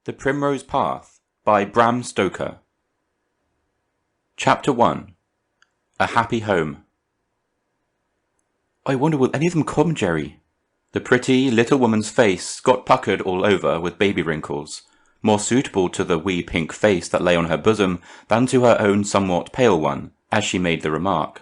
The Primrose Path by Bram Stoker. Chapter 1. A Happy Home. I wonder will any of them come, Jerry? The pretty little woman's face got puckered all over with baby wrinkles, more suitable to the wee pink face that lay on her bosom than to her own somewhat pale one, as she made the remark.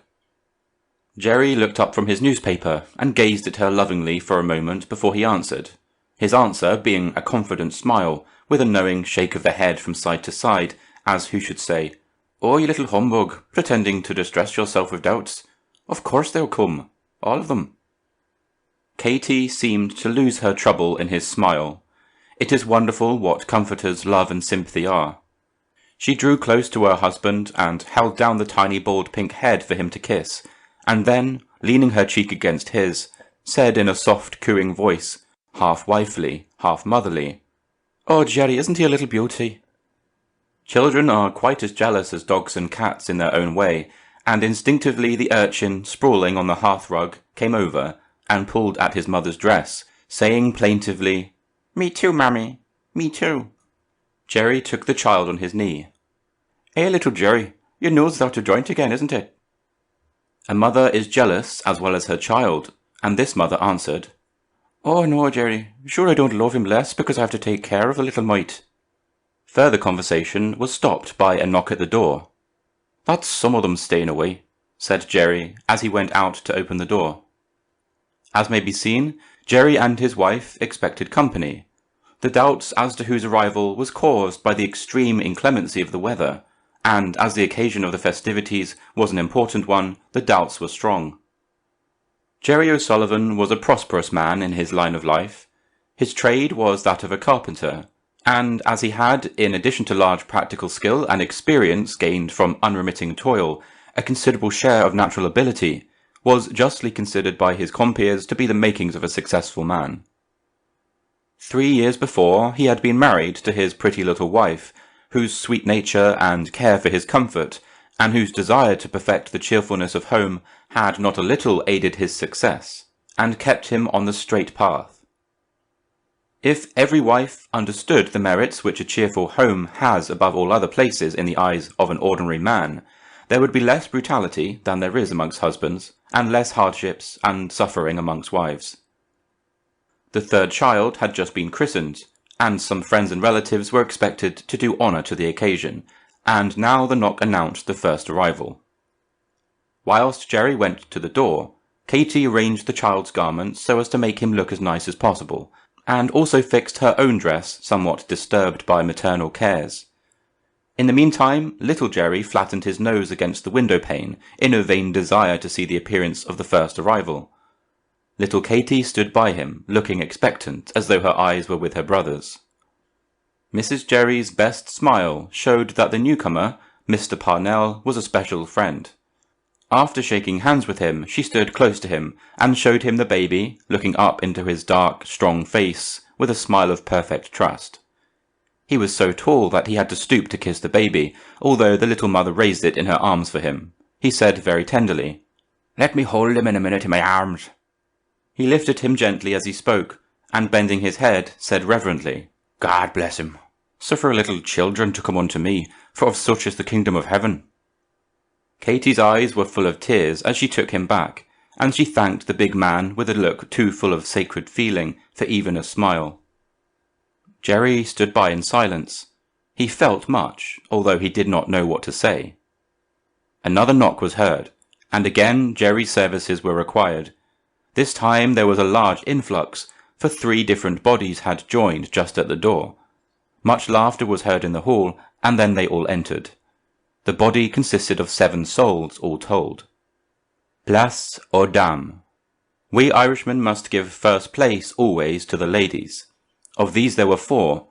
Jerry looked up from his newspaper and gazed at her lovingly for a moment before he answered, his answer being a confident smile, with a knowing shake of the head from side to side, as who should say, "Oh, you little humbug, pretending to distress yourself with doubts. Of course they'll come, all of them." Katey seemed to lose her trouble in his smile. It is wonderful what comforters love and sympathy are. She drew close to her husband and held down the tiny bald pink head for him to kiss, and then, leaning her cheek against his, said in a soft cooing voice, half wifely, half motherly, "Oh, Jerry, isn't he a little beauty?" Children are quite as jealous as dogs and cats in their own way, and instinctively the urchin sprawling on the hearthrug came over and pulled at his mother's dress, saying plaintively, "Me too, mammy, me too." Jerry took the child on his knee. "Hey, little Jerry, your nose is out of joint again, isn't it?" A mother is jealous as well as her child, and this mother answered, "Oh no, Jerry, sure I don't love him less because I have to take care of the little mite." Further conversation was stopped by a knock at the door. "That's some of them staying away," said Jerry as he went out to open the door. As may be seen, Jerry and his wife expected company. The doubts as to whose arrival was caused by the extreme inclemency of the weather, and as the occasion of the festivities was an important one, the doubts were strong. Jerry O'Sullivan was a prosperous man in his line of life. His trade was that of a carpenter, and as he had, in addition to large practical skill and experience gained from unremitting toil, a considerable share of natural ability, was justly considered by his compeers to be the makings of a successful man. 3 years before, he had been married to his pretty little wife, whose sweet nature and care for his comfort, and whose desire to perfect the cheerfulness of home had not a little aided his success, and kept him on the straight path. If every wife understood the merits which a cheerful home has above all other places in the eyes of an ordinary man, there would be less brutality than there is amongst husbands, and less hardships and suffering amongst wives. The third child had just been christened, and some friends and relatives were expected to do honour to the occasion, and now the knock announced the first arrival. Whilst Jerry went to the door, Katey arranged the child's garments so as to make him look as nice as possible, and also fixed her own dress, somewhat disturbed by maternal cares. In the meantime, little Jerry flattened his nose against the window pane in a vain desire to see the appearance of the first arrival. Little Katey stood by him, looking expectant, as though her eyes were with her brother's. Mrs. Jerry's best smile showed that the newcomer, Mr. Parnell, was a special friend. After shaking hands with him, she stood close to him and showed him the baby, looking up into his dark, strong face with a smile of perfect trust. He was so tall that he had to stoop to kiss the baby, although the little mother raised it in her arms for him. He said very tenderly, "Let me hold him in a minute in my arms." He lifted him gently as he spoke, and bending his head, said reverently, "God bless him. Suffer little children to come unto me, for of such is the kingdom of heaven." Katey's eyes were full of tears as she took him back, and she thanked the big man with a look too full of sacred feeling for even a smile. Jerry stood by in silence. He felt much, although he did not know what to say. Another knock was heard, and again Jerry's services were required. This time there was a large influx, for 3 different bodies had joined just at the door. Much laughter was heard in the hall, and then they all entered. The body consisted of 7 souls, all told. Place aux dames. We Irishmen must give first place always to the ladies. Of these there were 4,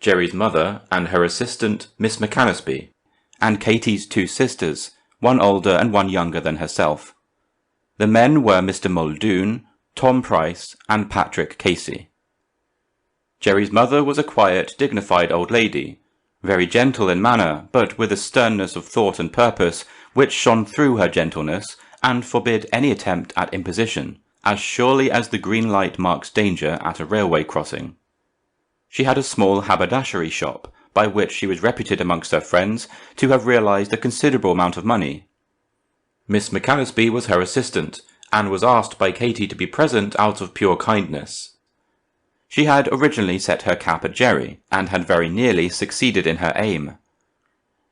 Jerry's mother and her assistant, Miss McAnaspy, and Katey's 2 sisters, one older and one younger than herself. The men were Mr. Muldoon, Tom Price, and Patrick Casey. Jerry's mother was a quiet, dignified old lady, very gentle in manner, but with a sternness of thought and purpose which shone through her gentleness and forbid any attempt at imposition, as surely as the green light marks danger at a railway crossing. She had a small haberdashery shop, by which she was reputed amongst her friends to have realised a considerable amount of money. Miss McAllispy was her assistant, and was asked by Katey to be present out of pure kindness. She had originally set her cap at Jerry, and had very nearly succeeded in her aim.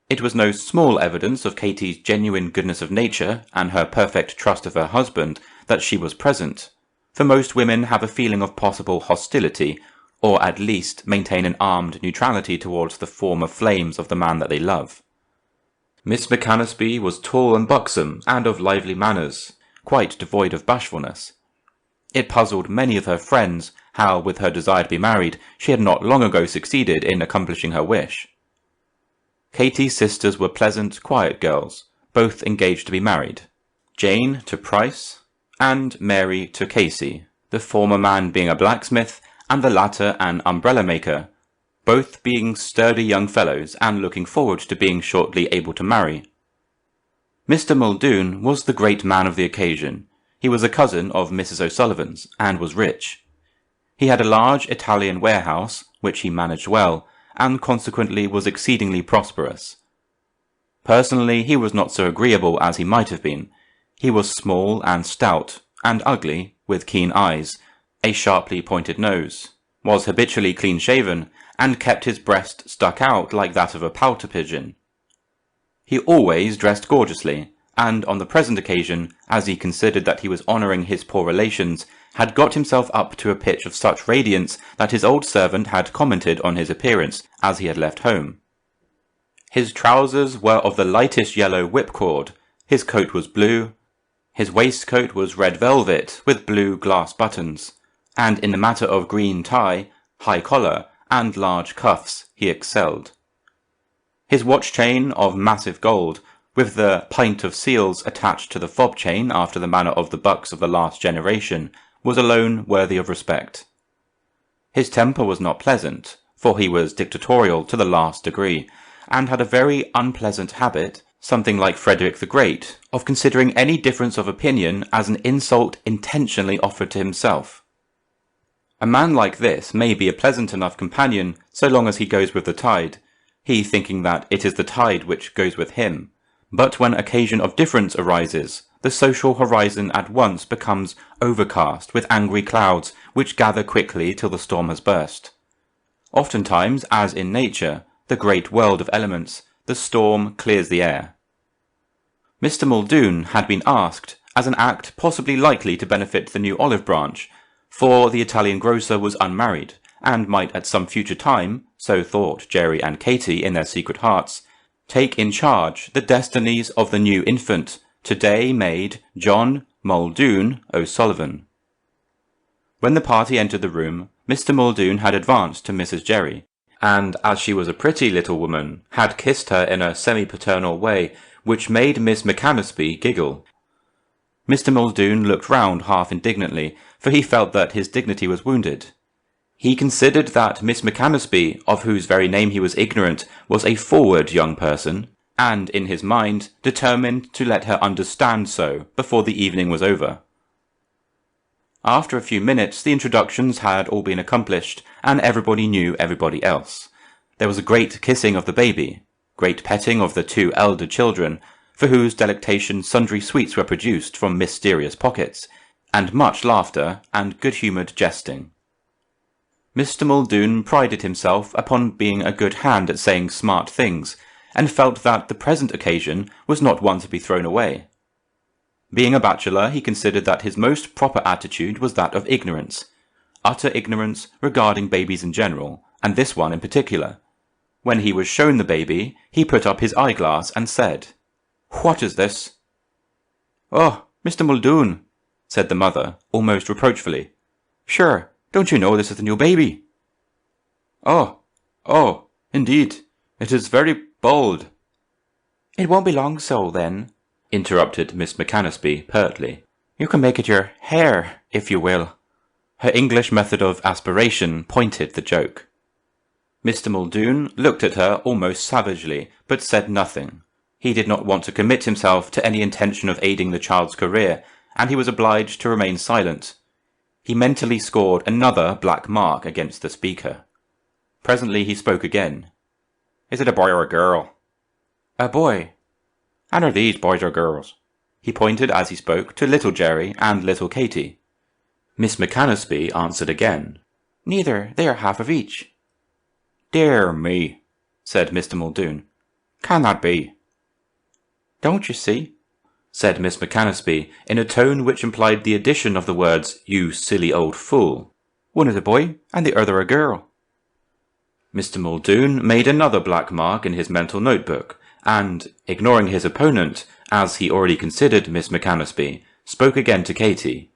It was no small evidence of Katey's genuine goodness of nature, and her perfect trust of her husband, that she was present, for most women have a feeling of possible hostility, or at least maintain an armed neutrality towards the former flames of the man that they love. Miss McAllispy was tall and buxom, and of lively manners, quite devoid of bashfulness. It puzzled many of her friends how, with her desire to be married, she had not long ago succeeded in accomplishing her wish. Katey's sisters were pleasant, quiet girls, both engaged to be married. Jane to Price, and Mary to Casey, the former man being a blacksmith, and the latter an umbrella maker, both being sturdy young fellows, and looking forward to being shortly able to marry. Mr. Muldoon was the great man of the occasion. He was a cousin of Mrs. O'Sullivan's, and was rich. He had a large Italian warehouse, which he managed well, and consequently was exceedingly prosperous. Personally, he was not so agreeable as he might have been. He was small and stout, and ugly, with keen eyes, a sharply pointed nose, was habitually clean-shaven, and kept his breast stuck out like that of a pouter pigeon. He always dressed gorgeously, and on the present occasion, as he considered that he was honouring his poor relations, had got himself up to a pitch of such radiance that his old servant had commented on his appearance as he had left home. His trousers were of the lightest yellow whipcord, his coat was blue, his waistcoat was red velvet with blue glass buttons, and in the matter of green tie, high collar, and large cuffs he excelled. His watch-chain of massive gold, with the pint of seals attached to the fob-chain after the manner of the bucks of the last generation, was alone worthy of respect. His temper was not pleasant, for he was dictatorial to the last degree, and had a very unpleasant habit, something like Frederick the Great, of considering any difference of opinion as an insult intentionally offered to himself. A man like this may be a pleasant enough companion so long as he goes with the tide, he thinking that it is the tide which goes with him, but when occasion of difference arises, the social horizon at once becomes overcast with angry clouds which gather quickly till the storm has burst. Oftentimes, as in nature, the great world of elements, the storm clears the air. Mr. Muldoon had been asked, as an act possibly likely to benefit the new olive branch, for the Italian grocer was unmarried, and might at some future time, so thought Jerry and Katey in their secret hearts, take in charge the destinies of the new infant, today made John Muldoon O'Sullivan. When the party entered the room, Mr. Muldoon had advanced to Mrs. Jerry, and as she was a pretty little woman, had kissed her in a semi-paternal way, which made Miss McAllispy giggle. Mr. Muldoon looked round half indignantly, for he felt that his dignity was wounded. He considered that Miss McAllispy, of whose very name he was ignorant, was a forward young person, and in his mind determined to let her understand so before the evening was over. After a few minutes the introductions had all been accomplished, and everybody knew everybody else. There was a great kissing of the baby, great petting of the two elder children, for whose delectation sundry sweets were produced from mysterious pockets, and much laughter and good-humoured jesting. Mr. Muldoon prided himself upon being a good hand at saying smart things, and felt that the present occasion was not one to be thrown away. Being a bachelor, he considered that his most proper attitude was that of ignorance, utter ignorance regarding babies in general, and this one in particular. When he was shown the baby, he put up his eyeglass and said, "What is this?" "Oh, Mr. Muldoon," said the mother, almost reproachfully. "Sure, don't you know this is the new baby?" Oh, indeed, it is very bold." "It won't be long so, then," interrupted Miss McAllispy pertly. "You can make it your hair, if you will." Her English method of aspiration pointed the joke. Mr. Muldoon looked at her almost savagely, but said nothing. He did not want to commit himself to any intention of aiding the child's career, and he was obliged to remain silent. He mentally scored another black mark against the speaker. Presently he spoke again. "Is it a boy or a girl?" "A boy." "And are these boys or girls?" He pointed as he spoke to little Jerry and little Katey. Miss McAnaspy answered again. "Neither, they are half of each." "Dear me," said Mr. Muldoon. "Can that be?" "Don't you see?" said Miss McAnaspy in a tone which implied the addition of the words, "You silly old fool." "One is a boy and the other a girl." Mr. Muldoon made another black mark in his mental notebook, and, ignoring his opponent, as he already considered Miss McAnaspy, spoke again to Katey.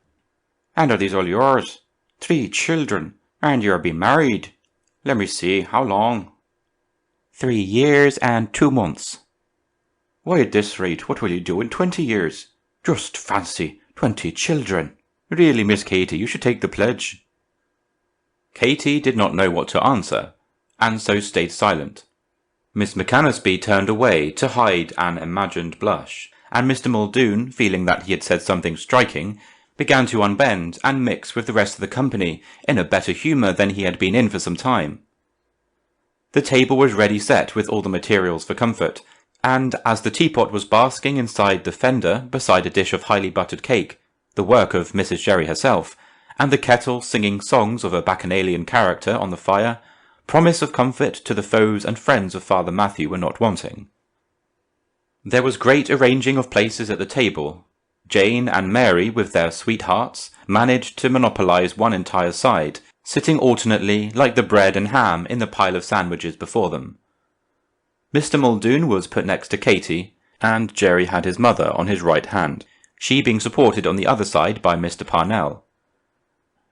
"And are these all yours? 3 children, and you're be married? Let me see, how long?" 3 years and 2 months. "Why, at this rate, what will you do in 20 years? Just fancy, 20 children. Really, Miss Katey, you should take the pledge." Katey did not know what to answer, and so stayed silent. Miss McAnaspy turned away to hide an imagined blush, and Mr. Muldoon, feeling that he had said something striking, began to unbend and mix with the rest of the company in a better humour than he had been in for some time. The table was ready set with all the materials for comfort, and as the teapot was basking inside the fender beside a dish of highly buttered cake, the work of Mrs. Jerry herself, and the kettle singing songs of a bacchanalian character on the fire, promise of comfort to the foes and friends of Father Matthew were not wanting. There was great arranging of places at the table. Jane and Mary, with their sweethearts, managed to monopolize one entire side, sitting alternately like the bread and ham in the pile of sandwiches before them. Mr. Muldoon was put next to Katey, and Jerry had his mother on his right hand, she being supported on the other side by Mr. Parnell.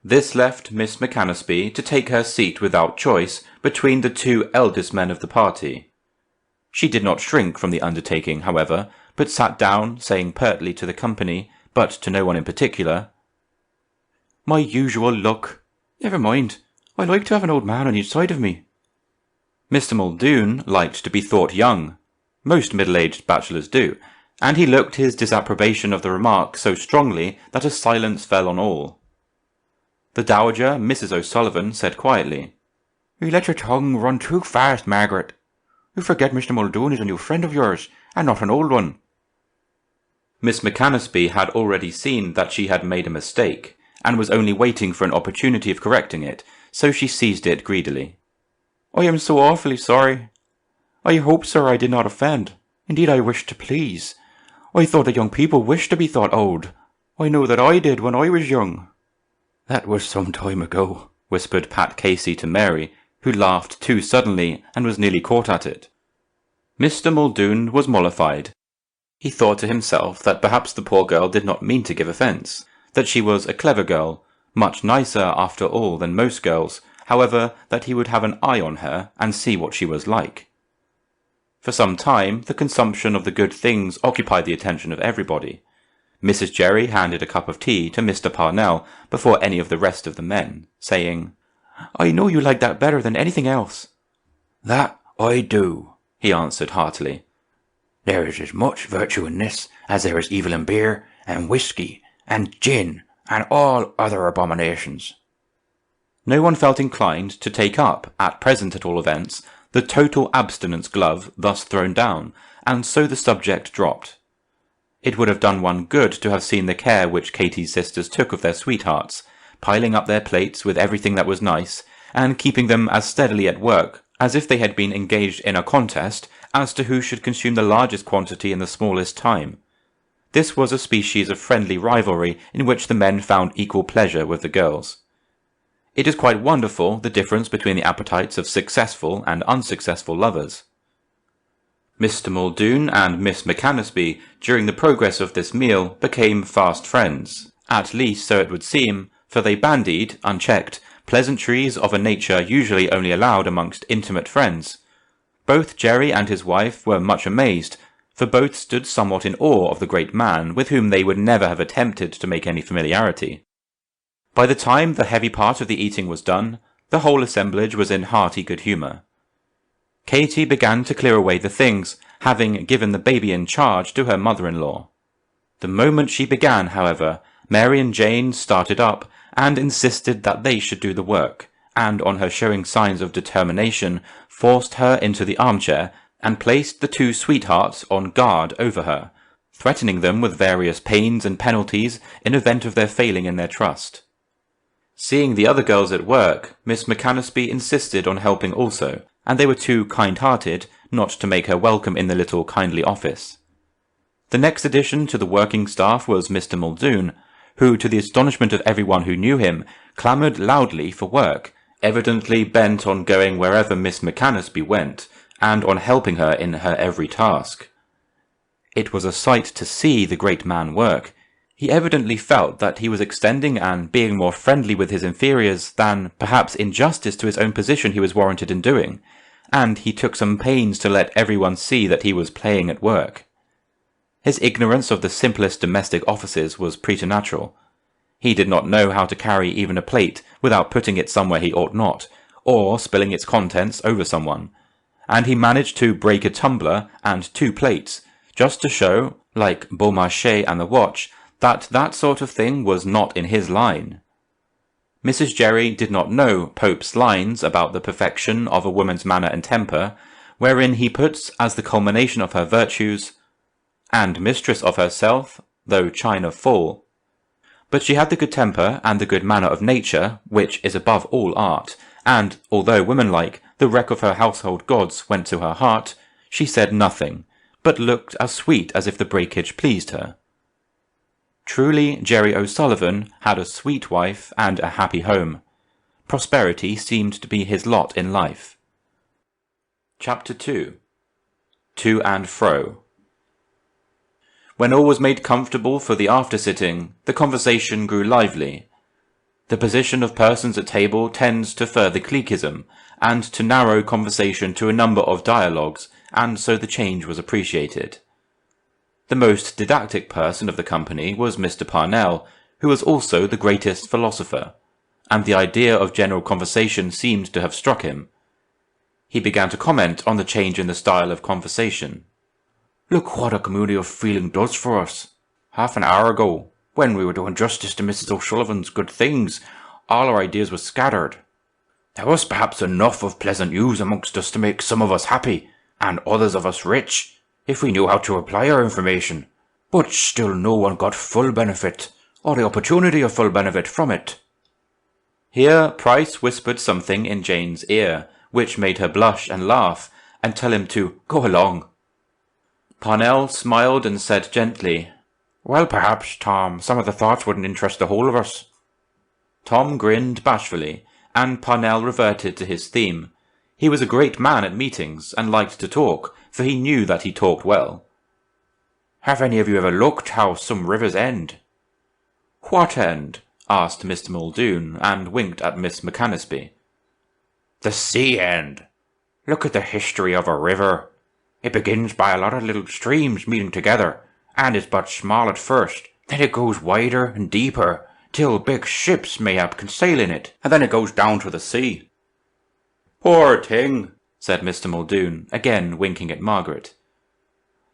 This left Miss McAnaspy to take her seat without choice between the 2 eldest men of the party. She did not shrink from the undertaking, however, but sat down, saying pertly to the company, but to no one in particular, "My usual luck. Never mind, I like to have an old man on each side of me." Mr. Muldoon liked to be thought young. Most middle-aged bachelors do, and he looked his disapprobation of the remark so strongly that a silence fell on all. The dowager, Mrs. O'Sullivan, said quietly, "You let your tongue run too fast, Margaret. You forget Mr. Muldoon is a new friend of yours, and not an old one." Miss McAnaspy had already seen that she had made a mistake, and was only waiting for an opportunity of correcting it, so she seized it greedily. "I am so awfully sorry. I hope, sir, I did not offend. Indeed, I wished to please. I thought that young people wished to be thought old. I know that I did when I was young." "That was some time ago," whispered Pat Casey to Mary, who laughed too suddenly and was nearly caught at it. Mr. Muldoon was mollified. He thought to himself that perhaps the poor girl did not mean to give offence, that she was a clever girl, much nicer after all than most girls, however, that he would have an eye on her and see what she was like. For some time the consumption of the good things occupied the attention of everybody. Mrs. Jerry handed a cup of tea to Mr. Parnell before any of the rest of the men, saying, "I know you like that better than anything else." "That I do," he answered heartily. "There is as much virtue in this as there is evil in beer, and whiskey, and gin, and all other abominations." No one felt inclined to take up, at present at all events, the total abstinence glove thus thrown down, and so the subject dropped. It would have done one good to have seen the care which Katey's sisters took of their sweethearts, piling up their plates with everything that was nice, and keeping them as steadily at work as if they had been engaged in a contest as to who should consume the largest quantity in the smallest time. This was a species of friendly rivalry in which the men found equal pleasure with the girls. It is quite wonderful the difference between the appetites of successful and unsuccessful lovers. Mr. Muldoon and Miss McAnaspy, during the progress of this meal, became fast friends, at least so it would seem, for they bandied, unchecked, pleasantries of a nature usually only allowed amongst intimate friends. Both Jerry and his wife were much amazed, for both stood somewhat in awe of the great man with whom they would never have attempted to make any familiarity. By the time the heavy part of the eating was done, the whole assemblage was in hearty good humour. Katey began to clear away the things, having given the baby in charge to her mother-in-law. The moment she began, however, Mary and Jane started up and insisted that they should do the work, and on her showing signs of determination, forced her into the armchair and placed the two sweethearts on guard over her, threatening them with various pains and penalties in event of their failing in their trust. Seeing the other girls at work, Miss McAnaspy insisted on helping also, and they were too kind-hearted not to make her welcome in the little kindly office. The next addition to the working staff was Mr. Muldoon, who, to the astonishment of everyone who knew him, clamoured loudly for work, evidently bent on going wherever Miss McAnaspy went, and on helping her in her every task. It was a sight to see the great man work. He evidently felt that he was extending and being more friendly with his inferiors than, perhaps in justice to his own position, he was warranted in doing, and he took some pains to let everyone see that he was playing at work. His ignorance of the simplest domestic offices was preternatural. He did not know how to carry even a plate without putting it somewhere he ought not, or spilling its contents over someone, and he managed to break a tumbler and 2 plates, just to show, like Beaumarchais and the watch, that that sort of thing was not in his line. Mrs. Jerry did not know Pope's lines about the perfection of a woman's manner and temper, wherein he puts as the culmination of her virtues, and mistress of herself, though china full. But she had the good temper and the good manner of nature, which is above all art, and, although womanlike, the wreck of her household gods went to her heart, she said nothing, but looked as sweet as if the breakage pleased her. Truly, Jerry O'Sullivan had a sweet wife and a happy home. Prosperity seemed to be his lot in life. Chapter 2. To and Fro. When all was made comfortable for the after-sitting, the conversation grew lively. The position of persons at table tends to further cliquism, and to narrow conversation to a number of dialogues, and so the change was appreciated. The most didactic person of the company was Mr. Parnell, who was also the greatest philosopher, and the idea of general conversation seemed to have struck him. He began to comment on the change in the style of conversation. "Look what a community of feeling does for us. Half an hour ago, when we were doing justice to Mrs. O'Sullivan's good things, all our ideas were scattered. There was perhaps enough of pleasant news amongst us to make some of us happy, and others of us rich, if we knew how to apply our information, but still no one got full benefit, or the opportunity of full benefit from it." Here Price whispered something in Jane's ear, which made her blush and laugh, and tell him to go along. Parnell smiled and said gently, "Well, perhaps, Tom, some of the thoughts wouldn't interest the whole of us." Tom grinned bashfully, and Parnell reverted to his theme. He was a great man at meetings, and liked to talk, for he knew that he talked well. "Have any of you ever looked how some rivers end?" "What end?" asked Mr. Muldoon, and winked at Miss McAnaspy. "The sea end. Look at the history of a river. It begins by a lot of little streams meeting together, and is but small at first. Then it goes wider and deeper, till big ships mayhap can sail in it, and then it goes down to the sea." "Poor thing," said Mr. Muldoon, again winking at Margaret.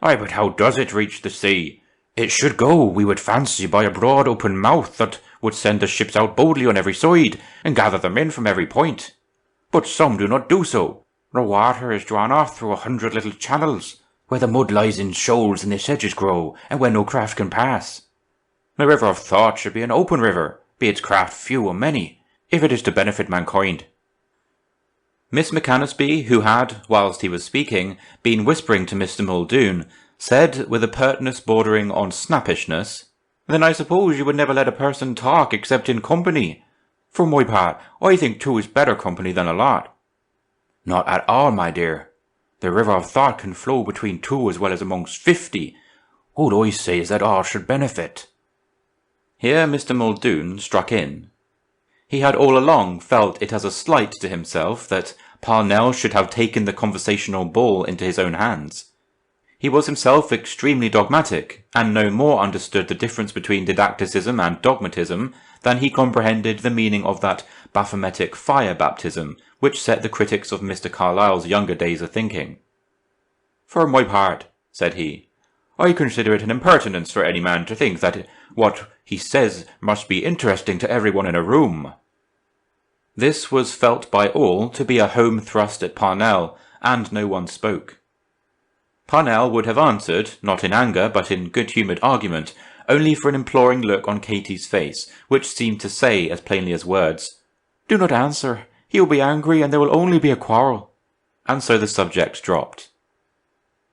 "Ay, but how does it reach the sea? It should go, we would fancy, by a broad open mouth that would send the ships out boldly on every side, and gather them in from every point. But some do not do so. The water is drawn off through 100 little channels, where the mud lies in shoals and the sedges grow, and where no craft can pass. The river of thought should be an open river, be its craft few or many, if it is to benefit mankind." Miss McAnaspy, who had, whilst he was speaking, been whispering to Mr. Muldoon, said, with a pertness bordering on snappishness, "Then I suppose you would never let a person talk except in company. For my part, I think 2 is better company than a lot." "Not at all, my dear. The river of thought can flow between 2 as well as amongst 50. What I say is that all should benefit." Here Mr. Muldoon struck in. He had all along felt it as a slight to himself that Parnell should have taken the conversational ball into his own hands. He was himself extremely dogmatic, and no more understood the difference between didacticism and dogmatism than he comprehended the meaning of that Baphometic fire baptism which set the critics of Mr. Carlyle's younger days a-thinking. "For my part," said he, "I consider it an impertinence for any man to think that what he says must be interesting to everyone in a room." This was felt by all to be a home thrust at Parnell, and no one spoke. Parnell would have answered, not in anger but in good-humoured argument, only for an imploring look on Katey's face, which seemed to say as plainly as words, "Do not answer. He will be angry, and there will only be a quarrel." And so the subject dropped.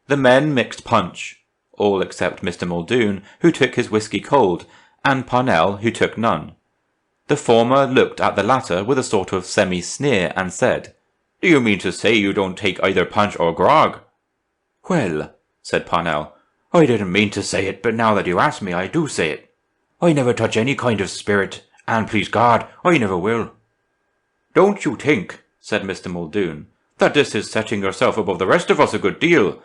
The men mixed punch, all except Mr. Muldoon, who took his whisky cold, and Parnell, who took none. The former looked at the latter with a sort of semi-sneer and said, "Do you mean to say you don't take either punch or grog?" "Well," said Parnell, "I didn't mean to say it, but now that you ask me, I do say it. I never touch any kind of spirit, and please God, I never will." "Don't you think," said Mr. Muldoon, "that this is setting yourself above the rest of us a good deal?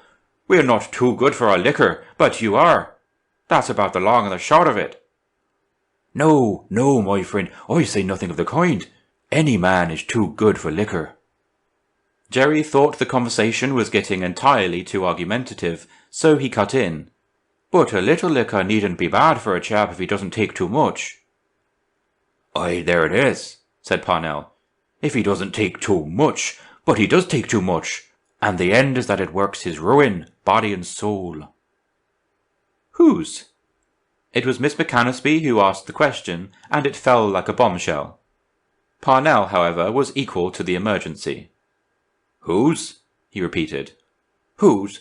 We're not too good for our liquor, but you are. That's about the long and the short of it." "No, no, my friend, I say nothing of the kind. Any man is too good for liquor." Jerry thought the conversation was getting entirely too argumentative, so he cut in. "But a little liquor needn't be bad for a chap if he doesn't take too much." "Aye, there it is," said Parnell. "If he doesn't take too much, but he does take too much, and the end is that it works his ruin, body and soul." "Whose?" It was Miss McAnaspy who asked the question, and it fell like a bombshell. Parnell, however, was equal to the emergency. "Whose?" he repeated. "Whose?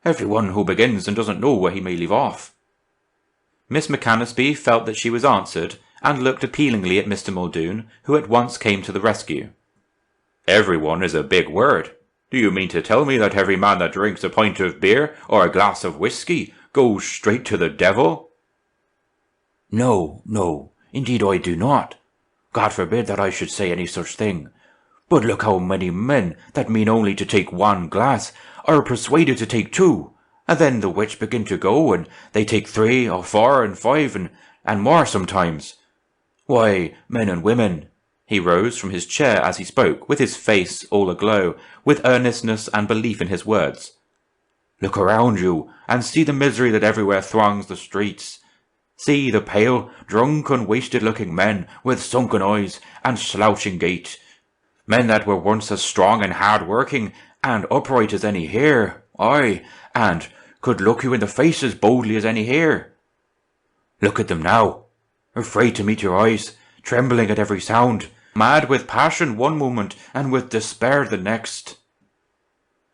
Everyone who begins and doesn't know where he may leave off." Miss McAnaspy felt that she was answered, and looked appealingly at Mr. Muldoon, who at once came to the rescue. "Everyone is a big word. Do you mean to tell me that every man that drinks a pint of beer or a glass of whiskey goes straight to the devil?" "No, no, indeed I do not. God forbid that I should say any such thing. But look how many men that mean only to take one glass are persuaded to take two, and then the wits begin to go, and they take 3 or 4 and 5 and more sometimes. Why, men and women—" He rose from his chair as he spoke, with his face all aglow, with earnestness and belief in his words. "Look around you, and see the misery that everywhere throngs the streets. See the pale, drunken, wasted-looking men, with sunken eyes and slouching gait. Men that were once as strong and hard-working and upright as any here, aye, and could look you in the face as boldly as any here. Look at them now, afraid to meet your eyes, trembling at every sound, mad with passion one moment and with despair the next."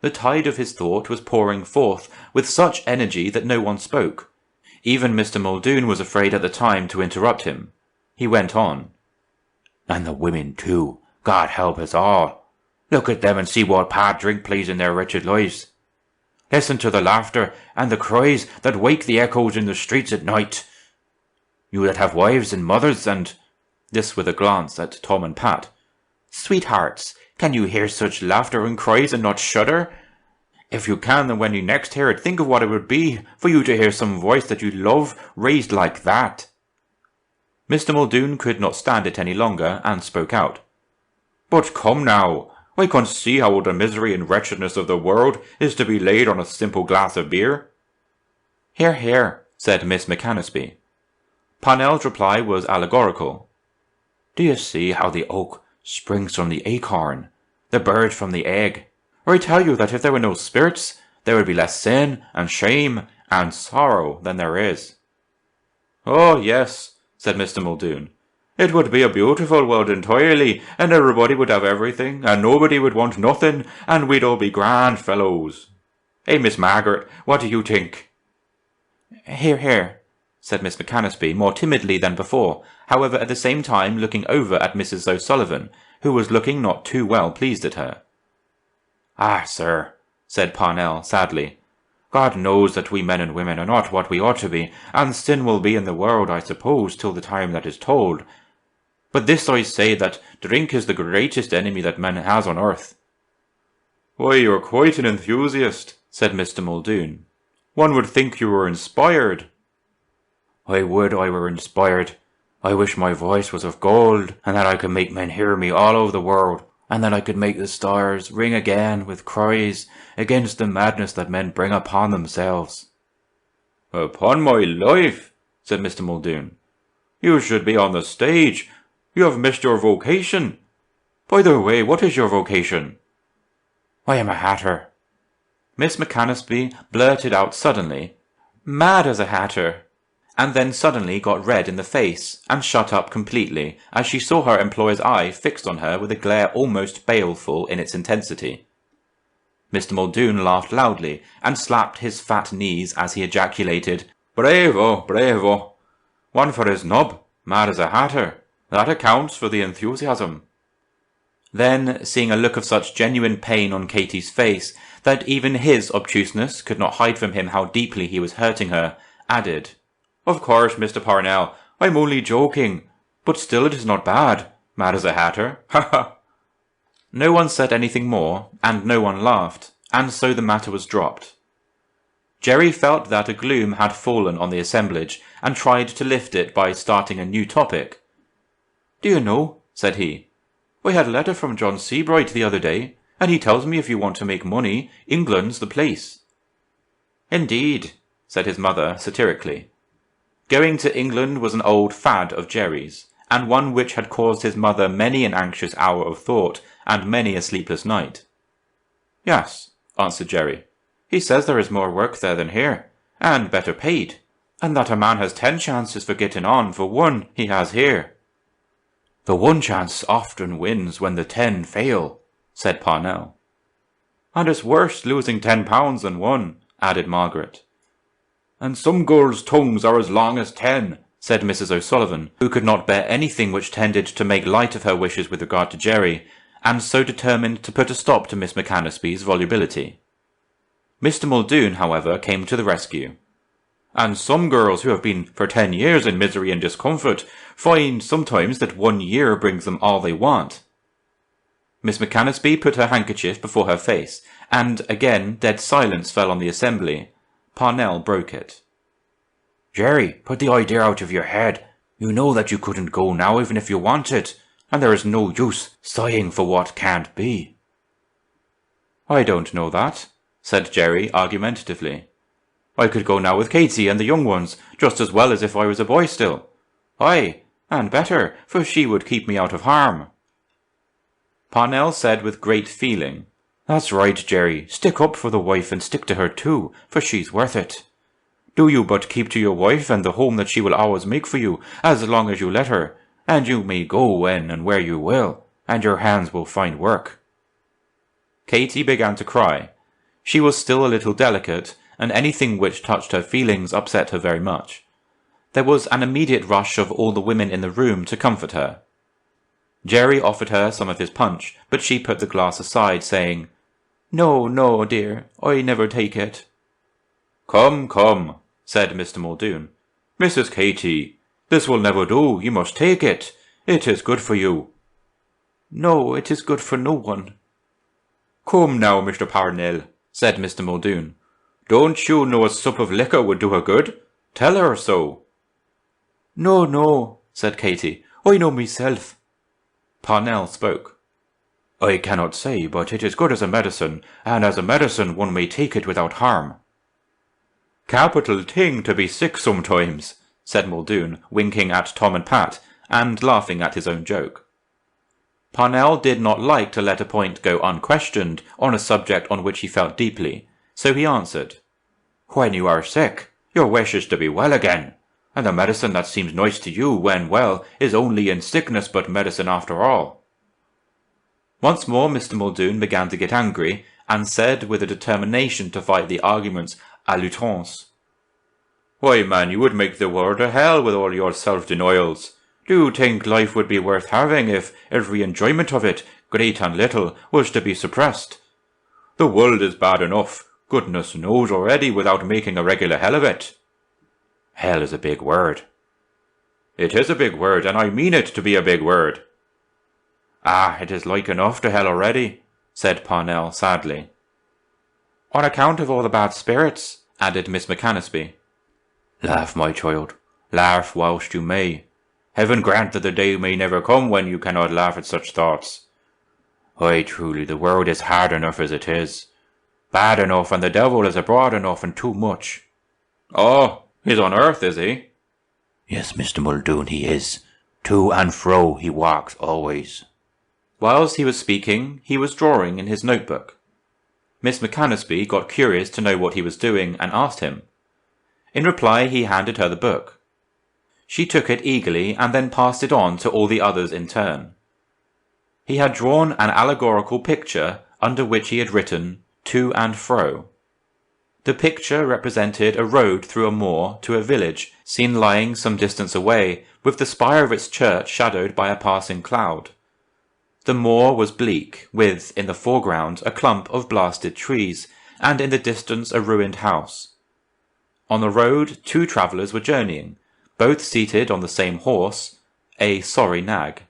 The tide of his thought was pouring forth with such energy that no one spoke. Even Mr. Muldoon was afraid at the time to interrupt him. He went on. "And the women too. God help us all. Look at them and see what bad drink plays in their wretched lives. Listen to the laughter and the cries that wake the echoes in the streets at night. You that have wives and mothers and—" This with a glance at Tom and Pat. "Sweethearts, can you hear such laughter and cries and not shudder? If you can, then when you next hear it, think of what it would be for you to hear some voice that you love raised like that." Mr. Muldoon could not stand it any longer, and spoke out. "But come now, I can't see how all the misery and wretchedness of the world is to be laid on a simple glass of beer." "Hear, hear," said Miss McAnaspy. Parnell's reply was allegorical. "Do you see how the oak springs from the acorn, the bird from the egg? Or I tell you that if there were no spirits, there would be less sin and shame and sorrow than there is." "Oh, yes," said Mr. Muldoon. "It would be a beautiful world entirely, and everybody would have everything, and nobody would want nothing, and we'd all be grand fellows. Hey, Miss Margaret, what do you think?" "Hear, hear," said Miss McAnaspy, more timidly than before, however at the same time looking over at Mrs. O'Sullivan, who was looking not too well pleased at her. "Ah, sir," said Parnell sadly, "God knows that we men and women are not what we ought to be, and sin will be in the world, I suppose, till the time that is told. But this I say, that drink is the greatest enemy that man has on earth." "Why, you're quite an enthusiast," said Mr. Muldoon. "One would think you were inspired." "I would I were inspired. I wish my voice was of gold, and that I could make men hear me all over the world, and that I could make the stars ring again with cries against the madness that men bring upon themselves." "Upon my life," said Mr. Muldoon, "you should be on the stage. You have missed your vocation. By the way, what is your vocation?" "I am a hatter." Miss McAnaspey blurted out suddenly, "Mad as a hatter," and then suddenly got red in the face, and shut up completely, as she saw her employer's eye fixed on her with a glare almost baleful in its intensity. Mr. Muldoon laughed loudly, and slapped his fat knees as he ejaculated, "Bravo, bravo! One for his knob, mad as a hatter. That accounts for the enthusiasm." Then, seeing a look of such genuine pain on Katey's face that even his obtuseness could not hide from him how deeply he was hurting her, added, "Of course, Mr. Parnell, I'm only joking, but still it is not bad, mad as a hatter, ha ha." No one said anything more, and no one laughed, and so the matter was dropped. Jerry felt that a gloom had fallen on the assemblage, and tried to lift it by starting a new topic. "Do you know," said he, "I had a letter from John Seabright the other day, and he tells me if you want to make money, England's the place." "Indeed," said his mother satirically. Going to England was an old fad of Jerry's, and one which had caused his mother many an anxious hour of thought, and many a sleepless night. "Yes," answered Jerry. "He says there is more work there than here, and better paid, and that a man has 10 chances for getting on for one he has here." "The one chance often wins when the 10 fail," said Parnell. "And it's worse losing £10 than one," added Margaret. "And some girls' tongues are as long as 10, said Mrs. O'Sullivan, who could not bear anything which tended to make light of her wishes with regard to Jerry, and so determined to put a stop to Miss McAnaspey's volubility. Mr. Muldoon, however, came to the rescue. "And some girls who have been for 10 years in misery and discomfort find sometimes that 1 year brings them all they want." Miss McAnaspey put her handkerchief before her face, and again dead silence fell on the assembly. Parnell broke it. "Jerry, put the idea out of your head. You know that you couldn't go now even if you wanted, and there is no use sighing for what can't be." "I don't know that," said Jerry argumentatively. "I could go now with Katey and the young ones, just as well as if I was a boy still. Aye, and better, for she would keep me out of harm." Parnell said with great feeling, "That's right, Jerry. Stick up for the wife and stick to her too, for she's worth it. Do you but keep to your wife and the home that she will always make for you, as long as you let her, and you may go when and where you will, and your hands will find work." Katey began to cry. She was still a little delicate, and anything which touched her feelings upset her very much. There was an immediate rush of all the women in the room to comfort her. Jerry offered her some of his punch, but she put the glass aside, saying, "No, no, dear, I never take it." "Come, come," said Mr. Muldoon. "Mrs. Katey, this will never do. You must take it. It is good for you." "No, it is good for no one." "Come now, Mr. Parnell," said Mr. Muldoon. "Don't you know a sup of liquor would do her good? Tell her so." "No, no," said Katey. "I know myself." Parnell spoke. "I cannot say, but it is good as a medicine, and as a medicine one may take it without harm." "Capital thing to be sick sometimes," said Muldoon, winking at Tom and Pat, and laughing at his own joke. Parnell did not like to let a point go unquestioned on a subject on which he felt deeply, so he answered, "When you are sick, your wish is to be well again, and the medicine that seems nice to you when well is only in sickness but medicine after all." Once more Mr. Muldoon began to get angry, and said with a determination to fight the arguments à l'outrance, "Why, man, you would make the world a hell with all your self-denials. Do you think life would be worth having if every enjoyment of it, great and little, was to be suppressed? The world is bad enough, goodness knows already, without making a regular hell of it." "Hell is a big word." "It is a big word, and I mean it to be a big word." "Ah, it is like enough to hell already," said Parnell sadly. "On account of all the bad spirits," added Miss McAnaspey. "Laugh, my child, laugh whilst you may. Heaven grant that the day may never come when you cannot laugh at such thoughts. Ay, truly, the world is hard enough as it is. Bad enough, and the devil is abroad enough and too much." "Oh, he's on earth, is he?" "Yes, Mr. Muldoon, he is. To and fro he walks always." Whilst he was speaking, he was drawing in his notebook. Miss McAnaspy got curious to know what he was doing and asked him. In reply, he handed her the book. She took it eagerly and then passed it on to all the others in turn. He had drawn an allegorical picture under which he had written, "To and fro." The picture represented a road through a moor to a village seen lying some distance away, with the spire of its church shadowed by a passing cloud. The moor was bleak, with, in the foreground, a clump of blasted trees, and in the distance a ruined house. On the road 2 travellers were journeying, both seated on the same horse, a sorry nag.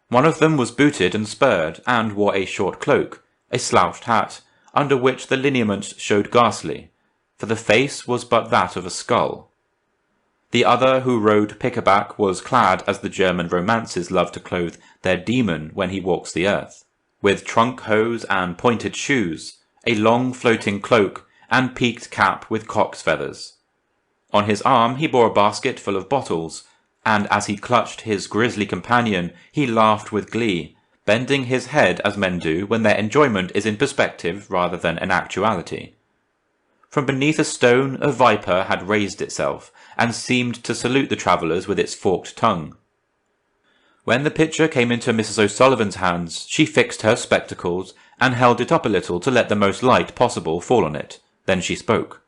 One of them was booted and spurred, and wore a short cloak, a slouched hat, under which the lineaments showed ghastly, for the face was but that of a skull. The other, who rode pickaback, was clad as the German romances love to clothe their demon when he walks the earth, with trunk hose and pointed shoes, a long floating cloak, and peaked cap with cock's feathers. On his arm he bore a basket full of bottles, and as he clutched his grisly companion, he laughed with glee, bending his head as men do when their enjoyment is in perspective rather than in actuality. From beneath a stone a viper had raised itself, and seemed to salute the travellers with its forked tongue. When the picture came into Mrs. O'Sullivan's hands, she fixed her spectacles, and held it up a little to let the most light possible fall on it. Then she spoke.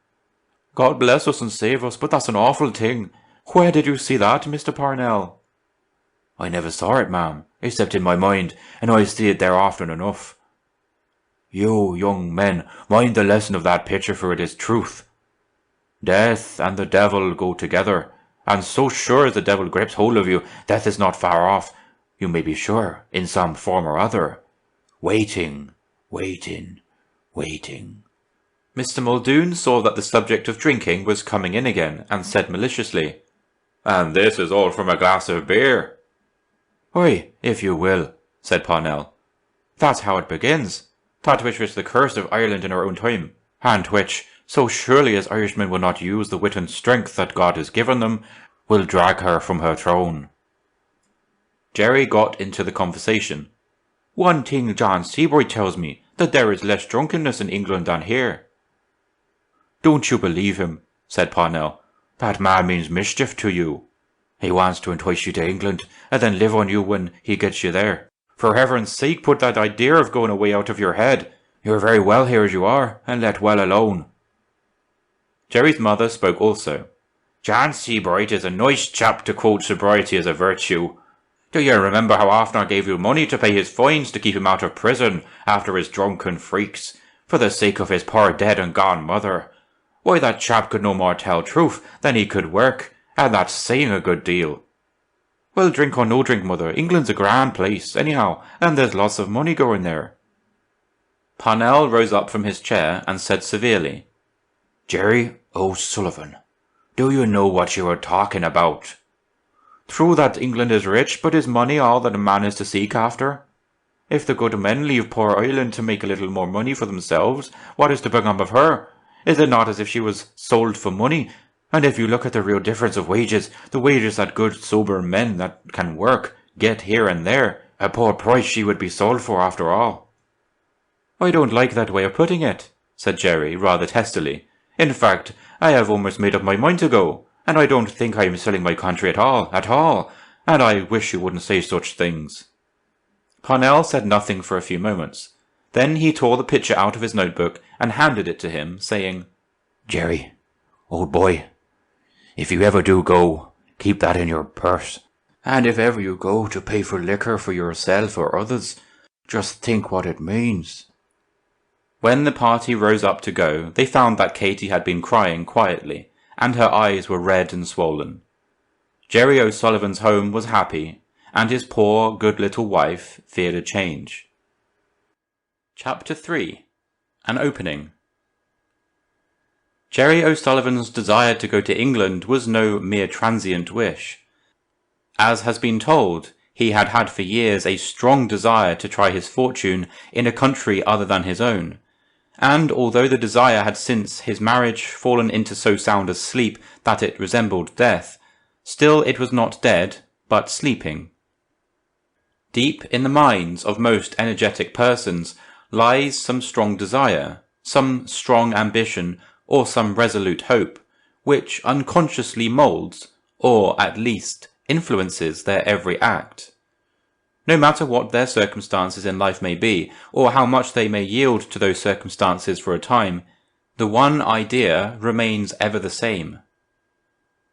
"God bless us and save us, but that's an awful thing. Where did you see that, Mr. Parnell?" "I never saw it, ma'am, except in my mind, and I see it there often enough." "You young men, mind the lesson of that picture, for it is truth. Death and the devil go together, and so sure as the devil grips hold of you, death is not far off, you may be sure, in some form or other. Waiting, waiting, waiting." Mr. Muldoon saw that the subject of drinking was coming in again, and said maliciously, "And this is all from a glass of beer?" "Why, if you will," said Parnell. "That's how it begins, that which was the curse of Ireland in our own time, and which, so surely as Irishmen will not use the wit and strength that God has given them, will drag her from her throne." Jerry got into the conversation. "One thing John Seaboy tells me, that there is less drunkenness in England than here." "Don't you believe him," said Parnell. "That man means mischief to you. He wants to entice you to England, and then live on you when he gets you there. For heaven's sake, put that idea of going away out of your head. You're very well here as you are, and let well alone." Jerry's mother spoke also. "John Seabright is a nice chap to quote sobriety as a virtue. Do you remember how often I gave you money to pay his fines to keep him out of prison after his drunken freaks, for the sake of his poor dead and gone mother? Why, that chap could no more tell truth than he could work, and that's saying a good deal." "Well, drink or no drink, mother, England's a grand place, anyhow, and there's lots of money going there." Parnell rose up from his chair and said severely, "Jerry O'Sullivan, do you know what you are talking about? True that England is rich, but is money all that a man is to seek after? If the good men leave poor Ireland to make a little more money for themselves, what is to become of her? Is it not as if she was sold for money? And if you look at the real difference of wages, the wages that good sober men that can work get here and there, a poor price she would be sold for after all." "I don't like that way of putting it," said Jerry, rather testily. "In fact, I have almost made up my mind to go, and I don't think I am selling my country at all, and I wish you wouldn't say such things." Parnell said nothing for a few moments. Then he tore the picture out of his notebook and handed it to him, saying, "Jerry, old boy, if you ever do go, keep that in your purse, and if ever you go to pay for liquor for yourself or others, just think what it means." When the party rose up to go, they found that Katey had been crying quietly, and her eyes were red and swollen. Jerry O'Sullivan's home was happy, and his poor, good little wife feared a change. Chapter 3. An Opening. Jerry O'Sullivan's desire to go to England was no mere transient wish. As has been told, he had had for years a strong desire to try his fortune in a country other than his own, and although the desire had since his marriage fallen into so sound a sleep that it resembled death, still it was not dead, but sleeping. Deep in the minds of most energetic persons lies some strong desire, some strong ambition, or some resolute hope, which unconsciously moulds, or at least influences their every act. No matter what their circumstances in life may be, or how much they may yield to those circumstances for a time, the one idea remains ever the same.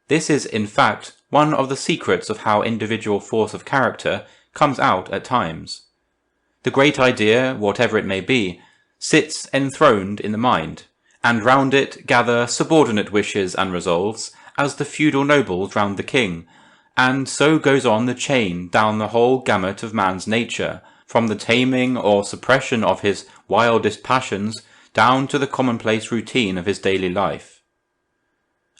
This is, in fact, one of the secrets of how individual force of character comes out at times. The great idea, whatever it may be, sits enthroned in the mind, and round it gather subordinate wishes and resolves, as the feudal nobles round the king, and so goes on the chain down the whole gamut of man's nature, from the taming or suppression of his wildest passions down to the commonplace routine of his daily life.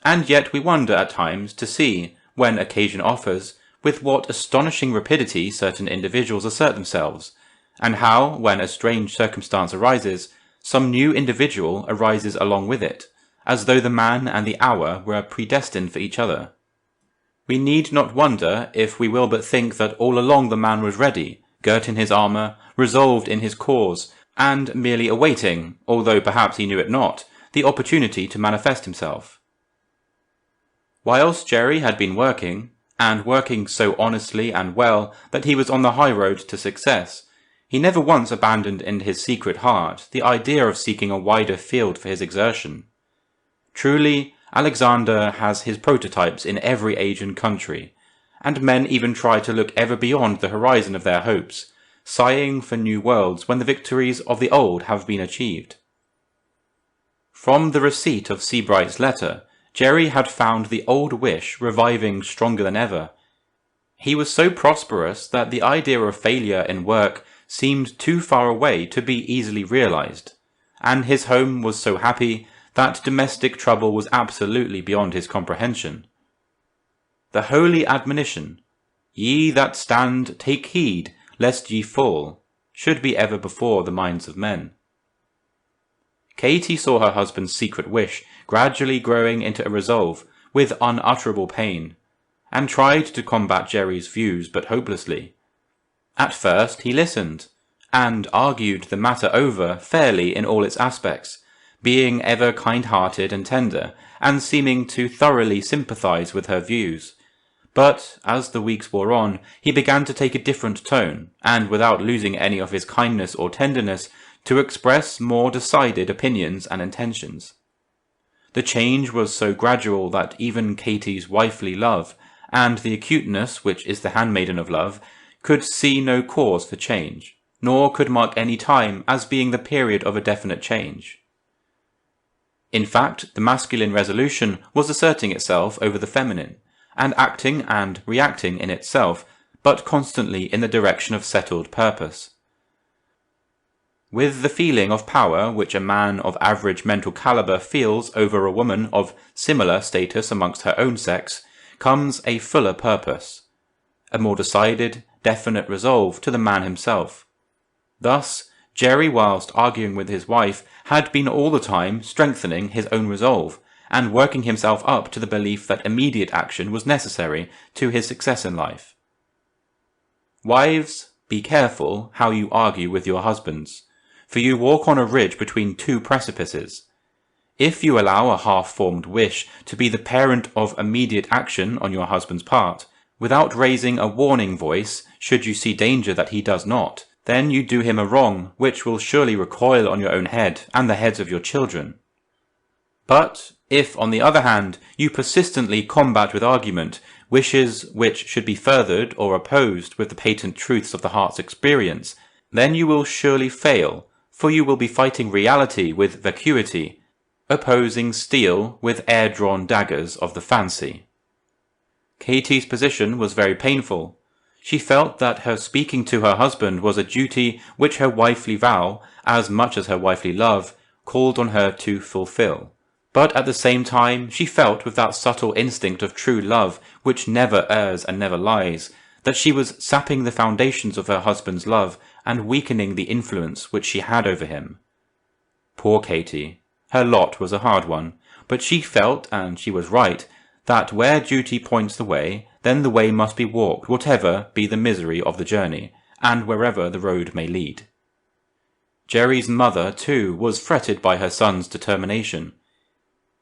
And yet we wonder at times to see, when occasion offers, with what astonishing rapidity certain individuals assert themselves, and how, when a strange circumstance arises, some new individual arises along with it, as though the man and the hour were predestined for each other. We need not wonder if we will but think that all along the man was ready, girt in his armour, resolved in his cause, and merely awaiting, although perhaps he knew it not, the opportunity to manifest himself. Whilst Jerry had been working, and working so honestly and well that he was on the high road to success, he never once abandoned in his secret heart the idea of seeking a wider field for his exertion. Truly, Alexander has his prototypes in every age and country, and men even try to look ever beyond the horizon of their hopes, sighing for new worlds when the victories of the old have been achieved. From the receipt of Sebright's letter, Jerry had found the old wish reviving stronger than ever. He was so prosperous that the idea of failure in work seemed too far away to be easily realized, and his home was so happy that domestic trouble was absolutely beyond his comprehension. The holy admonition, "Ye that stand, take heed, lest ye fall," should be ever before the minds of men. Katey saw her husband's secret wish gradually growing into a resolve, with unutterable pain, and tried to combat Jerry's views, but hopelessly. At first he listened, and argued the matter over fairly in all its aspects, being ever kind-hearted and tender, and seeming to thoroughly sympathize with her views. But, as the weeks wore on, he began to take a different tone, and without losing any of his kindness or tenderness, to express more decided opinions and intentions. The change was so gradual that even Katey's wifely love, and the acuteness which is the handmaiden of love, could see no cause for change, nor could mark any time as being the period of a definite change. In fact, the masculine resolution was asserting itself over the feminine, and acting and reacting in itself, but constantly in the direction of settled purpose. With the feeling of power which a man of average mental calibre feels over a woman of similar status amongst her own sex, comes a fuller purpose, a more decided, definite resolve to the man himself. Thus, Jerry, whilst arguing with his wife, had been all the time strengthening his own resolve, and working himself up to the belief that immediate action was necessary to his success in life. Wives, be careful how you argue with your husbands, for you walk on a ridge between two precipices. If you allow a half-formed wish to be the parent of immediate action on your husband's part, without raising a warning voice should you see danger that he does not, then you do him a wrong which will surely recoil on your own head and the heads of your children. But if, on the other hand, you persistently combat with argument wishes which should be furthered or opposed with the patent truths of the heart's experience, then you will surely fail, for you will be fighting reality with vacuity, opposing steel with air-drawn daggers of the fancy. Katey's position was very painful. She felt that her speaking to her husband was a duty which her wifely vow, as much as her wifely love, called on her to fulfill. But at the same time she felt with that subtle instinct of true love which never errs and never lies, that she was sapping the foundations of her husband's love and weakening the influence which she had over him. Poor Katey. Her lot was a hard one, but she felt, and she was right, that where duty points the way, then the way must be walked, whatever be the misery of the journey, and wherever the road may lead. Jerry's mother, too, was fretted by her son's determination.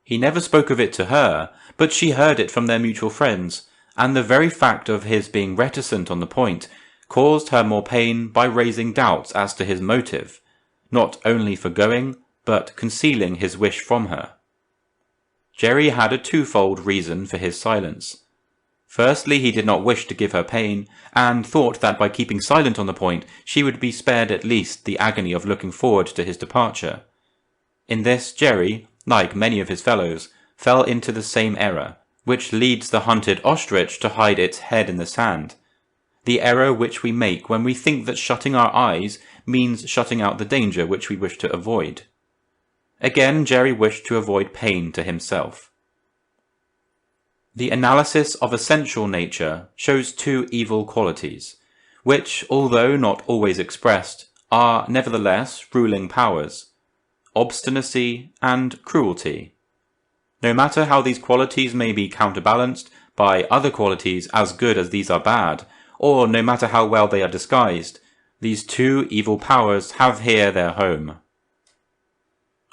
He never spoke of it to her, but she heard it from their mutual friends, and the very fact of his being reticent on the point caused her more pain by raising doubts as to his motive, not only for going, but concealing his wish from her. Jerry had a twofold reason for his silence. Firstly, he did not wish to give her pain, and thought that by keeping silent on the point she would be spared at least the agony of looking forward to his departure. In this Jerry, like many of his fellows, fell into the same error, which leads the hunted ostrich to hide its head in the sand, the error which we make when we think that shutting our eyes means shutting out the danger which we wish to avoid. Again, Jerry wished to avoid pain to himself. The analysis of essential nature shows two evil qualities, which, although not always expressed, are nevertheless ruling powers: obstinacy and cruelty. No matter how these qualities may be counterbalanced by other qualities as good as these are bad, or no matter how well they are disguised, these two evil powers have here their home.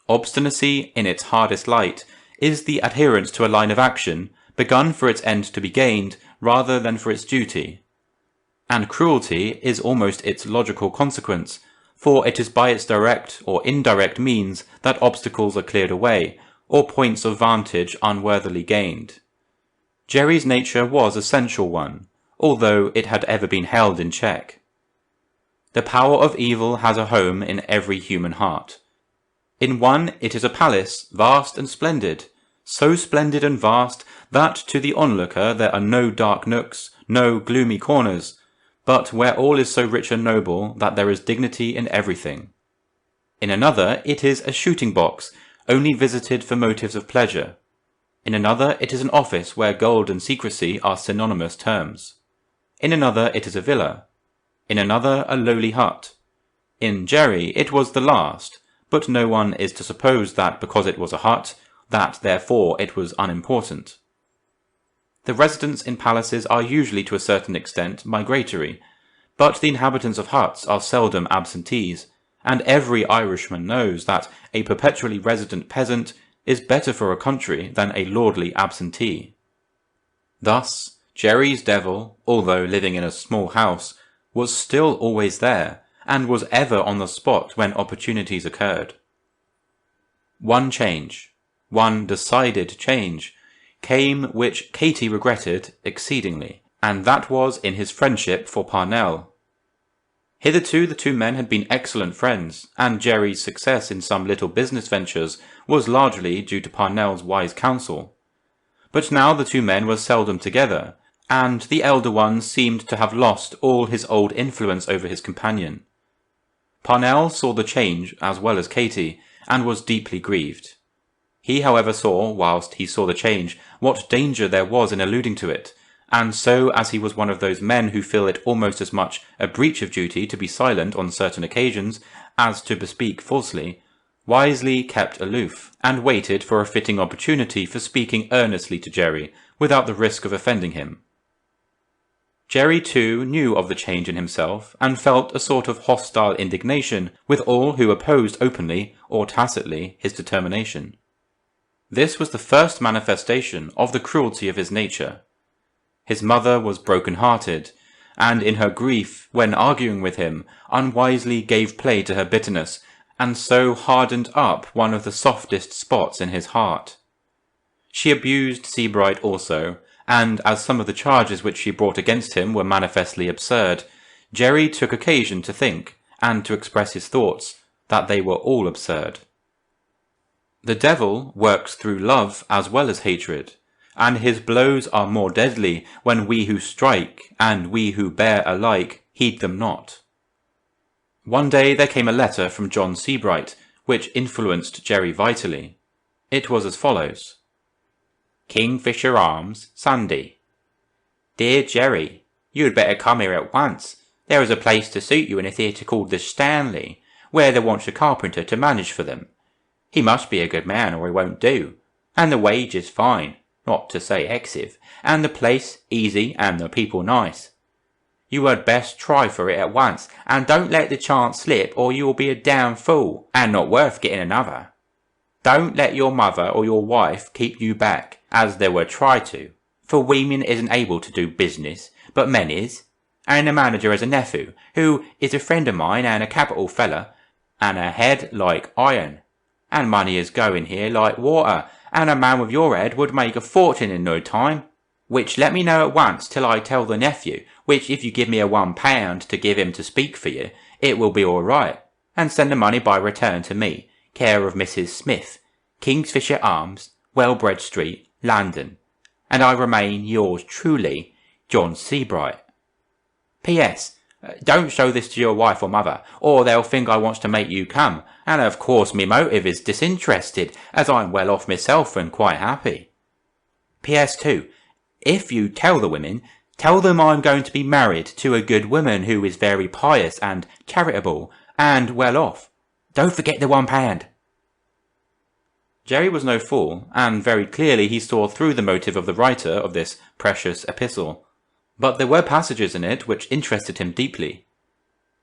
Obstinacy, in its hardest light, is the adherence to a line of action begun for its end to be gained rather than for its duty. And cruelty is almost its logical consequence, for it is by its direct or indirect means that obstacles are cleared away, or points of vantage unworthily gained. Jerry's nature was a sensual one, although it had ever been held in check. The power of evil has a home in every human heart. In one it is a palace, vast and splendid, so splendid and vast that to the onlooker there are no dark nooks, no gloomy corners, but where all is so rich and noble that there is dignity in everything. In another it is a shooting box, only visited for motives of pleasure. In another it is an office where gold and secrecy are synonymous terms. In another it is a villa. In another a lowly hut. In Jerry it was the last, but no one is to suppose that because it was a hut, that therefore it was unimportant. The residents in palaces are usually to a certain extent migratory, but the inhabitants of huts are seldom absentees, and every Irishman knows that a perpetually resident peasant is better for a country than a lordly absentee. Thus, Jerry's devil, although living in a small house, was still always there, and was ever on the spot when opportunities occurred. One change, one decided change, came which Katey regretted exceedingly, and that was in his friendship for Parnell. Hitherto the two men had been excellent friends, and Jerry's success in some little business ventures was largely due to Parnell's wise counsel. But now the two men were seldom together, and the elder one seemed to have lost all his old influence over his companion. Parnell saw the change as well as Katey, and was deeply grieved. He, however, saw, whilst he saw the change, what danger there was in alluding to it, and so, as he was one of those men who feel it almost as much a breach of duty to be silent on certain occasions as to bespeak falsely, wisely kept aloof, and waited for a fitting opportunity for speaking earnestly to Jerry, without the risk of offending him. Jerry, too, knew of the change in himself, and felt a sort of hostile indignation with all who opposed openly or tacitly his determination. This was the first manifestation of the cruelty of his nature. His mother was broken-hearted, and in her grief, when arguing with him, unwisely gave play to her bitterness, and so hardened up one of the softest spots in his heart. She abused Seabright also, and as some of the charges which she brought against him were manifestly absurd, Jerry took occasion to think, and to express his thoughts, that they were all absurd. The devil works through love as well as hatred, and his blows are more deadly when we who strike, and we who bear alike, heed them not. One day there came a letter from John Seabright, which influenced Jerry vitally. It was as follows. Kingfisher Arms, Sunday. Dear Jerry, you had better come here at once. There is a place to suit you in a theatre called the Stanley, where they want a carpenter to manage for them. He must be a good man or he won't do, and the wage is fine, not to say exive, and the place easy and the people nice. You had best try for it at once, and don't let the chance slip or you will be a damn fool, and not worth getting another. Don't let your mother or your wife keep you back, as they would try to, for women isn't able to do business, but men is, and the manager is a nephew, who is a friend of mine and a capital fella, and a head like iron, and money is going here like water, and a man with your head would make a fortune in no time, which let me know at once till I tell the nephew, which if you give me a £1 to give him to speak for you, it will be all right, and send the money by return to me, care of Mrs. Smith, Kingsfisher Arms, Wellbred Street, London, and I remain yours truly, John Seabright. P.S. Don't show this to your wife or mother, or they'll think I wants to make you come, and of course me motive is disinterested, as I'm well off myself and quite happy. P.S. 2. If you tell the women, tell them I'm going to be married to a good woman who is very pious and charitable, and well off. Don't forget the £1. Jerry was no fool, and very clearly he saw through the motive of the writer of this precious epistle. But there were passages in it which interested him deeply.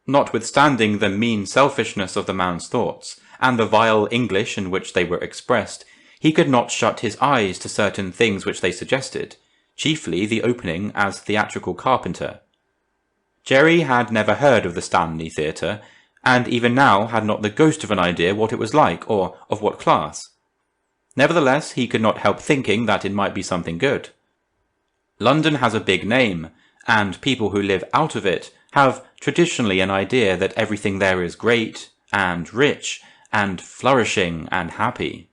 Notwithstanding the mean selfishness of the man's thoughts, and the vile English in which they were expressed, he could not shut his eyes to certain things which they suggested, chiefly the opening as theatrical carpenter. Jerry had never heard of the Stanley Theatre, and even now had not the ghost of an idea what it was like, or of what class. Nevertheless, he could not help thinking that it might be something good. London has a big name, and people who live out of it have traditionally an idea that everything there is great, and rich, and flourishing, and happy.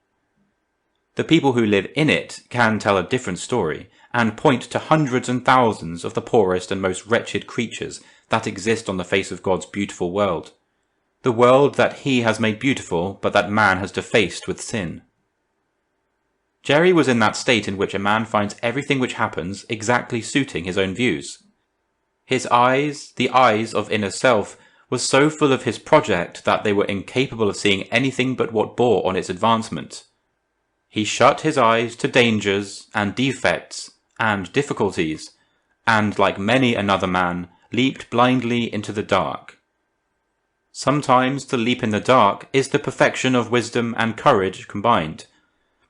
The people who live in it can tell a different story, and point to hundreds and thousands of the poorest and most wretched creatures that exist on the face of God's beautiful world. The world that He has made beautiful, but that man has defaced with sin. Jerry was in that state in which a man finds everything which happens exactly suiting his own views. His eyes, the eyes of inner self, were so full of his project that they were incapable of seeing anything but what bore on its advancement. He shut his eyes to dangers and defects and difficulties, and like many another man, leaped blindly into the dark. Sometimes the leap in the dark is the perfection of wisdom and courage combined.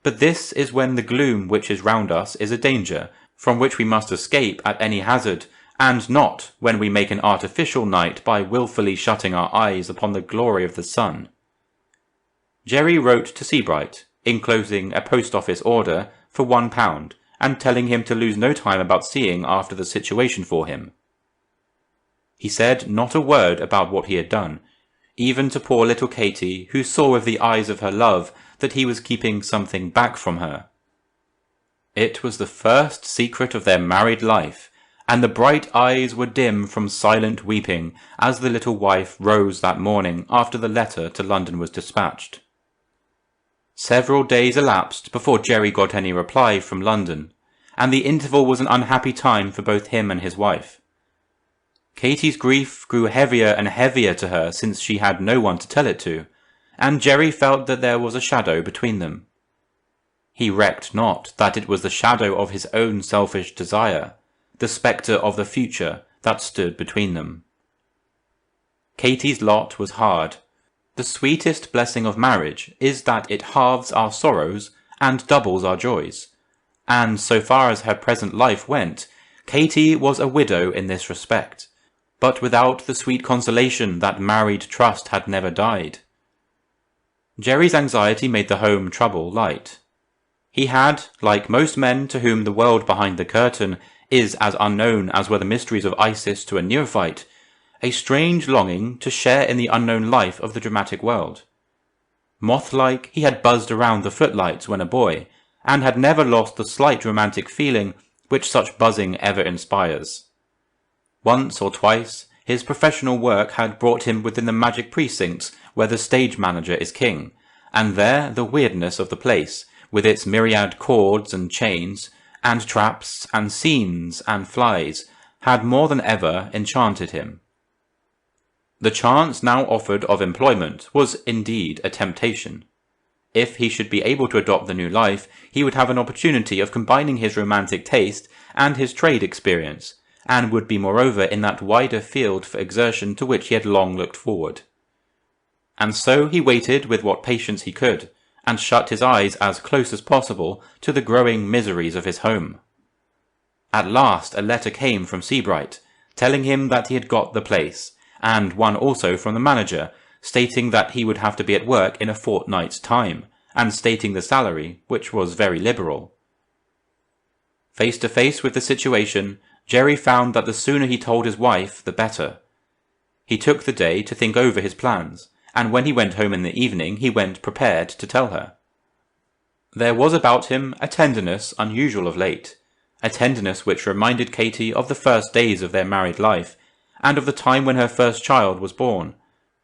But this is when the gloom which is round us is a danger, from which we must escape at any hazard, and not when we make an artificial night by wilfully shutting our eyes upon the glory of the sun. Jerry wrote to Seabright, enclosing a post-office order for £1, and telling him to lose no time about seeing after the situation for him. He said not a word about what he had done, even to poor little Katey, who saw with the eyes of her love that he was keeping something back from her. It was the first secret of their married life, and the bright eyes were dim from silent weeping as the little wife rose that morning after the letter to London was dispatched. Several days elapsed before Jerry got any reply from London, and the interval was an unhappy time for both him and his wife. Katey's grief grew heavier and heavier to her since she had no one to tell it to, and Jerry felt that there was a shadow between them. He recked not that it was the shadow of his own selfish desire, the spectre of the future that stood between them. Katey's lot was hard. The sweetest blessing of marriage is that it halves our sorrows and doubles our joys, and so far as her present life went, Katey was a widow in this respect, but without the sweet consolation that married trust had never died. Jerry's anxiety made the home trouble light. He had, like most men to whom the world behind the curtain is as unknown as were the mysteries of Isis to a neophyte, a strange longing to share in the unknown life of the dramatic world. Moth-like, he had buzzed around the footlights when a boy, and had never lost the slight romantic feeling which such buzzing ever inspires. Once or twice, his professional work had brought him within the magic precincts where the stage manager is king, and there the weirdness of the place, with its myriad cords and chains, and traps, and scenes, and flies, had more than ever enchanted him. The chance now offered of employment was indeed a temptation. If he should be able to adopt the new life, he would have an opportunity of combining his romantic taste and his trade experience, and would be moreover in that wider field for exertion to which he had long looked forward. And so he waited with what patience he could, and shut his eyes as close as possible to the growing miseries of his home. At last a letter came from Seabright, telling him that he had got the place, and one also from the manager, stating that he would have to be at work in a fortnight's time, and stating the salary, which was very liberal. Face to face with the situation, Jerry found that the sooner he told his wife, the better. He took the day to think over his plans, and when he went home in the evening he went prepared to tell her. There was about him a tenderness unusual of late, a tenderness which reminded Katey of the first days of their married life, and of the time when her first child was born,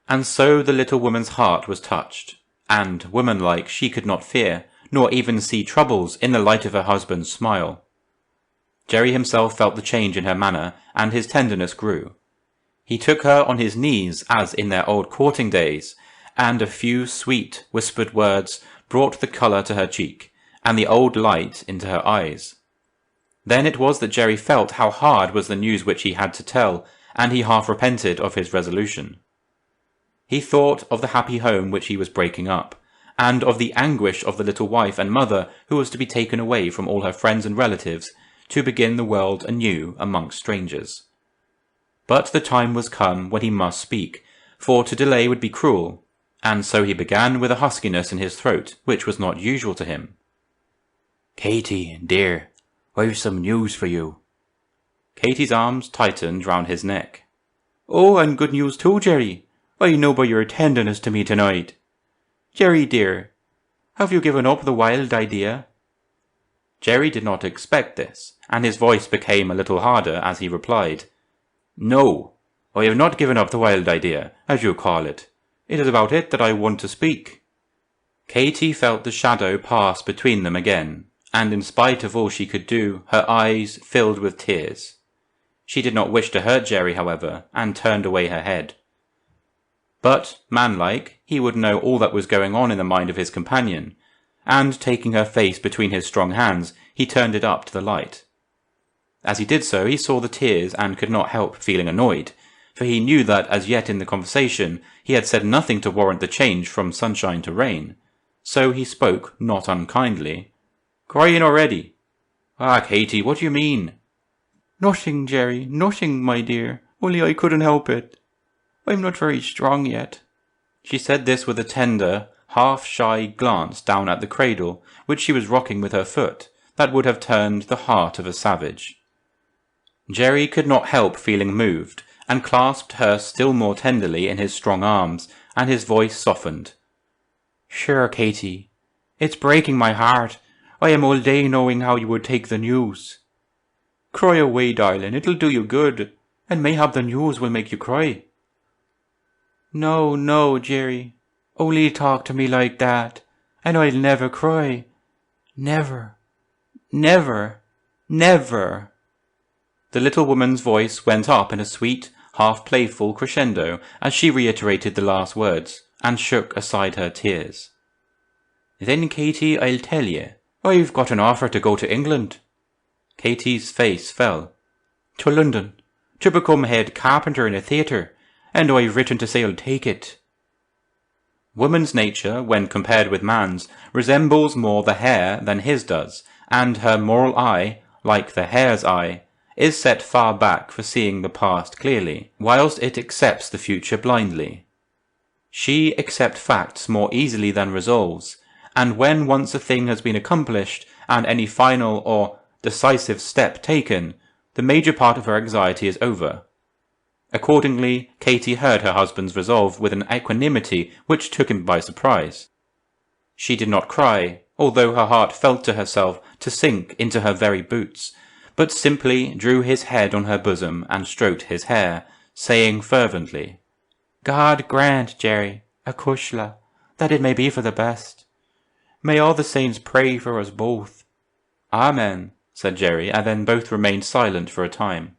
and so the little woman's heart was touched, and, womanlike, she could not fear, nor even see troubles in the light of her husband's smile. Jerry himself felt the change in her manner, and his tenderness grew. He took her on his knees as in their old courting days, and a few sweet, whispered words brought the colour to her cheek, and the old light into her eyes. Then it was that Jerry felt how hard was the news which he had to tell, and he half repented of his resolution. He thought of the happy home which he was breaking up, and of the anguish of the little wife and mother who was to be taken away from all her friends and relatives, to begin the world anew amongst strangers. But the time was come when he must speak, for to delay would be cruel, and so he began with a huskiness in his throat which was not usual to him. "Katey, dear, I've some news for you." Katey's arms tightened round his neck. "Oh, and good news too, Jerry. I know by your tenderness to me tonight. Jerry, dear, have you given up the wild idea?" Jerry did not expect this, and his voice became a little harder as he replied, "No, I have not given up the wild idea, as you call it. It is about it that I want to speak." Katey felt the shadow pass between them again, and in spite of all she could do, her eyes filled with tears. She did not wish to hurt Jerry, however, and turned away her head. But, manlike, he would know all that was going on in the mind of his companion, and taking her face between his strong hands, he turned it up to the light. As he did so, he saw the tears and could not help feeling annoyed, for he knew that as yet in the conversation he had said nothing to warrant the change from sunshine to rain. So he spoke not unkindly. "Crying already? Ah, Katey, what do you mean?" "Nothing, Jerry, nothing, my dear, only I couldn't help it. I'm not very strong yet." She said this with a tender, half-shy glance down at the cradle, which she was rocking with her foot, that would have turned the heart of a savage. Jerry could not help feeling moved, and clasped her still more tenderly in his strong arms, and his voice softened. "Sure, Katey, it's breaking my heart. I am all day knowing how you would take the news." "Cry away, darling, it'll do you good, and mayhap the news will make you cry." "No, no, Jerry, only talk to me like that, and I'll never cry. Never, never, never." The little woman's voice went up in a sweet, half-playful crescendo as she reiterated the last words, and shook aside her tears. "Then, Katey, I'll tell ye. I've got an offer to go to England." Katey's face fell. "To London, to become head carpenter in a theatre, and I've written to say I'll take it." Woman's nature, when compared with man's, resembles more the hare than his does, and her moral eye, like the hare's eye, is set far back for seeing the past clearly, whilst it accepts the future blindly. She accepts facts more easily than resolves, and when once a thing has been accomplished, and any final or decisive step taken, the major part of her anxiety is over. Accordingly, Katey heard her husband's resolve with an equanimity which took him by surprise. She did not cry, although her heart felt to herself to sink into her very boots, but simply drew his head on her bosom and stroked his hair, saying fervently, "God grant, Jerry, acushla, that it may be for the best. May all the saints pray for us both." "Amen," said Jerry, and then both remained silent for a time.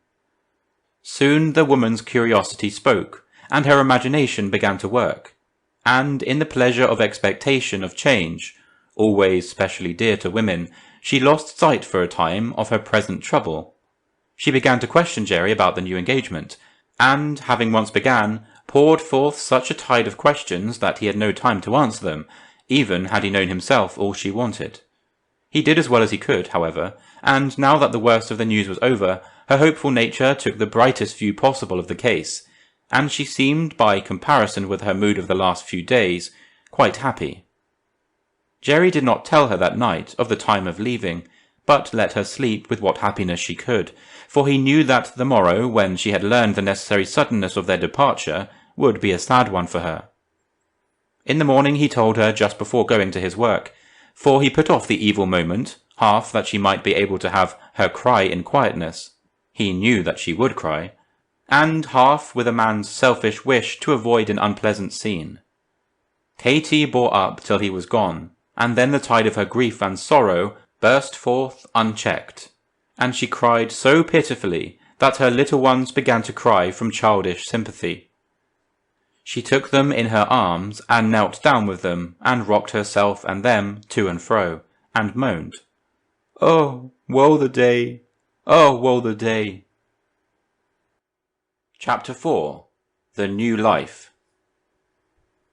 Soon the woman's curiosity spoke, and her imagination began to work, and in the pleasure of expectation of change, always specially dear to women, she lost sight for a time of her present trouble. She began to question Jerry about the new engagement, and, having once began, poured forth such a tide of questions that he had no time to answer them, even had he known himself all she wanted. He did as well as he could, however, and now that the worst of the news was over, her hopeful nature took the brightest view possible of the case, and she seemed, by comparison with her mood of the last few days, quite happy. Jerry did not tell her that night of the time of leaving, but let her sleep with what happiness she could, for he knew that the morrow, when she had learned the necessary suddenness of their departure, would be a sad one for her. In the morning he told her just before going to his work, for he put off the evil moment, half that she might be able to have her cry in quietness. He knew that she would cry, and half with a man's selfish wish to avoid an unpleasant scene. Katey bore up till he was gone, and then the tide of her grief and sorrow burst forth unchecked, and she cried so pitifully that her little ones began to cry from childish sympathy. She took them in her arms and knelt down with them, and rocked herself and them to and fro, and moaned, "Oh, woe the day! Oh, woe the day!" Chapter 4. The New Life.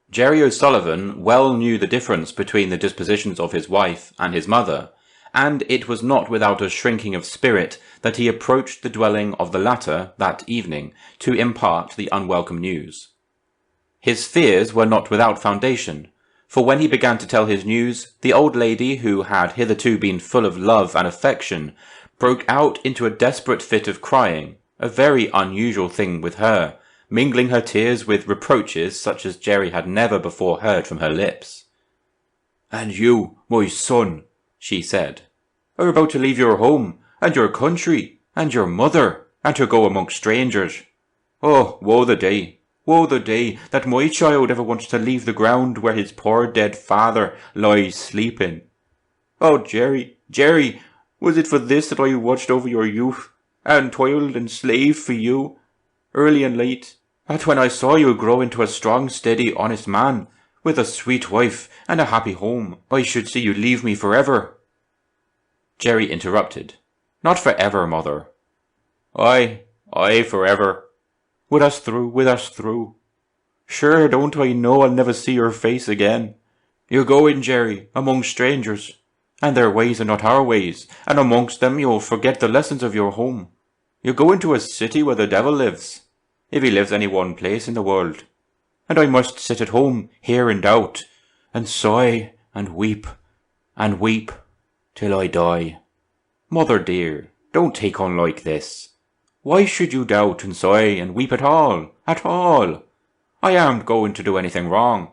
Jerry O'Sullivan well knew the difference between the dispositions of his wife and his mother, and it was not without a shrinking of spirit that he approached the dwelling of the latter that evening to impart the unwelcome news. His fears were not without foundation, for when he began to tell his news, the old lady, who had hitherto been full of love and affection, broke out into a desperate fit of crying, a very unusual thing with her, mingling her tears with reproaches such as Jerry had never before heard from her lips. "And you, my son," she said, "are about to leave your home, and your country, and your mother, and to go amongst strangers. Oh, woe the day, woe the day, that my child ever wants to leave the ground where his poor dead father lies sleeping. Oh, Jerry, Jerry, was it for this that I watched over your youth, and toiled and slaved for you, early and late, that when I saw you grow into a strong, steady, honest man, with a sweet wife and a happy home, I should see you leave me forever?" Jerry interrupted. "Not forever, mother." Aye, forever. With us through. Sure, don't I know I'll never see your face again. You're going, Jerry, among strangers, and their ways are not our ways, and amongst them you'll forget the lessons of your home. You're going to a city where the devil lives, if he lives any one place in the world, and I must sit at home here in doubt, and sigh, and weep, till I die. Mother dear, don't take on like this. Why should you doubt and sigh and weep at all? I aren't going to do anything wrong.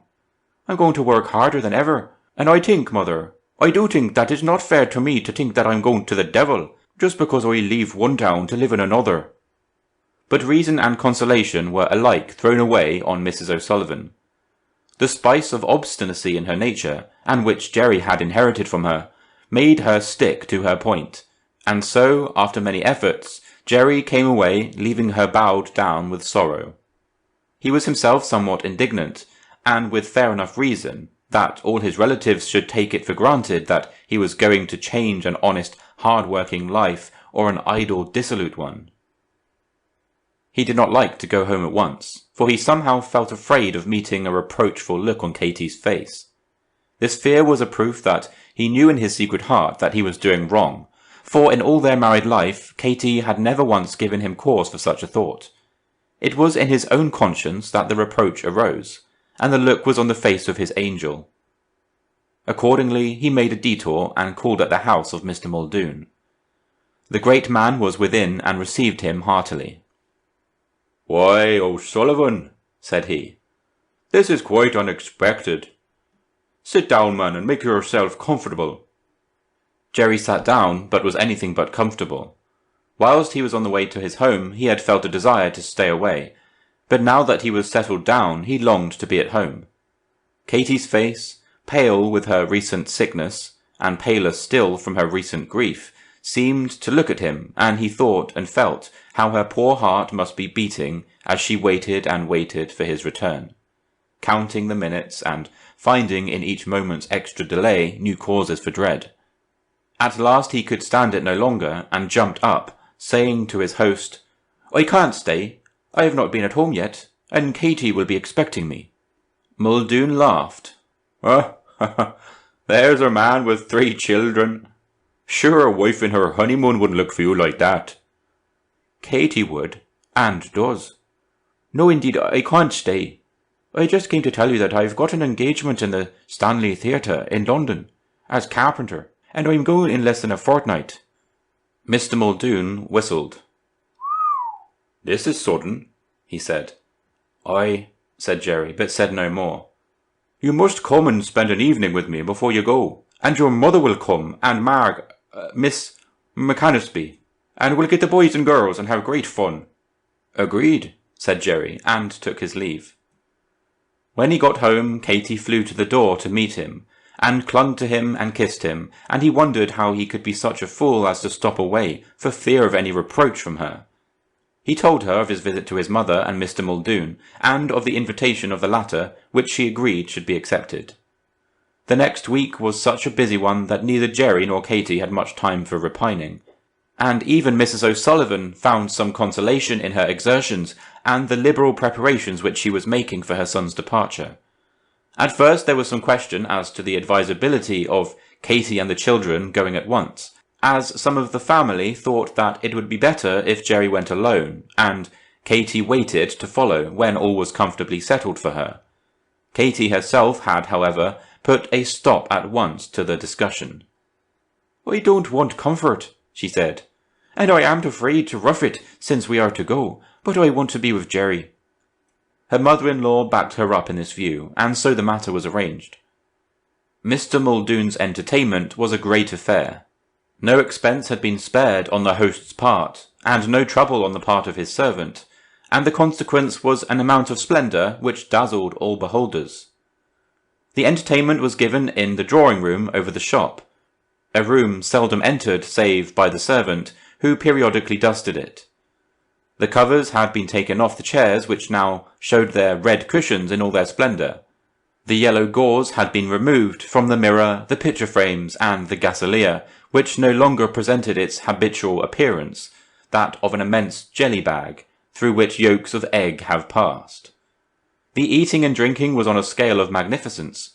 I'm going to work harder than ever, and I think, mother, I do think that it's not fair to me to think that I'm going to the devil, just because I leave one town to live in another." But reason and consolation were alike thrown away on Mrs. O'Sullivan. The spice of obstinacy in her nature, and which Jerry had inherited from her, made her stick to her point, and so, after many efforts, Jerry came away, leaving her bowed down with sorrow. He was himself somewhat indignant, and with fair enough reason, that all his relatives should take it for granted that he was going to change an honest, hard-working life or an idle, dissolute one. He did not like to go home at once, for he somehow felt afraid of meeting a reproachful look on Katey's face. This fear was a proof that he knew in his secret heart that he was doing wrong, for in all their married life Katey had never once given him cause for such a thought. It was in his own conscience that the reproach arose, and the look was on the face of his angel. Accordingly he made a detour and called at the house of Mr. Muldoon. The great man was within and received him heartily. "Why, O'Sullivan," said he, "this is quite unexpected. Sit down, man, and make yourself comfortable." Jerry sat down, but was anything but comfortable. Whilst he was on the way to his home, he had felt a desire to stay away, but now that he was settled down, he longed to be at home. Katey's face, pale with her recent sickness, and paler still from her recent grief, seemed to look at him, and he thought and felt how her poor heart must be beating as she waited and waited for his return, counting the minutes and finding in each moment's extra delay new causes for dread. At last he could stand it no longer, and jumped up, saying to his host, "I can't stay. I have not been at home yet, and Katey will be expecting me." Muldoon laughed. "Oh, there's a man with 3 children. Sure, a wife in her honeymoon wouldn't look for you like that." "Katey would, and does." "No, indeed, I can't stay. I just came to tell you that I've got an engagement in the Stanley Theatre in London, as carpenter, and I'm going in less than a fortnight." Mr. Muldoon whistled. "This is sudden," he said. "Aye," said Jerry, but said no more. "You must come and spend an evening with me before you go, and your mother will come, and Miss McAnaspy, and we'll get the boys and girls and have great fun." "Agreed," said Jerry, and took his leave. When he got home, Katey flew to the door to meet him, and clung to him and kissed him, and he wondered how he could be such a fool as to stop away for fear of any reproach from her. He told her of his visit to his mother and Mr. Muldoon, and of the invitation of the latter, which she agreed should be accepted. The next week was such a busy one that neither Jerry nor Katey had much time for repining, and even Mrs. O'Sullivan found some consolation in her exertions and the liberal preparations which she was making for her son's departure. At first there was some question as to the advisability of Katey and the children going at once, as some of the family thought that it would be better if Jerry went alone, and Katey waited to follow when all was comfortably settled for her. Katey herself had, however, put a stop at once to the discussion. "I don't want comfort," she said, "and I am afraid to rough it since we are to go, but I want to be with Jerry." Her mother-in-law backed her up in this view, and so the matter was arranged. Mr. Muldoon's entertainment was a great affair. No expense had been spared on the host's part, and no trouble on the part of his servant, and the consequence was an amount of splendour which dazzled all beholders. The entertainment was given in the drawing-room over the shop, a room seldom entered save by the servant, who periodically dusted it. The covers had been taken off the chairs, which now showed their red cushions in all their splendour. The yellow gauze had been removed from the mirror, the picture frames, and the gasolier, which no longer presented its habitual appearance, that of an immense jelly-bag, through which yolks of egg have passed. The eating and drinking was on a scale of magnificence.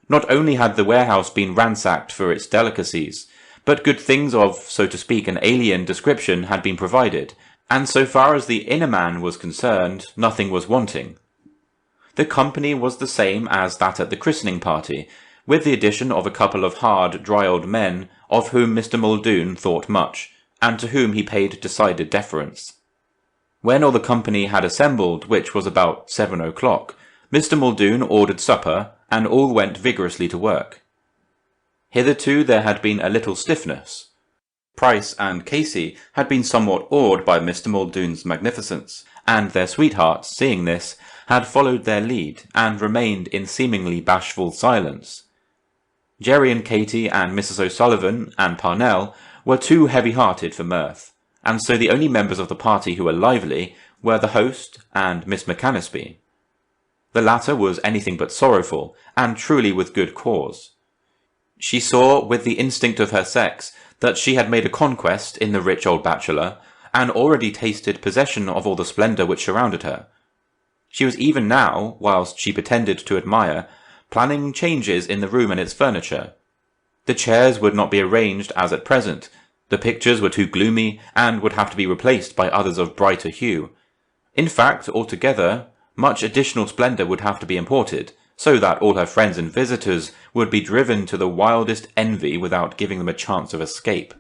Not only had the warehouse been ransacked for its delicacies, but good things of, so to speak, an alien description had been provided, and so far as the inner man was concerned, nothing was wanting. The company was the same as that at the christening party, with the addition of a couple of hard, dry old men, of whom Mr. Muldoon thought much, and to whom he paid decided deference. When all the company had assembled, which was about 7 o'clock, Mr. Muldoon ordered supper, and all went vigorously to work. Hitherto there had been a little stiffness. Price and Casey had been somewhat awed by Mr. Muldoon's magnificence, and their sweethearts, seeing this, had followed their lead, and remained in seemingly bashful silence. Jerry and Katey and Mrs. O'Sullivan and Parnell were too heavy-hearted for mirth, and so the only members of the party who were lively were the host and Miss McAnaspy. The latter was anything but sorrowful, and truly with good cause. She saw, with the instinct of her sex, that she had made a conquest in the rich old bachelor, and already tasted possession of all the splendour which surrounded her. She was even now, whilst she pretended to admire, planning changes in the room and its furniture. The chairs would not be arranged as at present, the pictures were too gloomy, and would have to be replaced by others of brighter hue. In fact, altogether, much additional splendour would have to be imported, so that all her friends and visitors would be driven to the wildest envy without giving them a chance of escape.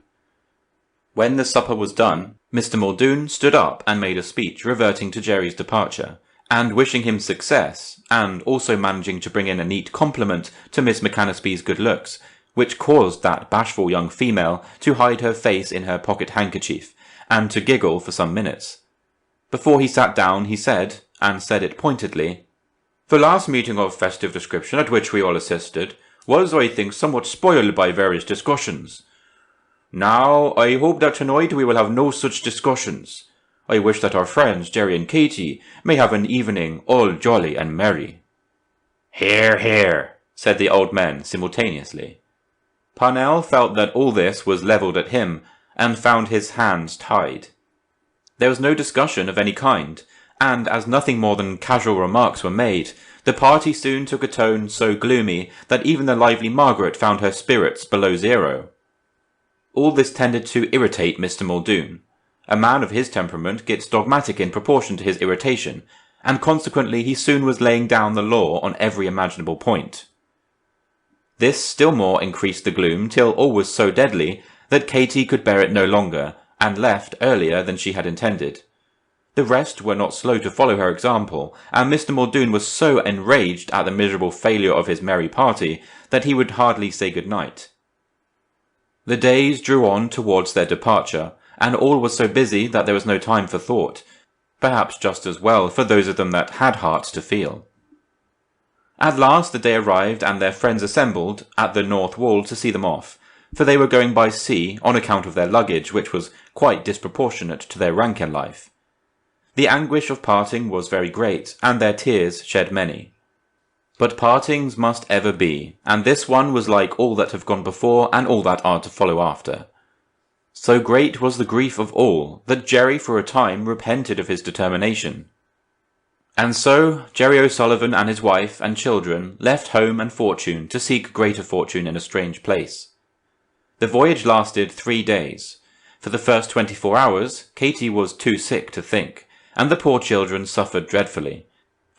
When the supper was done, Mr. Muldoon stood up and made a speech reverting to Jerry's departure, and wishing him success, and also managing to bring in a neat compliment to Miss McAnaspy's good looks, which caused that bashful young female to hide her face in her pocket-handkerchief, and to giggle for some minutes. Before he sat down he said, and said it pointedly, "The last meeting of festive description at which we all assisted was, I think, somewhat spoiled by various discussions. Now, I hope that tonight we will have no such discussions. I wish that our friends, Jerry and Katey, may have an evening all jolly and merry." "Hear, hear," said the old men simultaneously. Parnell felt that all this was levelled at him, and found his hands tied. There was no discussion of any kind, and as nothing more than casual remarks were made, the party soon took a tone so gloomy that even the lively Margaret found her spirits below zero. All this tended to irritate Mr. Muldoon. A man of his temperament gets dogmatic in proportion to his irritation, and consequently he soon was laying down the law on every imaginable point. This still more increased the gloom till all was so deadly that Katey could bear it no longer, and left earlier than she had intended. The rest were not slow to follow her example, and Mr. Muldoon was so enraged at the miserable failure of his merry party that he would hardly say good night. The days drew on towards their departure, and all was so busy that there was no time for thought, perhaps just as well for those of them that had hearts to feel. At last the day arrived, and their friends assembled at the north wall to see them off, for they were going by sea on account of their luggage, which was quite disproportionate to their rank in life. The anguish of parting was very great, and their tears shed many. But partings must ever be, and this one was like all that have gone before and all that are to follow after. So great was the grief of all, that Jerry for a time repented of his determination. And so Jerry O'Sullivan and his wife and children left home and fortune to seek greater fortune in a strange place. The voyage lasted 3 days. For the first 24 hours, Katey was too sick to think, and the poor children suffered dreadfully,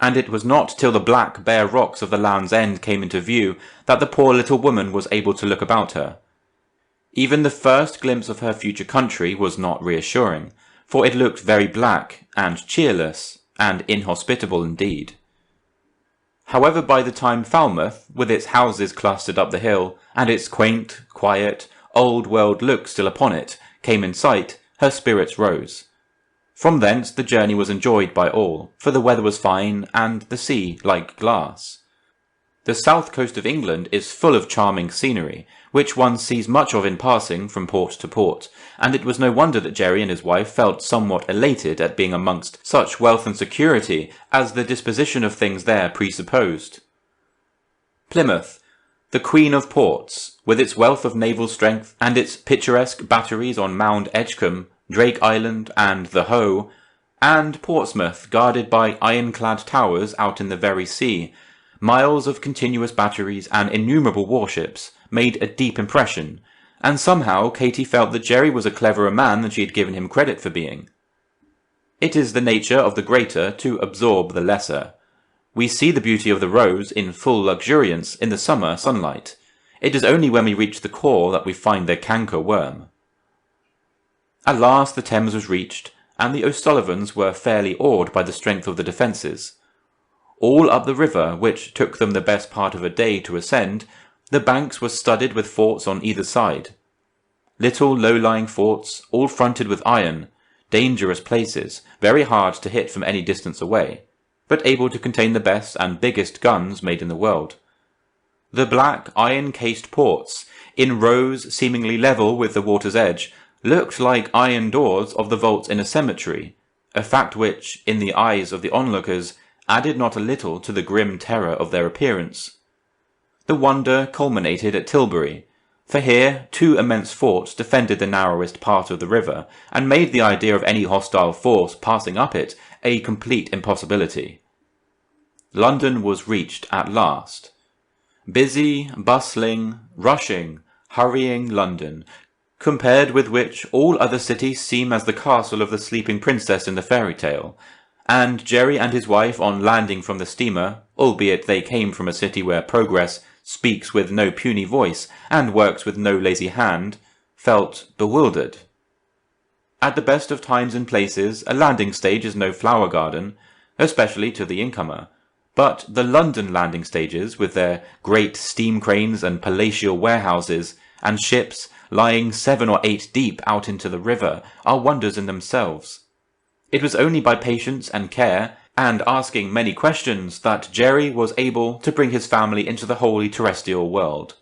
and it was not till the black bare rocks of the Land's End came into view that the poor little woman was able to look about her. Even the first glimpse of her future country was not reassuring, for it looked very black and cheerless and inhospitable indeed. However, by the time Falmouth, with its houses clustered up the hill, and its quaint, quiet, old-world look still upon it, came in sight, her spirits rose. From thence the journey was enjoyed by all, for the weather was fine, and the sea like glass. The south coast of England is full of charming scenery, which one sees much of in passing from port to port, and it was no wonder that Jerry and his wife felt somewhat elated at being amongst such wealth and security as the disposition of things there presupposed. Plymouth, the queen of ports, with its wealth of naval strength and its picturesque batteries on Mound Edgecombe, Drake Island, and the Hoe, and Portsmouth, guarded by ironclad towers out in the very sea, miles of continuous batteries and innumerable warships, made a deep impression, and somehow Katey felt that Jerry was a cleverer man than she had given him credit for being. It is the nature of the greater to absorb the lesser. We see the beauty of the rose in full luxuriance in the summer sunlight. It is only when we reach the core that we find their canker worm. At last the Thames was reached, and the O'Sullivans were fairly awed by the strength of the defences. All up the river, which took them the best part of a day to ascend, the banks were studded with forts on either side. Little low-lying forts, all fronted with iron, dangerous places, very hard to hit from any distance away, but able to contain the best and biggest guns made in the world. The black iron-cased ports, in rows seemingly level with the water's edge, looked like iron doors of the vaults in a cemetery, a fact which, in the eyes of the onlookers, added not a little to the grim terror of their appearance. The wonder culminated at Tilbury, for here 2 immense forts defended the narrowest part of the river, and made the idea of any hostile force passing up it a complete impossibility. London was reached at last. Busy, bustling, rushing, hurrying London, compared with which all other cities seem as the castle of the sleeping princess in the fairy tale, and Jerry and his wife on landing from the steamer, albeit they came from a city where progress speaks with no puny voice and works with no lazy hand, felt bewildered. At the best of times and places, a landing stage is no flower garden, especially to the incomer, but the London landing stages, with their great steam cranes and palatial warehouses, and ships lying 7 or 8 deep out into the river, are wonders in themselves. It was only by patience and care, and asking many questions, that Jerry was able to bring his family into the holy terrestrial world.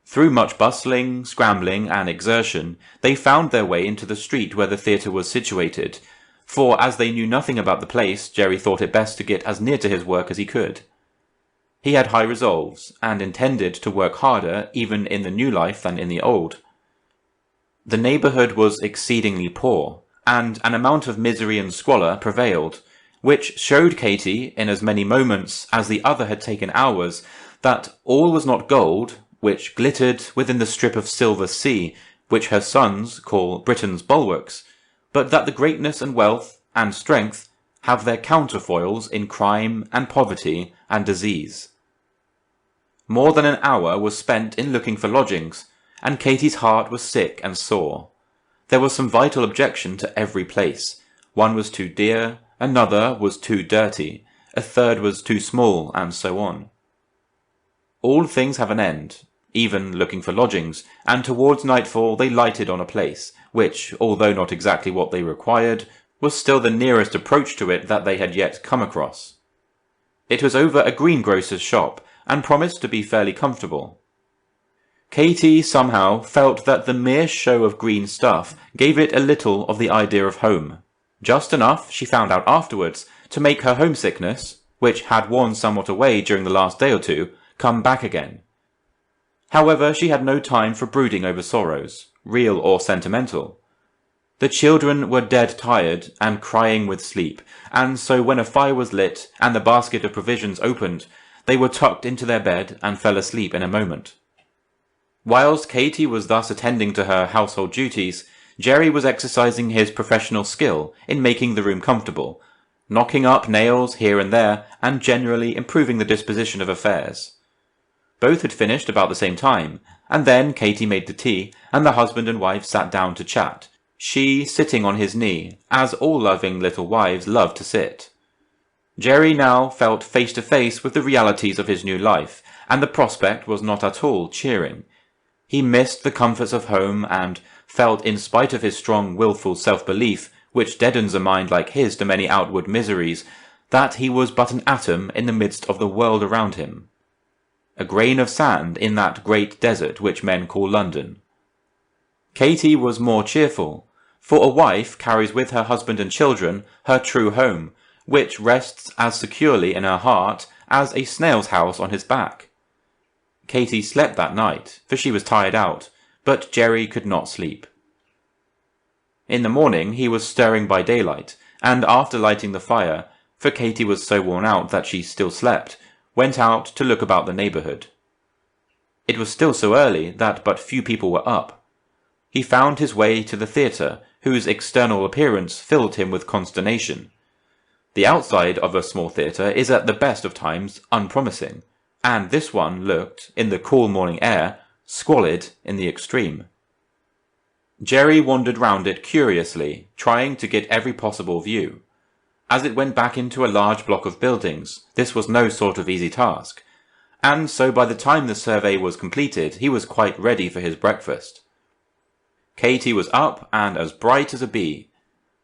Through much bustling, scrambling, and exertion, they found their way into the street where the theatre was situated, for as they knew nothing about the place, Jerry thought it best to get as near to his work as he could. He had high resolves, and intended to work harder even in the new life than in the old. The neighbourhood was exceedingly poor, and an amount of misery and squalor prevailed, which showed Katey, in as many moments as the other had taken hours, that all was not gold, which glittered within the strip of silver sea, which her sons call Britain's bulwarks, but that the greatness and wealth and strength have their counterfoils in crime and poverty and disease. More than an hour was spent in looking for lodgings, and Katey's heart was sick and sore. There was some vital objection to every place. One was too dear, another was too dirty, a third was too small, and so on. All things have an end, even looking for lodgings, and towards nightfall they lighted on a place, which, although not exactly what they required, was still the nearest approach to it that they had yet come across. It was over a greengrocer's shop, and promised to be fairly comfortable. Katey somehow felt that the mere show of green stuff gave it a little of the idea of home. Just enough, she found out afterwards, to make her homesickness, which had worn somewhat away during the last day or two, come back again. However, she had no time for brooding over sorrows, real or sentimental. The children were dead tired and crying with sleep, and so when a fire was lit and the basket of provisions opened, they were tucked into their bed and fell asleep in a moment. Whilst Katey was thus attending to her household duties, Jerry was exercising his professional skill in making the room comfortable, knocking up nails here and there, and generally improving the disposition of affairs. Both had finished about the same time, and then Katey made the tea, and the husband and wife sat down to chat, she sitting on his knee, as all loving little wives love to sit. Jerry now felt face to face with the realities of his new life, and the prospect was not at all cheering. He missed the comforts of home, and felt, in spite of his strong wilful self-belief, which deadens a mind like his to many outward miseries, that he was but an atom in the midst of the world around him. A grain of sand in that great desert which men call London. Katey was more cheerful, for a wife carries with her husband and children her true home, which rests as securely in her heart as a snail's house on his back. Katey slept that night, for she was tired out, but Jerry could not sleep. In the morning he was stirring by daylight, and after lighting the fire, for Katey was so worn out that she still slept, went out to look about the neighbourhood. It was still so early that but few people were up. He found his way to the theatre, whose external appearance filled him with consternation. The outside of a small theatre is at the best of times unpromising, and this one looked, in the cool morning air, squalid in the extreme. Jerry wandered round it curiously, trying to get every possible view. As it went back into a large block of buildings, this was no sort of easy task, and so by the time the survey was completed he was quite ready for his breakfast. Katey was up and as bright as a bee.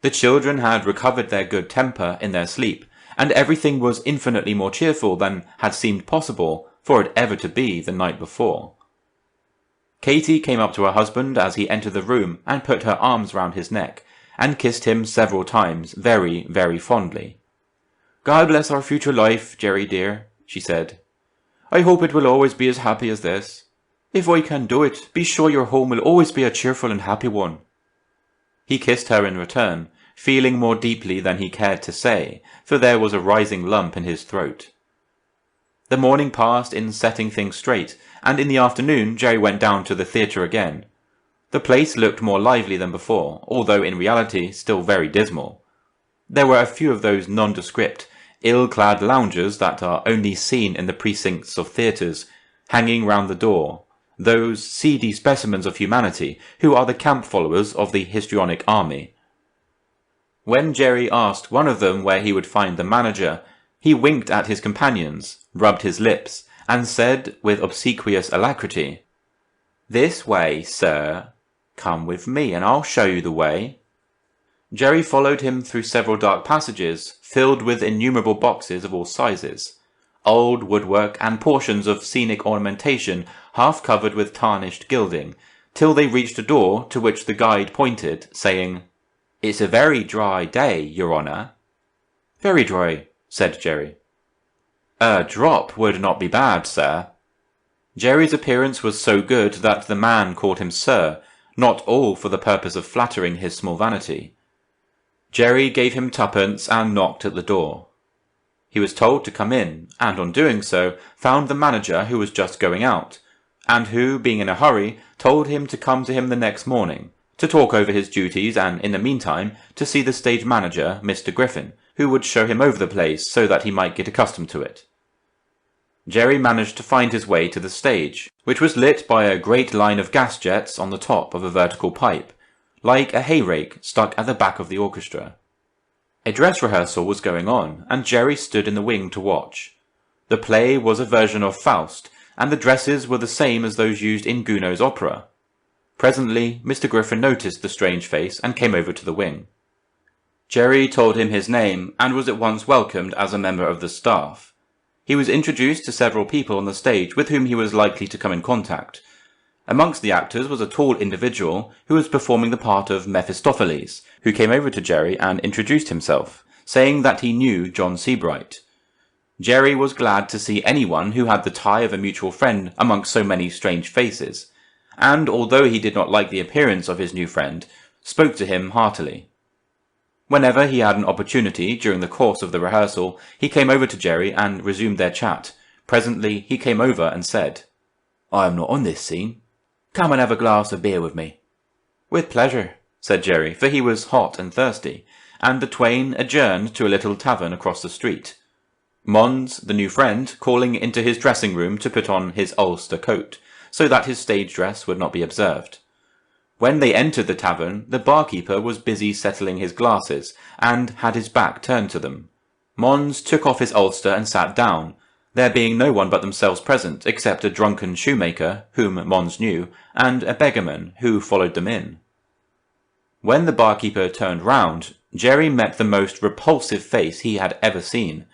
The children had recovered their good temper in their sleep, and everything was infinitely more cheerful than had seemed possible for it ever to be the night before. Katey came up to her husband as he entered the room and put her arms round his neck, and kissed him several times very, very fondly. "God bless our future life, Jerry dear," she said. "I hope it will always be as happy as this. If I can do it, be sure your home will always be a cheerful and happy one." He kissed her in return, feeling more deeply than he cared to say, for there was a rising lump in his throat. The morning passed in setting things straight, and in the afternoon Jerry went down to the theatre again. The place looked more lively than before, although in reality still very dismal. There were a few of those nondescript, ill-clad loungers that are only seen in the precincts of theatres, hanging round the door, those seedy specimens of humanity who are the camp followers of the histrionic army. When Jerry asked one of them where he would find the manager, he winked at his companions, rubbed his lips, and said with obsequious alacrity, "This way, sir. Come with me, and I'll show you the way." Jerry followed him through several dark passages, filled with innumerable boxes of all sizes, old woodwork and portions of scenic ornamentation half covered with tarnished gilding, till they reached a door to which the guide pointed, saying, "It's a very dry day, your honour." "Very dry," said Jerry. "A drop would not be bad, sir." Jerry's appearance was so good that the man called him sir, not all for the purpose of flattering his small vanity. Jerry gave him twopence and knocked at the door. He was told to come in, and on doing so, found the manager who was just going out, and who, being in a hurry, told him to come to him the next morning, to talk over his duties and, in the meantime, to see the stage manager, Mr. Griffin, who would show him over the place so that he might get accustomed to it. Jerry managed to find his way to the stage, which was lit by a great line of gas jets on the top of a vertical pipe, like a hay rake stuck at the back of the orchestra. A dress rehearsal was going on, and Jerry stood in the wing to watch. The play was a version of Faust, and the dresses were the same as those used in Gounod's opera. Presently, Mr. Griffin noticed the strange face and came over to the wing. Jerry told him his name, and was at once welcomed as a member of the staff. He was introduced to several people on the stage with whom he was likely to come in contact. Amongst the actors was a tall individual who was performing the part of Mephistopheles, who came over to Jerry and introduced himself, saying that he knew John Seabright. Jerry was glad to see anyone who had the tie of a mutual friend amongst so many strange faces, and although he did not like the appearance of his new friend, spoke to him heartily. Whenever he had an opportunity during the course of the rehearsal, he came over to Jerry and resumed their chat. Presently he came over and said, "I am not on this scene. Come and have a glass of beer with me." "With pleasure," said Jerry, for he was hot and thirsty, and the twain adjourned to a little tavern across the street. Mons, the new friend, calling into his dressing room to put on his Ulster coat, so that his stage dress would not be observed. When they entered the tavern, the barkeeper was busy settling his glasses, and had his back turned to them. Mons took off his ulster and sat down, there being no one but themselves present, except a drunken shoemaker, whom Mons knew, and a beggarman, who followed them in. When the barkeeper turned round, Jerry met the most repulsive face he had ever seen.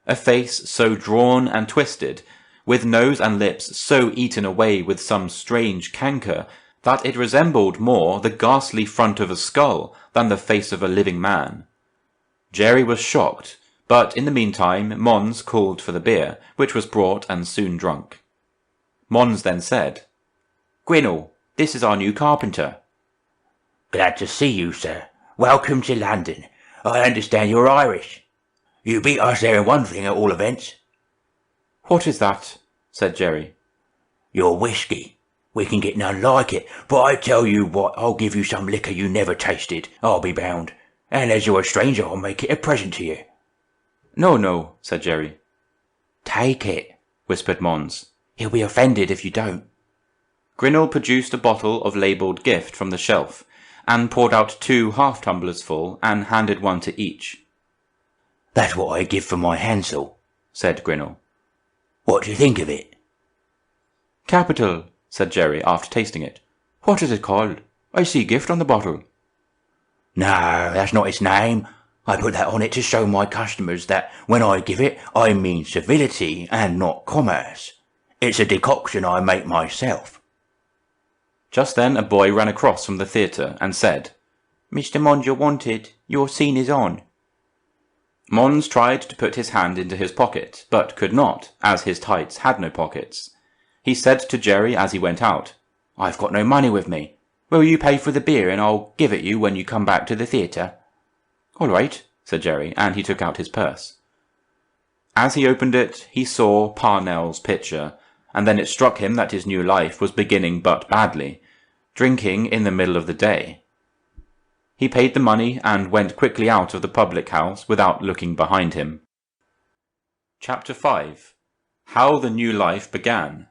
A face so drawn and twisted, with nose and lips so eaten away with some strange canker, that it resembled more the ghastly front of a skull than the face of a living man. Jerry was shocked, but in the meantime Mons called for the beer, which was brought and soon drunk. Mons then said, "Grinnell, this is our new carpenter." "Glad to see you, sir. Welcome to London. I understand you're Irish. You beat us there in one thing at all events." "What is that?" said Jerry. "Your whiskey. We can get none like it, but I tell you what, I'll give you some liquor you never tasted, I'll be bound. And as you're a stranger, I'll make it a present to you." No, said Jerry. "Take it," whispered Mons. "He'll be offended if you don't." Grinnell produced a bottle of labelled gift from the shelf, and poured out 2 half-tumblers full, and handed one to each. "That's what I give for my Hansel," said Grinnell. "What do you think of it?" "Capital," said Jerry, after tasting it. "What is it called? I see gift on the bottle." "No, that's not its name. I put that on it to show my customers that when I give it, I mean civility and not commerce. It's a decoction I make myself." Just then a boy ran across from the theatre and said, "Mr. Mons, you're wanted. Your scene is on." Mons tried to put his hand into his pocket, but could not, as his tights had no pockets. He said to Jerry as he went out, "I've got no money with me. Will you pay for the beer and I'll give it you when you come back to the theatre?" "All right," said Jerry, and he took out his purse. As he opened it, he saw Parnell's picture, and then it struck him that his new life was beginning but badly, drinking in the middle of the day. He paid the money and went quickly out of the public house without looking behind him. Chapter 5. How the New Life Began.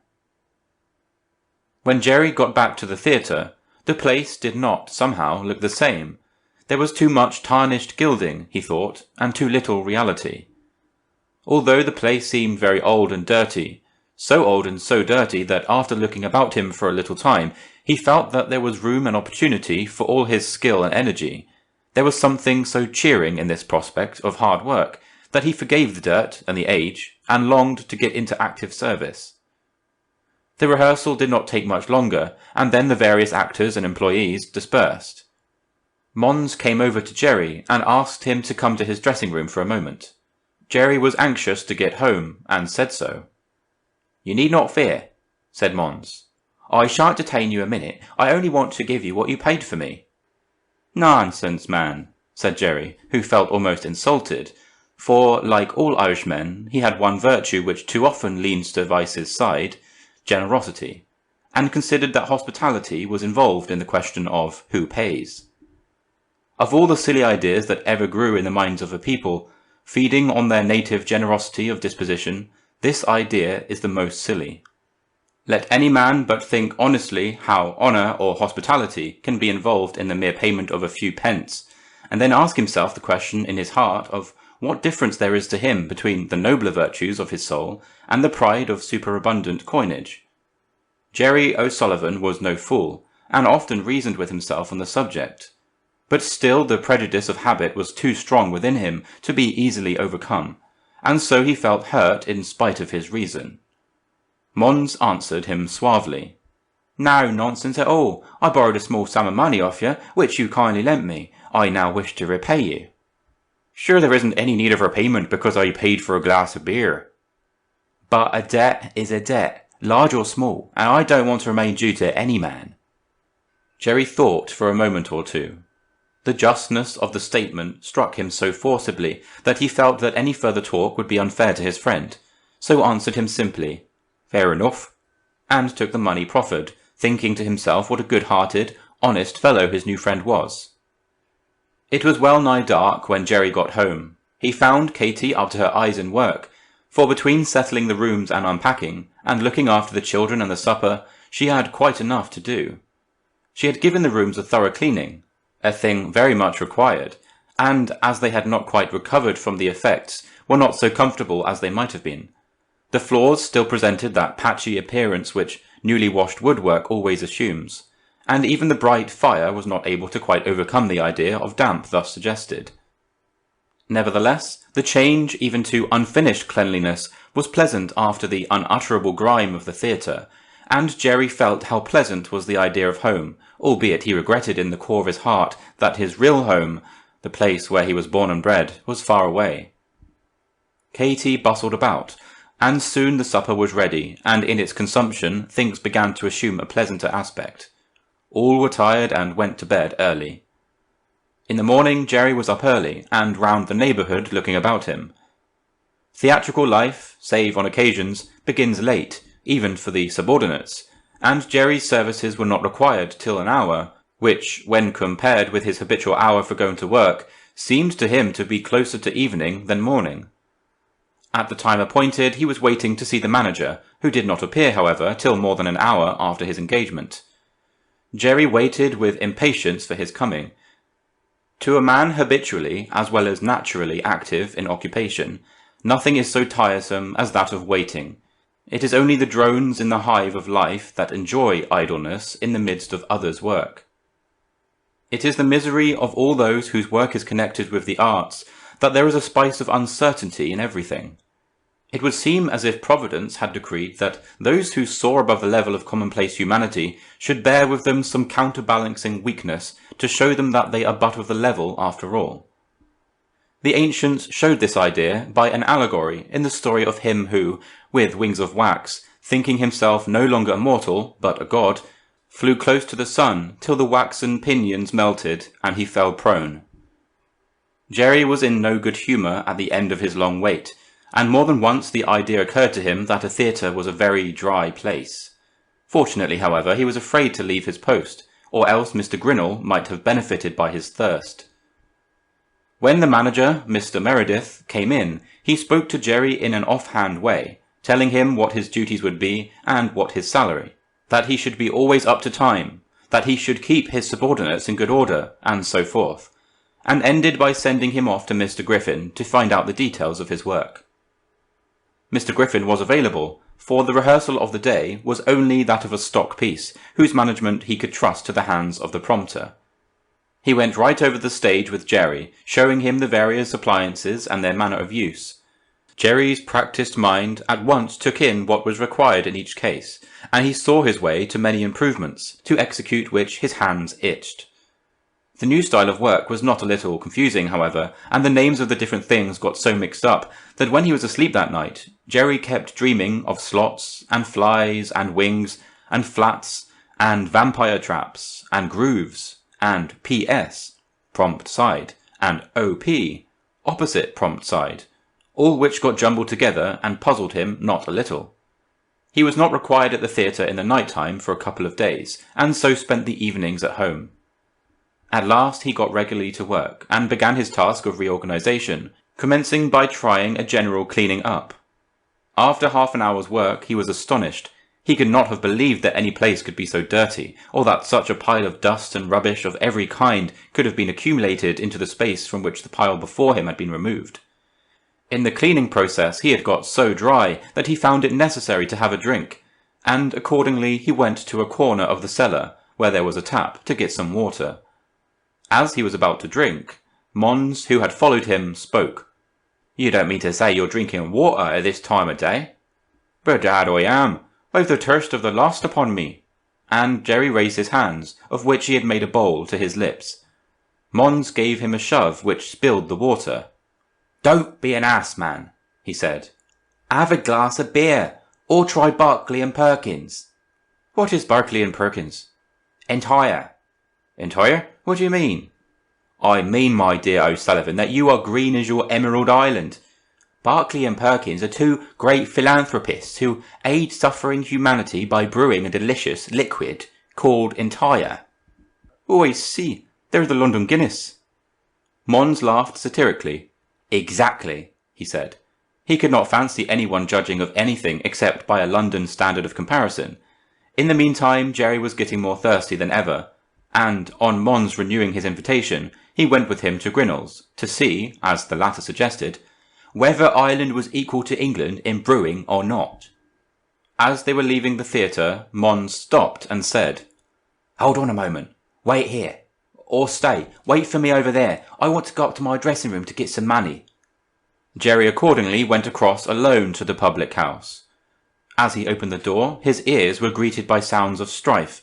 When Jerry got back to the theatre, the place did not, somehow, look the same. There was too much tarnished gilding, he thought, and too little reality. Although the place seemed very old and dirty, so old and so dirty that after looking about him for a little time, he felt that there was room and opportunity for all his skill and energy. There was something so cheering in this prospect of hard work that he forgave the dirt and the age, and longed to get into active service. The rehearsal did not take much longer, and then the various actors and employees dispersed. Mons came over to Jerry and asked him to come to his dressing room for a moment. Jerry was anxious to get home, and said so. "You need not fear," said Mons. "I shan't detain you a minute. I only want to give you what you paid for me." "Nonsense, man," said Jerry, who felt almost insulted, for, like all Irishmen, he had one virtue which too often leans to vice's side, generosity, and considered that hospitality was involved in the question of who pays. Of all the silly ideas that ever grew in the minds of a people, feeding on their native generosity of disposition, this idea is the most silly. Let any man but think honestly how honour or hospitality can be involved in the mere payment of a few pence, and then ask himself the question in his heart of what difference there is to him between the nobler virtues of his soul and the pride of superabundant coinage. Jerry O'Sullivan was no fool, and often reasoned with himself on the subject. But still the prejudice of habit was too strong within him to be easily overcome, and so he felt hurt in spite of his reason. Mons answered him suavely. "No nonsense at all. I borrowed a small sum of money off you, which you kindly lent me. I now wish to repay you." "Sure there isn't any need of repayment because I paid for a glass of beer." "But a debt is a debt, large or small, and I don't want to remain due to any man." Jerry thought for a moment or two. The justness of the statement struck him so forcibly that he felt that any further talk would be unfair to his friend, so answered him simply, "Fair enough," and took the money proffered, thinking to himself what a good-hearted, honest fellow his new friend was. It was well nigh dark when Jerry got home. He found Katey up to her eyes in work, for between settling the rooms and unpacking, and looking after the children and the supper, she had quite enough to do. She had given the rooms a thorough cleaning, a thing very much required, and as they had not quite recovered from the effects, were not so comfortable as they might have been. The floors still presented that patchy appearance which newly washed woodwork always assumes, and even the bright fire was not able to quite overcome the idea of damp thus suggested. Nevertheless, the change even to unfinished cleanliness was pleasant after the unutterable grime of the theatre, and Jerry felt how pleasant was the idea of home, albeit he regretted in the core of his heart that his real home, the place where he was born and bred, was far away. Katey bustled about, and soon the supper was ready, and in its consumption things began to assume a pleasanter aspect. All were tired and went to bed early. In the morning Jerry was up early, and round the neighbourhood looking about him. Theatrical life, save on occasions, begins late, even for the subordinates, and Jerry's services were not required till an hour, which, when compared with his habitual hour for going to work, seemed to him to be closer to evening than morning. At the time appointed he was waiting to see the manager, who did not appear, however, till more than an hour after his engagement. Jerry waited with impatience for his coming. To a man habitually, as well as naturally active in occupation, nothing is so tiresome as that of waiting. It is only the drones in the hive of life that enjoy idleness in the midst of others' work. It is the misery of all those whose work is connected with the arts that there is a spice of uncertainty in everything. It would seem as if Providence had decreed that those who soar above the level of commonplace humanity should bear with them some counterbalancing weakness to show them that they are but of the level after all. The ancients showed this idea by an allegory in the story of him who, with wings of wax, thinking himself no longer a mortal, but a god, flew close to the sun till the waxen pinions melted and he fell prone. Jerry was in no good humour at the end of his long wait, and more than once the idea occurred to him that a theatre was a very dry place. Fortunately, however, he was afraid to leave his post, or else Mr. Grinnell might have benefited by his thirst. When the manager, Mr. Meredith, came in, he spoke to Jerry in an off-hand way, telling him what his duties would be and what his salary, that he should be always up to time, that he should keep his subordinates in good order, and so forth, and ended by sending him off to Mr. Griffin to find out the details of his work. Mr. Griffin was available, for the rehearsal of the day was only that of a stock piece, whose management he could trust to the hands of the prompter. He went right over the stage with Jerry, showing him the various appliances and their manner of use. Jerry's practised mind at once took in what was required in each case, and he saw his way to many improvements, to execute which his hands itched. The new style of work was not a little confusing, however, and the names of the different things got so mixed up that when he was asleep that night, Jerry kept dreaming of slots, and flies, and wings, and flats, and vampire traps, and grooves, and P.S. prompt side, and OP, opposite prompt side, all which got jumbled together and puzzled him not a little. He was not required at the theatre in the night time for a couple of days, and so spent the evenings at home. At last he got regularly to work, and began his task of reorganisation, commencing by trying a general cleaning up. After half an hour's work he was astonished. He could not have believed that any place could be so dirty, or that such a pile of dust and rubbish of every kind could have been accumulated into the space from which the pile before him had been removed. In the cleaning process he had got so dry that he found it necessary to have a drink, and accordingly he went to a corner of the cellar, where there was a tap, to get some water. As he was about to drink, Mons, who had followed him, spoke. "You don't mean to say you're drinking water at this time of day?" "Bedad I am. I've the thirst of the lost upon me." And Jerry raised his hands, of which he had made a bowl, to his lips. Mons gave him a shove which spilled the water. "Don't be an ass, man," he said. "Have a glass of beer, or try Barclay and Perkins." "What is Barclay and Perkins?" "Entire." "Entire? What do you mean?" "I mean, my dear O'Sullivan, that you are green as your Emerald Island. Barclay and Perkins are two great philanthropists who aid suffering humanity by brewing a delicious liquid called Entire." "Oh, I see. They're the London Guinness." Mons laughed satirically. "Exactly," he said. He could not fancy anyone judging of anything except by a London standard of comparison. In the meantime Jerry was getting more thirsty than ever, and on Mons renewing his invitation, he went with him to Grinnell's, to see, as the latter suggested, whether Ireland was equal to England in brewing or not. As they were leaving the theatre, Mons stopped and said, "Hold on a moment. Wait here. Or stay, wait for me over there. I want to go up to my dressing room to get some money." Jerry accordingly went across alone to the public house. As he opened the door, his ears were greeted by sounds of strife,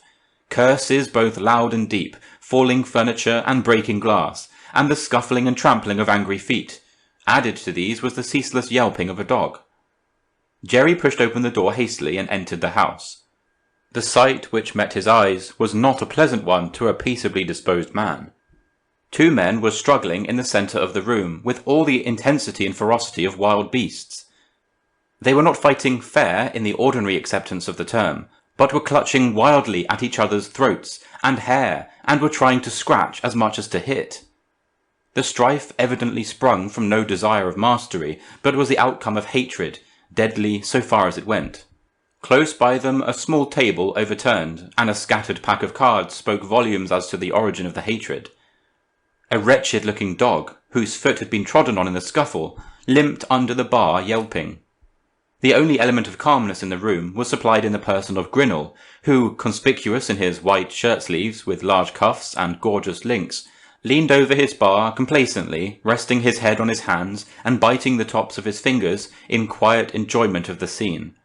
curses both loud and deep, falling furniture and breaking glass, and the scuffling and trampling of angry feet. Added to these was the ceaseless yelping of a dog. Jerry pushed open the door hastily and entered the house. The sight which met his eyes was not a pleasant one to a peaceably disposed man. Two men were struggling in the centre of the room with all the intensity and ferocity of wild beasts. They were not fighting fair in the ordinary acceptance of the term, but were clutching wildly at each other's throats and hair, and were trying to scratch as much as to hit. The strife evidently sprung from no desire of mastery, but was the outcome of hatred, deadly so far as it went. Close by them a small table overturned, and a scattered pack of cards spoke volumes as to the origin of the hatred. A wretched-looking dog, whose foot had been trodden on in the scuffle, limped under the bar yelping. The only element of calmness in the room was supplied in the person of Grinnell, who, conspicuous in his white shirt-sleeves with large cuffs and gorgeous links, leaned over his bar complacently, resting his head on his hands and biting the tops of his fingers in quiet enjoyment of the scene.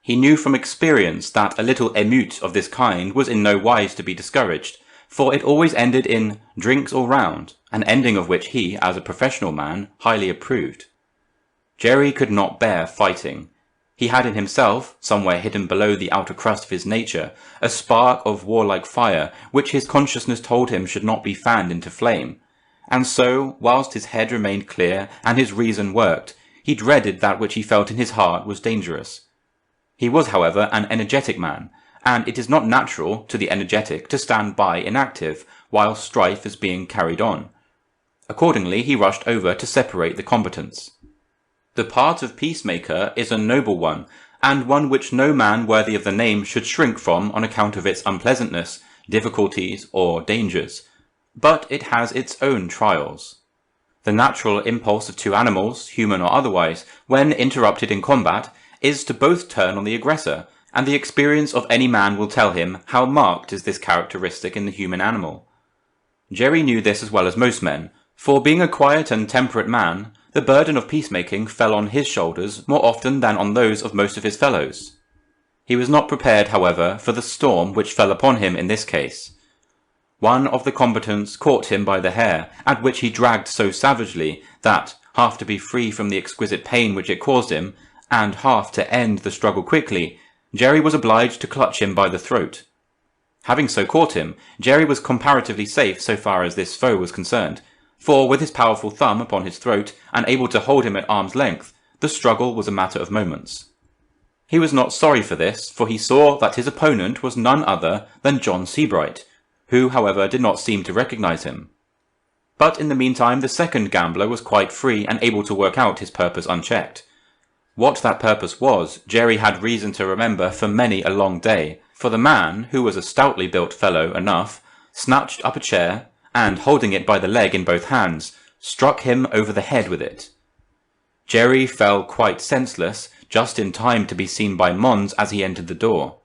He knew from experience that a little émeute of this kind was in no wise to be discouraged, for it always ended in drinks all round, an ending of which he, as a professional man, highly approved. Jerry could not bear fighting. He had in himself, somewhere hidden below the outer crust of his nature, a spark of warlike fire, which his consciousness told him should not be fanned into flame, and so, whilst his head remained clear and his reason worked, he dreaded that which he felt in his heart was dangerous. He was, however, an energetic man, and it is not natural to the energetic to stand by inactive while strife is being carried on. Accordingly, he rushed over to separate the combatants. The part of peacemaker is a noble one, and one which no man worthy of the name should shrink from on account of its unpleasantness, difficulties, or dangers. But it has its own trials. The natural impulse of two animals, human or otherwise, when interrupted in combat, is to both turn on the aggressor, and the experience of any man will tell him how marked is this characteristic in the human animal. Jerry knew this as well as most men, for being a quiet and temperate man, the burden of peacemaking fell on his shoulders more often than on those of most of his fellows. He was not prepared, however, for the storm which fell upon him in this case. One of the combatants caught him by the hair, at which he dragged so savagely that, half to be free from the exquisite pain which it caused him, and half to end the struggle quickly, Jerry was obliged to clutch him by the throat. Having so caught him, Jerry was comparatively safe so far as this foe was concerned, for with his powerful thumb upon his throat and able to hold him at arm's length, the struggle was a matter of moments. He was not sorry for this, for he saw that his opponent was none other than John Sebright, who, however, did not seem to recognize him. But in the meantime the second gambler was quite free and able to work out his purpose unchecked. What that purpose was, Jerry had reason to remember for many a long day, for the man, who was a stoutly built fellow enough, snatched up a chair, and holding it by the leg in both hands, struck him over the head with it. Jerry fell quite senseless, just in time to be seen by Mons as he entered the door.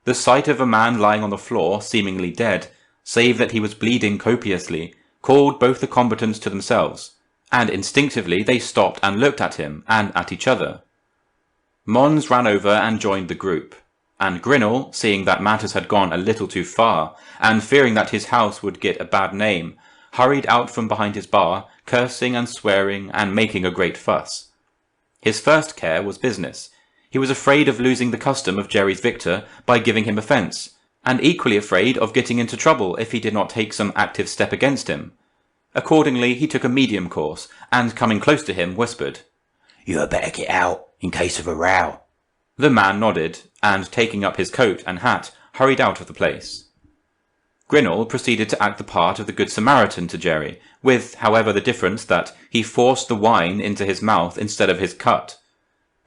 The sight of a man lying on the floor, seemingly dead, save that he was bleeding copiously, called both the combatants to themselves, and instinctively they stopped and looked at him and at each other. Mons ran over and joined the group, and Grinnell, seeing that matters had gone a little too far, and fearing that his house would get a bad name, hurried out from behind his bar, cursing and swearing and making a great fuss. His first care was business. He was afraid of losing the custom of Jerry's victor by giving him offence, and equally afraid of getting into trouble if he did not take some active step against him. Accordingly, he took a medium course, and coming close to him, whispered, "You had better get out, in case of a row." The man nodded, and taking up his coat and hat, hurried out of the place. Grinnell proceeded to act the part of the Good Samaritan to Jerry, with, however, the difference that he forced the wine into his mouth instead of his cut.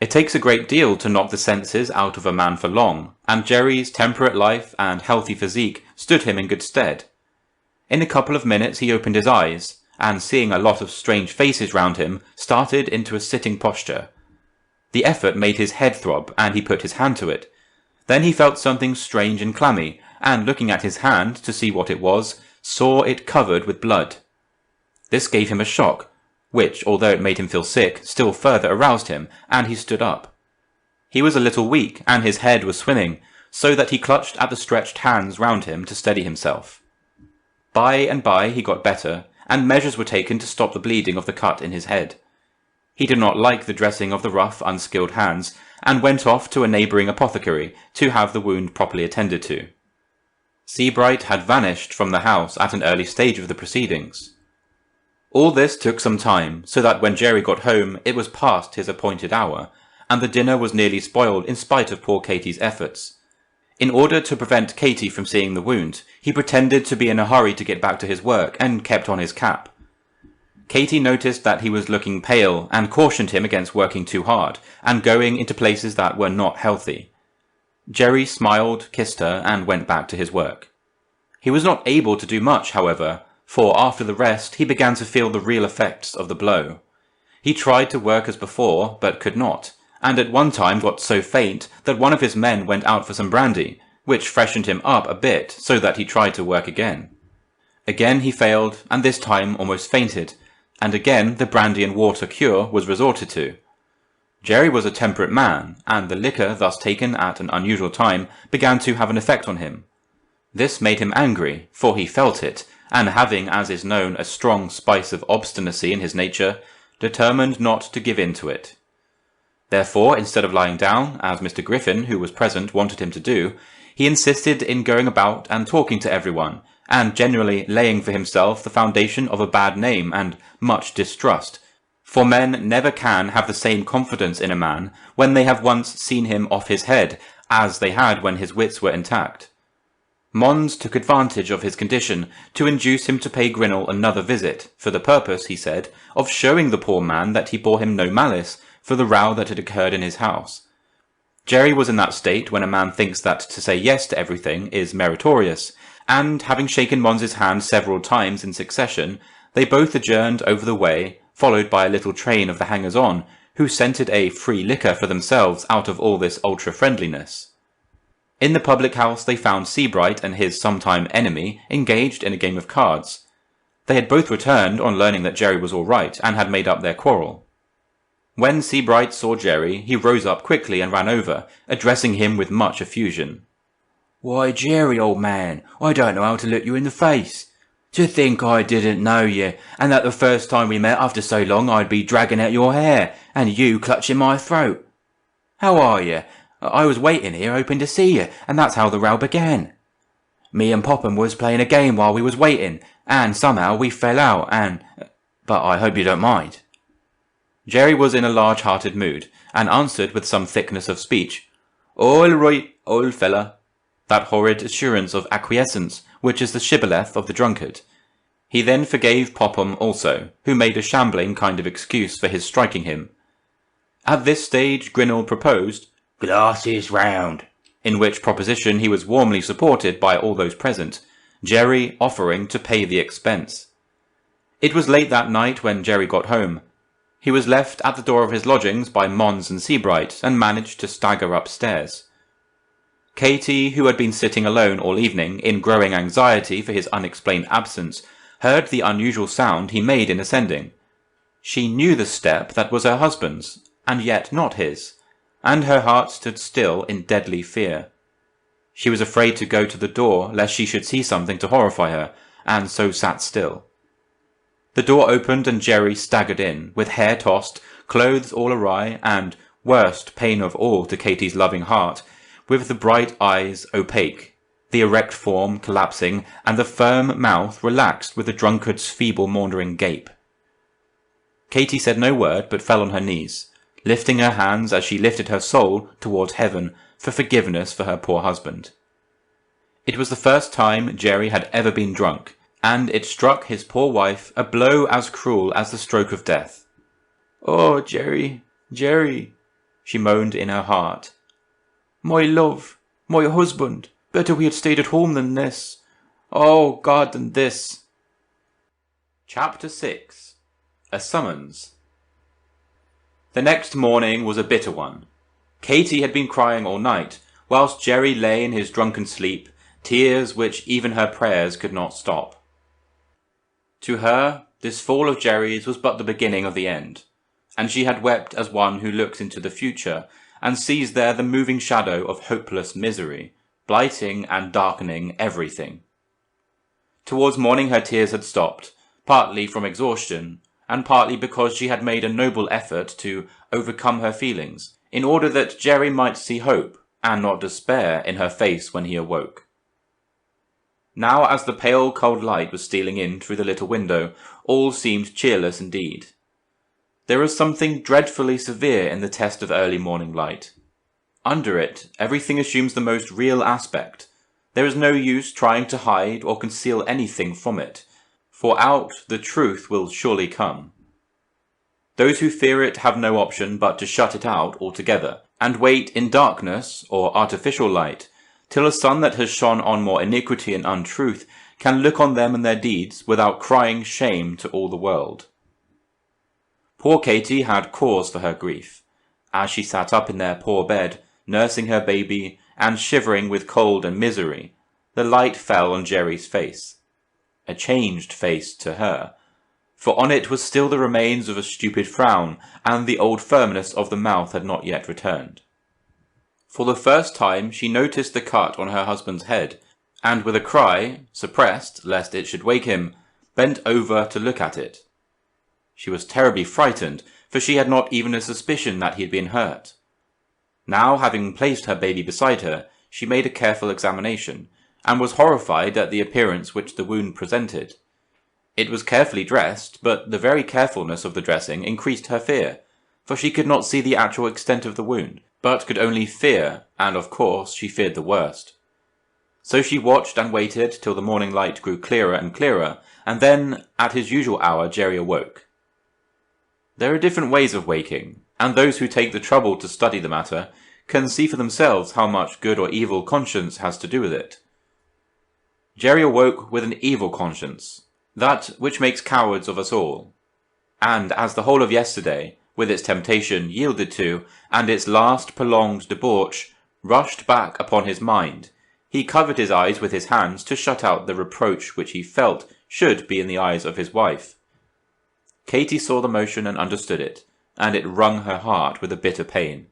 It takes a great deal to knock the senses out of a man for long, and Jerry's temperate life and healthy physique stood him in good stead. In a couple of minutes he opened his eyes, and seeing a lot of strange faces round him, started into a sitting posture. The effort made his head throb, and he put his hand to it. Then he felt something strange and clammy, and looking at his hand to see what it was, saw it covered with blood. This gave him a shock, which, although it made him feel sick, still further aroused him, and he stood up. He was a little weak, and his head was swimming, so that he clutched at the stretched hands round him to steady himself. By and by he got better, and measures were taken to stop the bleeding of the cut in his head. He did not like the dressing of the rough, unskilled hands, and went off to a neighbouring apothecary to have the wound properly attended to. Sebright had vanished from the house at an early stage of the proceedings. All this took some time, so that when Jerry got home it was past his appointed hour, and the dinner was nearly spoiled in spite of poor Katey's efforts. In order to prevent Katey from seeing the wound, he pretended to be in a hurry to get back to his work, and kept on his cap. Katey noticed that he was looking pale, and cautioned him against working too hard, and going into places that were not healthy. Jerry smiled, kissed her, and went back to his work. He was not able to do much, however, for after the rest he began to feel the real effects of the blow. He tried to work as before, but could not, and at one time got so faint that one of his men went out for some brandy, which freshened him up a bit so that he tried to work again. Again he failed, and this time almost fainted, and again the brandy and water cure was resorted to. Jerry was a temperate man, and the liquor thus taken at an unusual time began to have an effect on him. This made him angry, for he felt it, and having, as is known, a strong spice of obstinacy in his nature, determined not to give in to it. Therefore, instead of lying down, as Mr. Griffin, who was present, wanted him to do, he insisted in going about and talking to everyone, and generally laying for himself the foundation of a bad name and much distrust, for men never can have the same confidence in a man when they have once seen him off his head, as they had when his wits were intact. Mons took advantage of his condition to induce him to pay Grinnell another visit, for the purpose, he said, of showing the poor man that he bore him no malice for the row that had occurred in his house. Jerry was in that state when a man thinks that to say yes to everything is meritorious, and having shaken Mons's hand several times in succession, they both adjourned over the way, followed by a little train of the hangers-on, who scented a free liquor for themselves out of all this ultra-friendliness. In the public-house they found Sebright and his sometime enemy engaged in a game of cards. They had both returned on learning that Jerry was all right, and had made up their quarrel. When Sebright saw Jerry, he rose up quickly and ran over, addressing him with much effusion. "Why, Jerry, old man, I don't know how to look you in the face. To think I didn't know you, and that the first time we met after so long I'd be dragging at your hair, and you clutching my throat. How are you? I was waiting here hoping to see you, and that's how the row began." Me and Popham was playing a game while we was waiting, and somehow we fell out, and... But I hope you don't mind." Jerry was in a large-hearted mood, and answered with some thickness of speech, "All right, old fella," that horrid assurance of acquiescence which is the shibboleth of the drunkard. He then forgave Popham also, who made a shambling kind of excuse for his striking him. At this stage Grinnell proposed, "Glasses round," in which proposition he was warmly supported by all those present, Jerry offering to pay the expense. It was late that night when Jerry got home. He was left at the door of his lodgings by Mons and Seabright, and managed to stagger upstairs. Katey, who had been sitting alone all evening, in growing anxiety for his unexplained absence, heard the unusual sound he made in ascending. She knew the step that was her husband's, and yet not his, and her heart stood still in deadly fear. She was afraid to go to the door lest she should see something to horrify her, and so sat still. The door opened and Jerry staggered in, with hair tossed, clothes all awry, and, worst pain of all to Katey's loving heart, with the bright eyes opaque, the erect form collapsing, and the firm mouth relaxed with the drunkard's feeble maundering gape. Katey said no word, but fell on her knees, lifting her hands as she lifted her soul towards heaven for forgiveness for her poor husband. It was the first time Jerry had ever been drunk, and it struck his poor wife a blow as cruel as the stroke of death. "Oh, Jerry, Jerry," she moaned in her heart. "My love, my husband, better we had stayed at home than this. Oh, God, than this." Chapter 6. A Summons. The next morning was a bitter one. Katey had been crying all night, whilst Jerry lay in his drunken sleep, tears which even her prayers could not stop. To her, this fall of Jerry's was but the beginning of the end, and she had wept as one who looks into the future, and sees there the moving shadow of hopeless misery, blighting and darkening everything. Towards morning her tears had stopped, partly from exhaustion, and partly because she had made a noble effort to overcome her feelings, in order that Jerry might see hope, and not despair, in her face when he awoke. Now, as the pale cold light was stealing in through the little window, all seemed cheerless indeed. There is something dreadfully severe in the test of early morning light. Under it, everything assumes the most real aspect. There is no use trying to hide or conceal anything from it, for out the truth will surely come. Those who fear it have no option but to shut it out altogether, and wait in darkness or artificial light, till a sun that has shone on more iniquity and untruth can look on them and their deeds without crying shame to all the world. Poor Katey had cause for her grief. As she sat up in their poor bed, nursing her baby, and shivering with cold and misery, the light fell on Jerry's face. A changed face to her, for on it was still the remains of a stupid frown, and the old firmness of the mouth had not yet returned. For the first time she noticed the cut on her husband's head, and with a cry, suppressed lest it should wake him, bent over to look at it. She was terribly frightened, for she had not even a suspicion that he had been hurt. Now, having placed her baby beside her, she made a careful examination, and was horrified at the appearance which the wound presented. It was carefully dressed, but the very carefulness of the dressing increased her fear, for she could not see the actual extent of the wound, but could only fear, and of course she feared the worst. So she watched and waited till the morning light grew clearer and clearer, and then, at his usual hour, Jerry awoke. There are different ways of waking, and those who take the trouble to study the matter can see for themselves how much good or evil conscience has to do with it. Jerry awoke with an evil conscience, that which makes cowards of us all, and as the whole of yesterday, with its temptation yielded to, and its last prolonged debauch, rushed back upon his mind, he covered his eyes with his hands to shut out the reproach which he felt should be in the eyes of his wife. Katey saw the motion and understood it, and it wrung her heart with a bitter pain.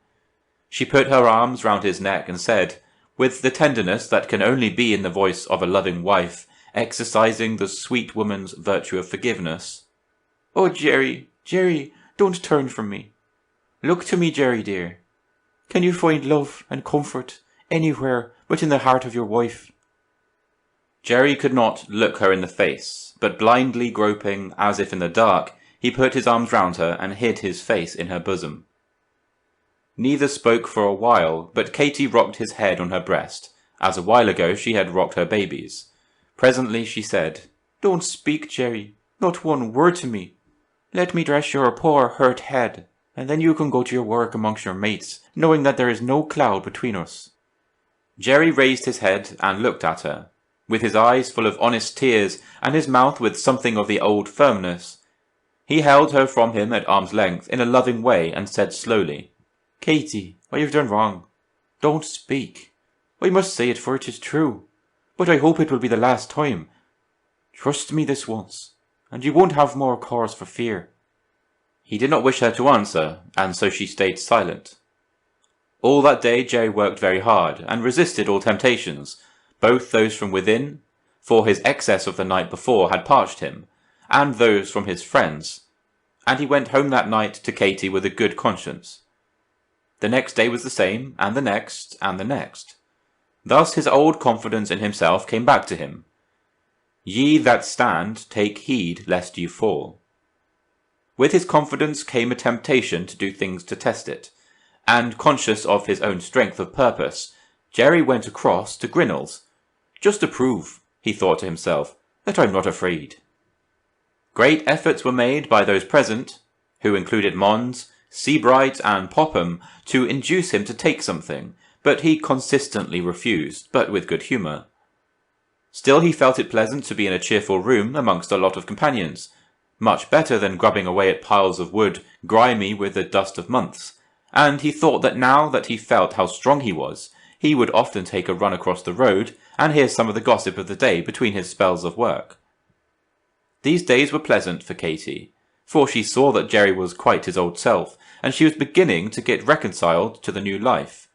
She put her arms round his neck and said, with the tenderness that can only be in the voice of a loving wife, exercising the sweet woman's virtue of forgiveness, "Oh, Jerry, Jerry, don't turn from me. Look to me, Jerry dear. Can you find love and comfort anywhere but in the heart of your wife?" Jerry could not look her in the face, but blindly groping as if in the dark, he put his arms round her and hid his face in her bosom. Neither spoke for a while, but Katey rocked his head on her breast, as a while ago she had rocked her baby's. Presently she said, "Don't speak, Jerry, not one word to me. Let me dress your poor hurt head, and then you can go to your work amongst your mates, knowing that there is no cloud between us." Jerry raised his head and looked at her, with his eyes full of honest tears and his mouth with something of the old firmness. He held her from him at arm's length in a loving way and said slowly, "Katey, I have done wrong. Don't speak. I must say it, for it is true, but I hope it will be the last time. Trust me this once, and you won't have more cause for fear." He did not wish her to answer, and so she stayed silent. All that day Jerry worked very hard, and resisted all temptations, both those from within, for his excess of the night before had parched him, and those from his friends, and he went home that night to Katey with a good conscience. The next day was the same, and the next, and the next. Thus his old confidence in himself came back to him. Ye that stand, take heed lest you fall. With his confidence came a temptation to do things to test it, and conscious of his own strength of purpose, Jerry went across to Grinnell's, just to prove, he thought to himself, that I'm not afraid. Great efforts were made by those present, who included Mons, Seabright and Popham, to induce him to take something, but he consistently refused, but with good humour. Still he felt it pleasant to be in a cheerful room amongst a lot of companions, much better than grubbing away at piles of wood, grimy with the dust of months, and he thought that now that he felt how strong he was, he would often take a run across the road and hear some of the gossip of the day between his spells of work. These days were pleasant for Katey, for she saw that Jerry was quite his old self, and she was beginning to get reconciled to the new life.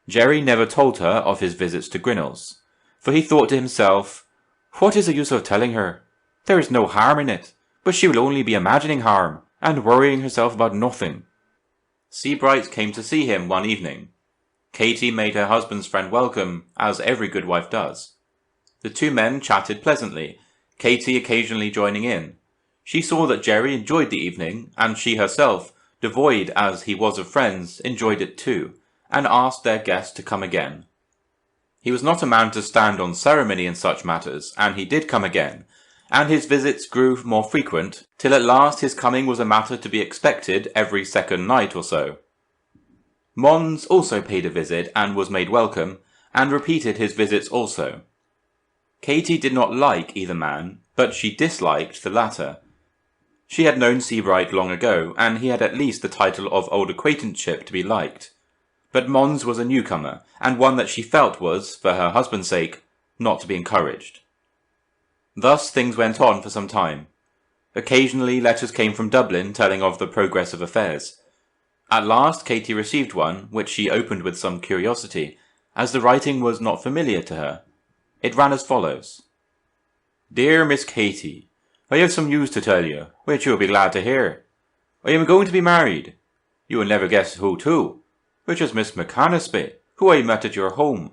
Jerry never told her of his visits to Grinnell's, for he thought to himself, "What is the use of telling her? There is no harm in it, but she will only be imagining harm, and worrying herself about nothing." Seabright came to see him one evening. Katey made her husband's friend welcome, as every good wife does. The two men chatted pleasantly, Katey occasionally joining in. She saw that Jerry enjoyed the evening, and she herself, devoid as he was of friends, enjoyed it too, and asked their guest to come again. He was not a man to stand on ceremony in such matters, and he did come again, and his visits grew more frequent, till at last his coming was a matter to be expected every second night or so. Mons also paid a visit and was made welcome, and repeated his visits also. Katey did not like either man, but she disliked the latter. She had known Seabright long ago, and he had at least the title of old acquaintanceship to be liked. But Mons was a newcomer, and one that she felt was, for her husband's sake, not to be encouraged. Thus things went on for some time. Occasionally letters came from Dublin telling of the progress of affairs. At last Katey received one, which she opened with some curiosity, as the writing was not familiar to her. It ran as follows. "Dear Miss Katey, I have some news to tell you, which you will be glad to hear. I am going to be married. You will never guess who to, which is Miss McAnaspey, who I met at your home.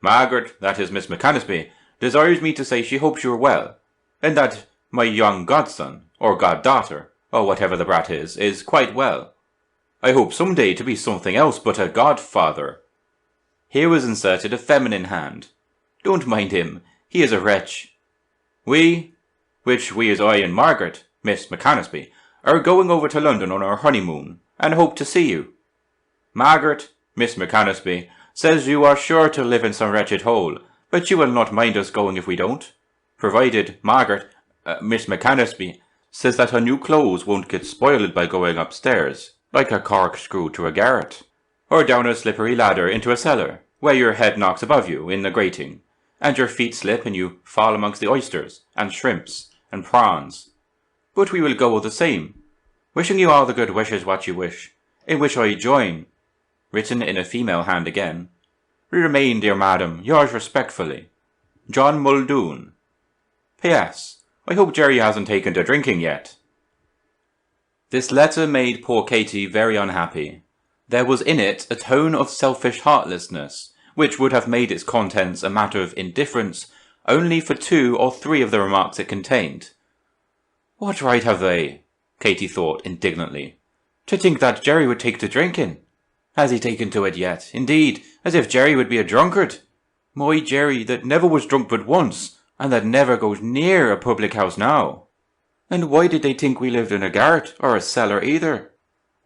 Margaret, that is Miss McAnaspey, desires me to say she hopes you are well, and that my young godson, or goddaughter, or whatever the brat is quite well. I hope some day to be something else but a godfather." Here was inserted a feminine hand. "Don't mind him, he is a wretch. We, which we is I and Margaret, Miss McAnaspey, are going over to London on our honeymoon, and hope to see you. Margaret, Miss McAnaspey, says you are sure to live in some wretched hole, but you will not mind us going if we don't, provided Margaret, Miss McAnaspey, says that her new clothes won't get spoiled by going upstairs, like a corkscrew to a garret, or down a slippery ladder into a cellar, where your head knocks above you in the grating, and your feet slip and you fall amongst the oysters, and shrimps, and prawns. But we will go all the same, wishing you all the good wishes what you wish, in which I join," written in a female hand again. "We remain, dear madam, yours respectfully, John Muldoon. P.S. I hope Jerry hasn't taken to drinking yet." This letter made poor Katey very unhappy. There was in it a tone of selfish heartlessness, which would have made its contents a matter of indifference only for 2 or 3 of the remarks it contained. What right have they, Katey thought indignantly, to think that Jerry would take to drinking? Has he taken to it yet? Indeed, as if Jerry would be a drunkard. My Jerry, that never was drunk but once, and that never goes near a public house now. And why did they think we lived in a garret, or a cellar either?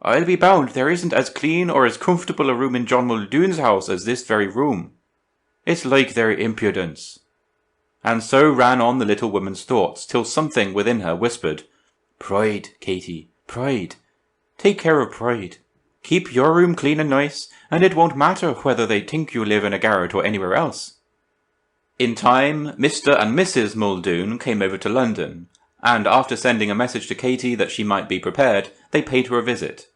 I'll be bound there isn't as clean or as comfortable a room in John Muldoon's house as this very room. It's like their impudence. And so ran on the little woman's thoughts, till something within her whispered, Pride, Katey, pride. Take care of pride. Keep your room clean and nice, and it won't matter whether they think you live in a garret or anywhere else. In time, Mr. and Mrs. Muldoon came over to London, and after sending a message to Katey that she might be prepared, they paid her a visit.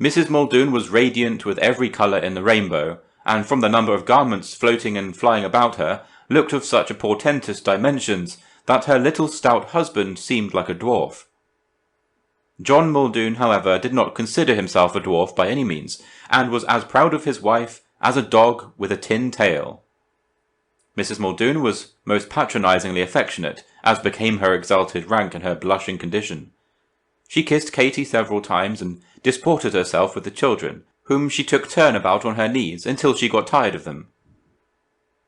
Mrs. Muldoon was radiant with every colour in the rainbow, and from the number of garments floating and flying about her, looked of such a portentous dimensions that her little stout husband seemed like a dwarf. John Muldoon, however, did not consider himself a dwarf by any means, and was as proud of his wife as a dog with a tin tail. Mrs. Muldoon was most patronisingly affectionate, as became her exalted rank and her blushing condition. She kissed Katey several times, and disported herself with the children, whom she took turn about on her knees until she got tired of them.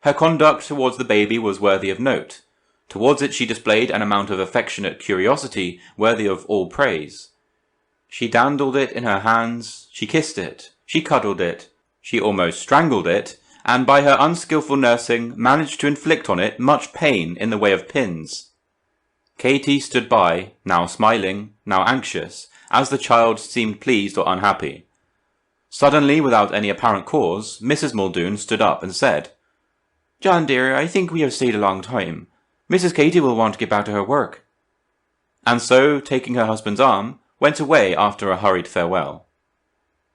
Her conduct towards the baby was worthy of note. Towards it she displayed an amount of affectionate curiosity worthy of all praise. She dandled it in her hands, she kissed it, she cuddled it, she almost strangled it, and by her unskilful nursing managed to inflict on it much pain in the way of pins. Katey stood by, now smiling, now anxious, as the child seemed pleased or unhappy. Suddenly, without any apparent cause, Mrs. Muldoon stood up and said, John dear, I think we have stayed a long time. Mrs. Katey will want to get back to her work. And so, taking her husband's arm, went away after a hurried farewell.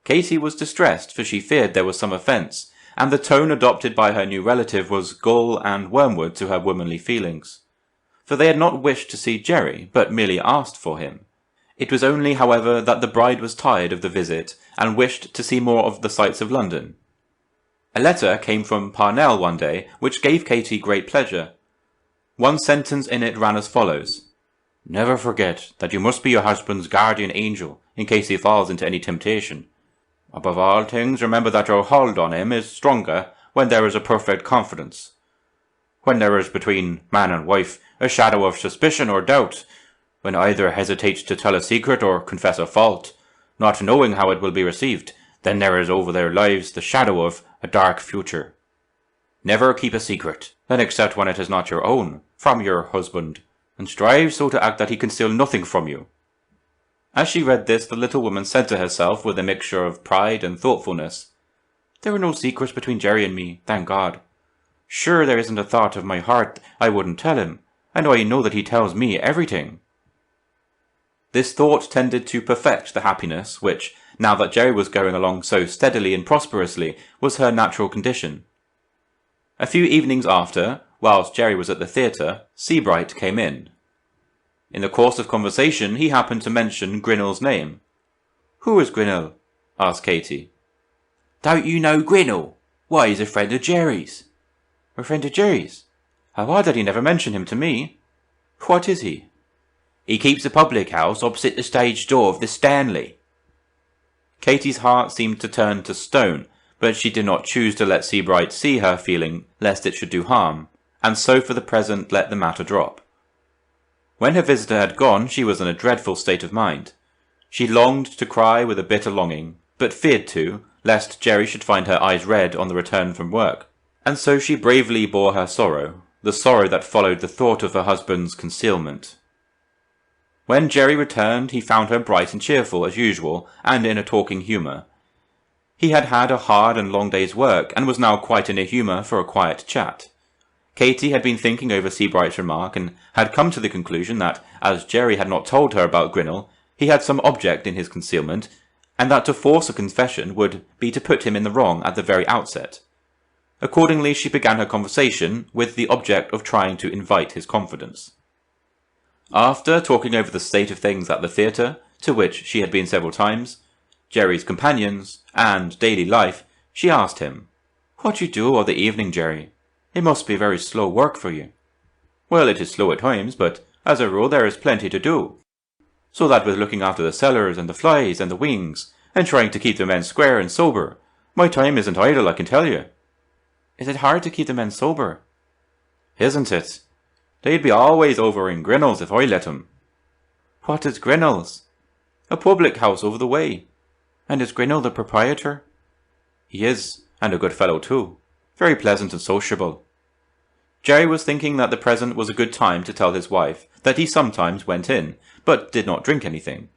Katey was distressed, for she feared there was some offence, and the tone adopted by her new relative was gall and wormwood to her womanly feelings. For they had not wished to see Jerry, but merely asked for him. It was only, however, that the bride was tired of the visit, and wished to see more of the sights of London. A letter came from Parnell one day, which gave Katey great pleasure. One sentence in it ran as follows. Never forget that you must be your husband's guardian angel, in case he falls into any temptation. Above all things, remember that your hold on him is stronger when there is a perfect confidence. When there is between man and wife a shadow of suspicion or doubt, when either hesitates to tell a secret or confess a fault, not knowing how it will be received, then there is over their lives the shadow of a dark future. Never keep a secret, then except when it is not your own, from your husband, and strive so to act that he conceal nothing from you. As she read this, the little woman said to herself with a mixture of pride and thoughtfulness, There are no secrets between Jerry and me, thank God. Sure there isn't a thought of my heart I wouldn't tell him, and I know that he tells me everything. This thought tended to perfect the happiness which, now that Jerry was going along so steadily and prosperously, was her natural condition. A few evenings after, whilst Jerry was at the theatre, Seabright came in. In the course of conversation he happened to mention Grinnell's name. Who is Grinnell? asked Katey. Don't you know Grinnell? Why, he's a friend of Jerry's. A friend of Jerry's? How odd that he never mentioned him to me. What is he? He keeps a public house opposite the stage door of the Stanley. Katey's heart seemed to turn to stone, but she did not choose to let Seabright see her feeling, lest it should do harm, and so for the present let the matter drop. When her visitor had gone, she was in a dreadful state of mind. She longed to cry with a bitter longing, but feared to, lest Jerry should find her eyes red on the return from work, and so she bravely bore her sorrow, the sorrow that followed the thought of her husband's concealment. When Jerry returned, he found her bright and cheerful as usual, and in a talking humour. He had had a hard and long day's work, and was now quite in a humour for a quiet chat. Katey had been thinking over Seabright's remark, and had come to the conclusion that, as Jerry had not told her about Grinnell, he had some object in his concealment, and that to force a confession would be to put him in the wrong at the very outset. Accordingly she began her conversation with the object of trying to invite his confidence. After talking over the state of things at the theatre, to which she had been several times, Jerry's companions, and daily life, she asked him, "What you do all the evening, Jerry?" It must be very slow work for you. Well, it is slow at times, but as a rule there is plenty to do. So that with looking after the cellars and the flies and the wings, and trying to keep the men square and sober, my time isn't idle, I can tell you. Is it hard to keep the men sober? Isn't it? They'd be always over in Grinnell's if I let 'em. What is Grinnell's? A public house over the way. And is Grinnell the proprietor? He is, and a good fellow too. Very pleasant and sociable. Jerry was thinking that the present was a good time to tell his wife that he sometimes went in, but did not drink anything.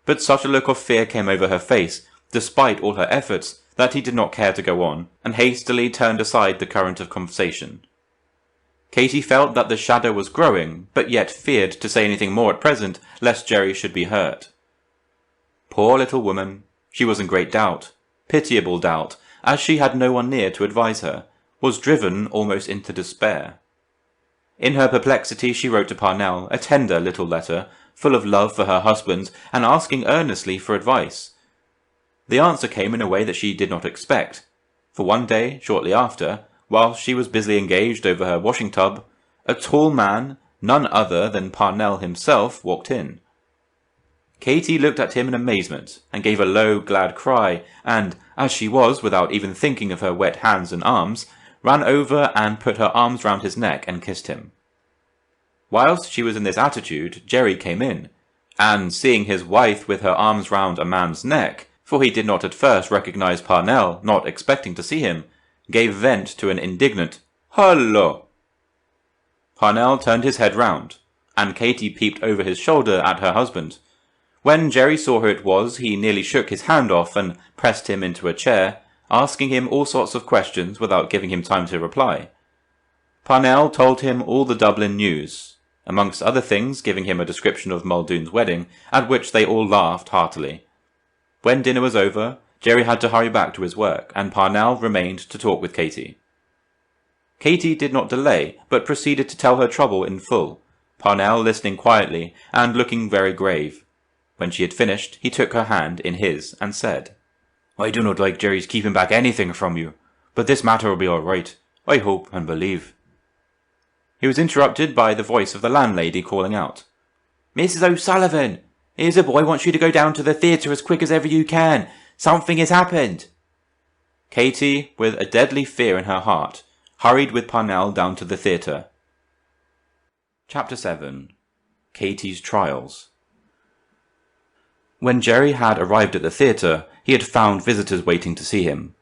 But such a look of fear came over her face, despite all her efforts, that he did not care to go on, and hastily turned aside the current of conversation. Katey felt that the shadow was growing, but yet feared to say anything more at present, lest Jerry should be hurt. Poor little woman, she was in great doubt, pitiable doubt, as she had no one near to advise her, was driven almost into despair. In her perplexity she wrote to Parnell a tender little letter, full of love for her husband, and asking earnestly for advice. The answer came in a way that she did not expect, for one day, shortly after, while she was busily engaged over her washing tub, a tall man, none other than Parnell himself, walked in. Katey looked at him in amazement, and gave a low, glad cry, and, as she was, without even thinking of her wet hands and arms, ran over and put her arms round his neck and kissed him. Whilst she was in this attitude, Jerry came in, and seeing his wife with her arms round a man's neck, for he did not at first recognize Parnell, not expecting to see him, gave vent to an indignant, "Hullo!" Parnell turned his head round, and Katey peeped over his shoulder at her husband. When Jerry saw who it was, he nearly shook his hand off and pressed him into a chair, asking him all sorts of questions without giving him time to reply. Parnell told him all the Dublin news, amongst other things giving him a description of Muldoon's wedding, at which they all laughed heartily. When dinner was over, Jerry had to hurry back to his work, and Parnell remained to talk with Katey. Katey did not delay, but proceeded to tell her trouble in full, Parnell listening quietly and looking very grave. When she had finished, he took her hand in his and said, "I do not like Jerry's keeping back anything from you, but this matter will be all right, I hope and believe." He was interrupted by the voice of the landlady calling out, "Mrs. O'Sullivan, here's a boy wants you to go down to the theatre as quick as ever you can. Something has happened." Katey, with a deadly fear in her heart, hurried with Parnell down to the theatre. Chapter 7. Katey's Trials. When Jerry had arrived at the theatre, he had found visitors waiting to see him.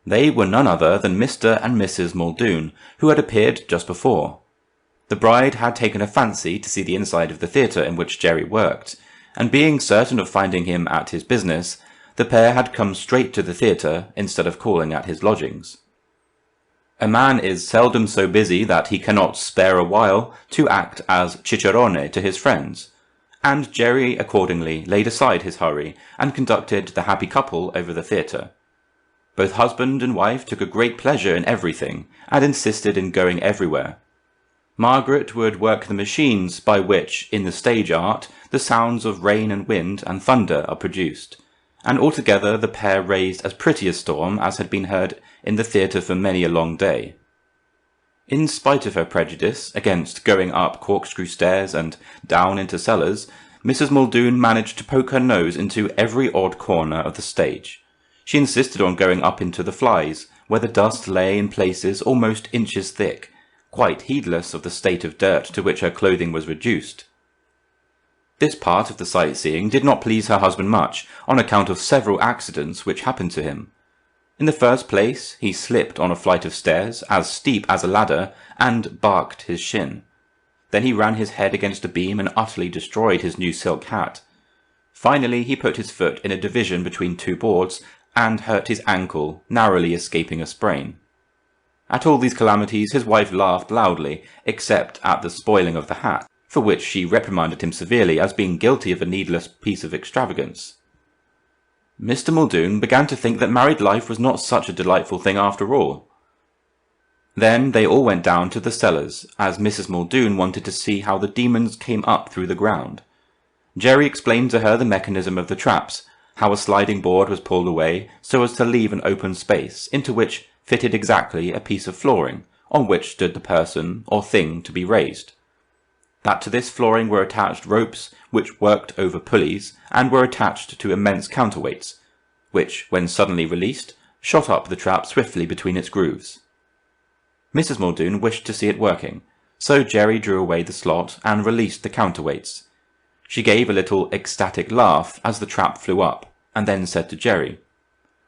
They were none other than Mr. and Mrs. Muldoon, who had appeared just before. The bride had taken a fancy to see the inside of the theatre in which Jerry worked, and being certain of finding him at his business, the pair had come straight to the theatre instead of calling at his lodgings. A man is seldom so busy that he cannot spare a while to act as cicerone to his friends, and Jerry accordingly laid aside his hurry and conducted the happy couple over the theatre. Both husband and wife took a great pleasure in everything, and insisted in going everywhere. Margaret would work the machines by which, in the stage art, the sounds of rain and wind and thunder are produced, and altogether the pair raised as pretty a storm as had been heard in the theatre for many a long day. In spite of her prejudice against going up corkscrew stairs and down into cellars, Mrs. Muldoon managed to poke her nose into every odd corner of the stage. She insisted on going up into the flies, where the dust lay in places almost inches thick, quite heedless of the state of dirt to which her clothing was reduced. This part of the sightseeing did not please her husband much, on account of several accidents which happened to him. In the first place, he slipped on a flight of stairs, as steep as a ladder, and barked his shin. Then he ran his head against a beam and utterly destroyed his new silk hat. Finally, he put his foot in a division between two boards, and hurt his ankle, narrowly escaping a sprain. At all these calamities his wife laughed loudly, except at the spoiling of the hat, for which she reprimanded him severely as being guilty of a needless piece of extravagance. Mr. Muldoon began to think that married life was not such a delightful thing after all. Then they all went down to the cellars, as Mrs. Muldoon wanted to see how the demons came up through the ground. Jerry explained to her the mechanism of the traps, how a sliding board was pulled away so as to leave an open space, into which fitted exactly a piece of flooring, on which stood the person or thing to be raised. That to this flooring were attached ropes which worked over pulleys and were attached to immense counterweights, which, when suddenly released, shot up the trap swiftly between its grooves. Mrs. Muldoon wished to see it working, so Jerry drew away the slot and released the counterweights. She gave a little ecstatic laugh as the trap flew up, and then said to Jerry,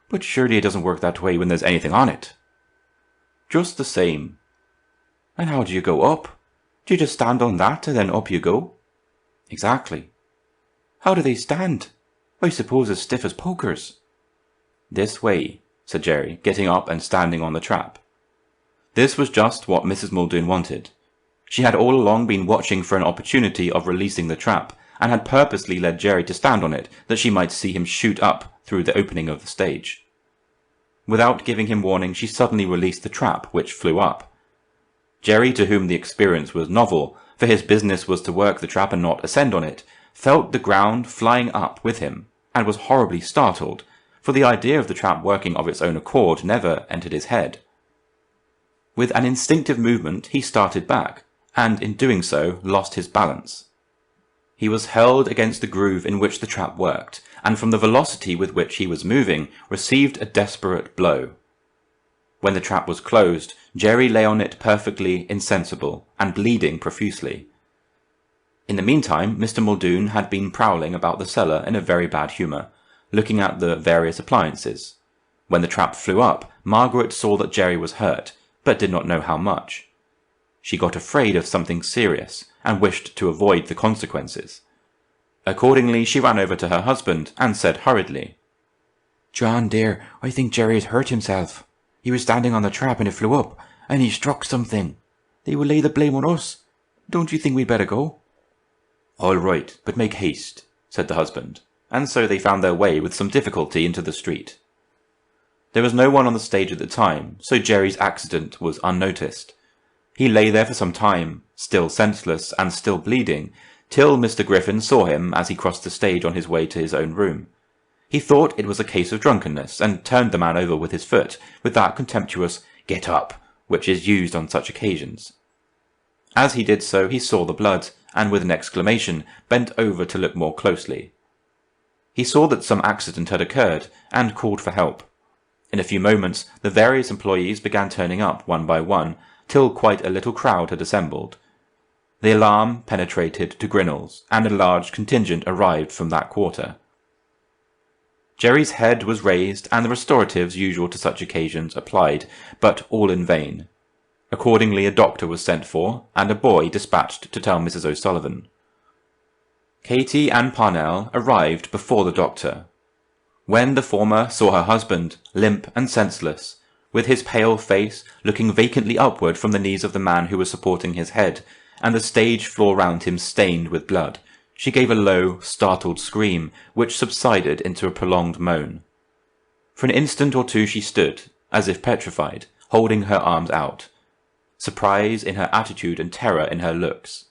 "But surely it doesn't work that way when there's anything on it." "Just the same." "And how do you go up? Do you just stand on that and then up you go?" "Exactly." "How do they stand? I suppose as stiff as pokers." "This way," said Jerry, getting up and standing on the trap. This was just what Mrs. Muldoon wanted. She had all along been watching for an opportunity of releasing the trap, and had purposely led Jerry to stand on it that she might see him shoot up through the opening of the stage. Without giving him warning, she suddenly released the trap, which flew up. Jerry, to whom the experience was novel, for his business was to work the trap and not ascend on it, felt the ground flying up with him, and was horribly startled, for the idea of the trap working of its own accord never entered his head. With an instinctive movement he started back, and in doing so lost his balance. He was held against the groove in which the trap worked, and from the velocity with which he was moving, received a desperate blow. When the trap was closed, Jerry lay on it perfectly insensible, and bleeding profusely. In the meantime, Mr. Muldoon had been prowling about the cellar in a very bad humour, looking at the various appliances. When the trap flew up, Margaret saw that Jerry was hurt, but did not know how much. She got afraid of something serious, and wished to avoid the consequences. Accordingly, she ran over to her husband, and said hurriedly, "John, dear, I think Jerry has hurt himself. He was standing on the trap and it flew up, and he struck something. They will lay the blame on us. Don't you think we'd better go?" "All right, but make haste," said the husband, and so they found their way with some difficulty into the street. There was no one on the stage at the time, so Jerry's accident was unnoticed. He lay there for some time, still senseless and still bleeding, till Mr. Griffin saw him as he crossed the stage on his way to his own room. He thought it was a case of drunkenness, and turned the man over with his foot, with that contemptuous "get up" which is used on such occasions. As he did so, he saw the blood, and with an exclamation, bent over to look more closely. He saw that some accident had occurred, and called for help. In a few moments, the various employees began turning up one by one, till quite a little crowd had assembled. The alarm penetrated to Grinnell's, and a large contingent arrived from that quarter. Jerry's head was raised, and the restoratives usual to such occasions applied, but all in vain. Accordingly a doctor was sent for, and a boy dispatched to tell Mrs. O'Sullivan. Katey and Parnell arrived before the doctor. When the former saw her husband, limp and senseless, with his pale face looking vacantly upward from the knees of the man who was supporting his head, and the stage floor round him stained with blood, she gave a low, startled scream, which subsided into a prolonged moan. For an instant or two she stood, as if petrified, holding her arms out, surprise in her attitude and terror in her looks.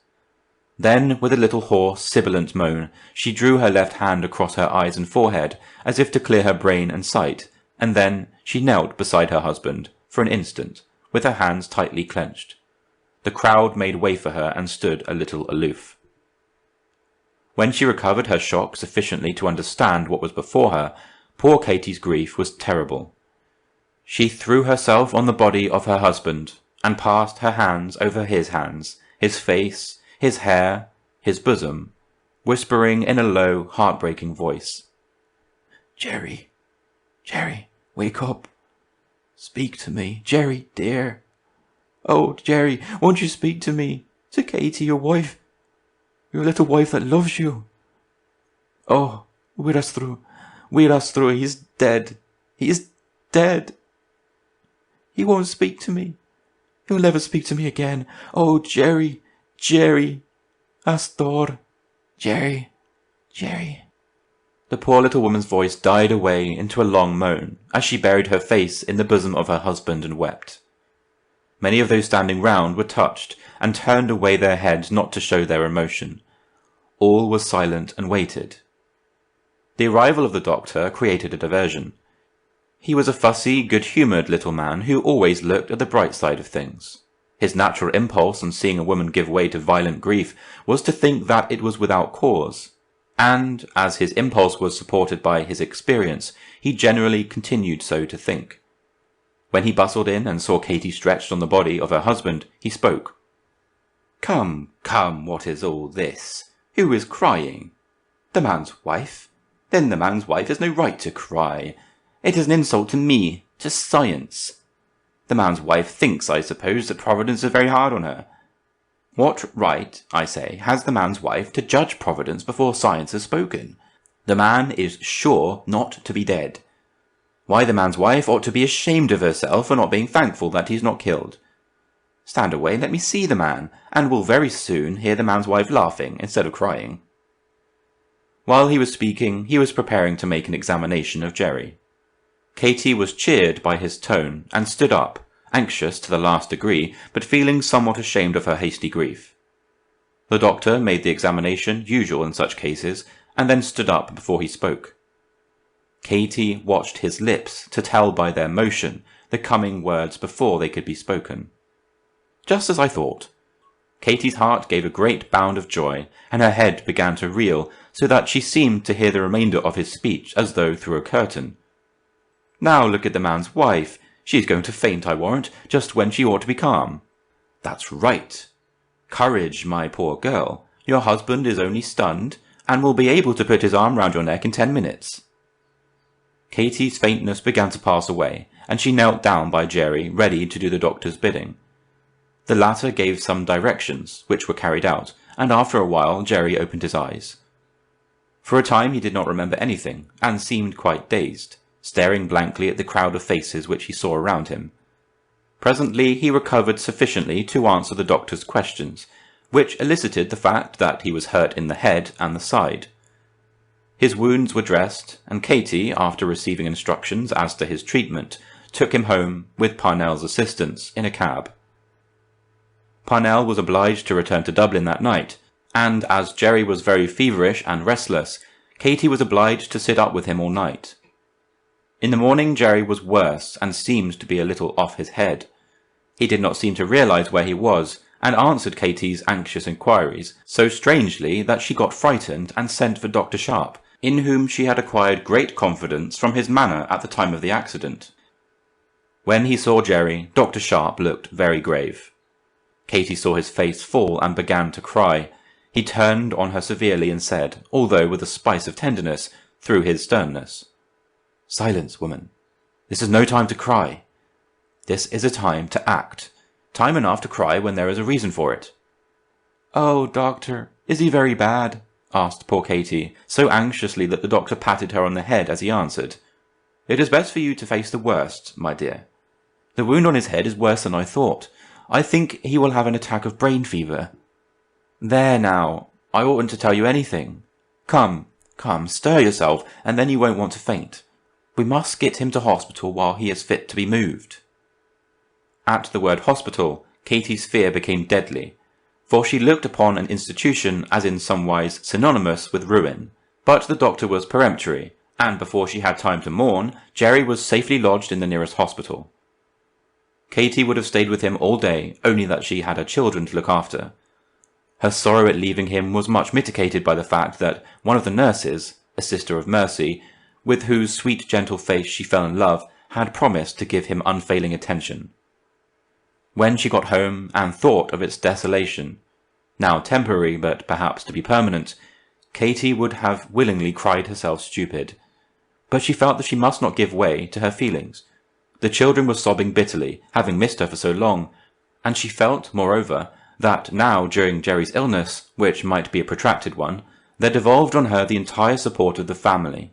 Then, with a little hoarse, sibilant moan, she drew her left hand across her eyes and forehead, as if to clear her brain and sight, and then she knelt beside her husband, for an instant, with her hands tightly clenched. The crowd made way for her and stood a little aloof. When she recovered her shock sufficiently to understand what was before her, poor Katey's grief was terrible. She threw herself on the body of her husband, and passed her hands over his hands, his face, his hair, his bosom, whispering in a low, heartbreaking voice, "Jerry, Jerry, wake up. Speak to me, Jerry, dear. Oh, Jerry, won't you speak to me, to Katey, your wife, your little wife that loves you? Oh, wear us through, he's dead, he is dead. He won't speak to me, he'll never speak to me again. Oh, Jerry, Jerry, Astor, Jerry, Jerry." The poor little woman's voice died away into a long moan, as she buried her face in the bosom of her husband and wept. Many of those standing round were touched, and turned away their heads not to show their emotion. All was silent and waited. The arrival of the doctor created a diversion. He was a fussy, good-humoured little man who always looked at the bright side of things. His natural impulse on seeing a woman give way to violent grief was to think that it was without cause, and, as his impulse was supported by his experience, he generally continued so to think. When he bustled in and saw Katey stretched on the body of her husband, he spoke. "Come, come, what is all this? Who is crying? The man's wife? Then the man's wife has no right to cry. It is an insult to me, to science. The man's wife thinks, I suppose, that Providence is very hard on her. What right, I say, has the man's wife to judge Providence before science has spoken? The man is sure not to be dead. Why, the man's wife ought to be ashamed of herself for not being thankful that he's not killed. Stand away, let me see the man, and will very soon hear the man's wife laughing instead of crying." While he was speaking, he was preparing to make an examination of Jerry. Katey was cheered by his tone, and stood up, anxious to the last degree, but feeling somewhat ashamed of her hasty grief. The doctor made the examination usual in such cases, and then stood up before he spoke. Katey watched his lips to tell by their motion the coming words before they could be spoken. Just as I thought. Katey's heart gave a great bound of joy, and her head began to reel, so that she seemed to hear the remainder of his speech as though through a curtain. "Now look at the man's wife. She's going to faint, I warrant, just when she ought to be calm. That's right. Courage, my poor girl. Your husband is only stunned, and will be able to put his arm round your neck in 10 minutes. Katey's faintness began to pass away, and she knelt down by Jerry, ready to do the doctor's bidding. The latter gave some directions, which were carried out, and after a while Jerry opened his eyes. For a time he did not remember anything, and seemed quite dazed, staring blankly at the crowd of faces which he saw around him. Presently he recovered sufficiently to answer the doctor's questions, which elicited the fact that he was hurt in the head and the side. His wounds were dressed, and Katey, after receiving instructions as to his treatment, took him home, with Parnell's assistance, in a cab. Parnell was obliged to return to Dublin that night, and as Jerry was very feverish and restless, Katey was obliged to sit up with him all night. In the morning Jerry was worse, and seemed to be a little off his head. He did not seem to realize where he was, and answered Katey's anxious inquiries so strangely that she got frightened and sent for Dr. Sharp, in whom she had acquired great confidence from his manner at the time of the accident. When he saw Jerry, Dr. Sharp looked very grave. Katey saw his face fall and began to cry. He turned on her severely and said, although with a spice of tenderness, through his sternness, "Silence, woman. This is no time to cry. This is a time to act. Time enough to cry when there is a reason for it." "Oh, doctor, is he very bad?" asked poor Katey, so anxiously that the doctor patted her on the head as he answered, "It is best for you to face the worst, my dear. The wound on his head is worse than I thought. I think he will have an attack of brain fever. There now, I oughtn't to tell you anything. Come, stir yourself, and then you won't want to faint. We must get him to hospital while he is fit to be moved." At the word hospital, Katey's fear became deadly, for she looked upon an institution as in some wise synonymous with ruin. But the doctor was peremptory, and before she had time to mourn, Jerry was safely lodged in the nearest hospital. Katey would have stayed with him all day, only that she had her children to look after. Her sorrow at leaving him was much mitigated by the fact that one of the nurses, a sister of mercy, with whose sweet gentle face she fell in love, had promised to give him unfailing attention. When she got home and thought of its desolation, now temporary but perhaps to be permanent, Katey would have willingly cried herself stupid. But she felt that she must not give way to her feelings. The children were sobbing bitterly, having missed her for so long, and she felt, moreover, that now during Jerry's illness, which might be a protracted one, there devolved on her the entire support of the family.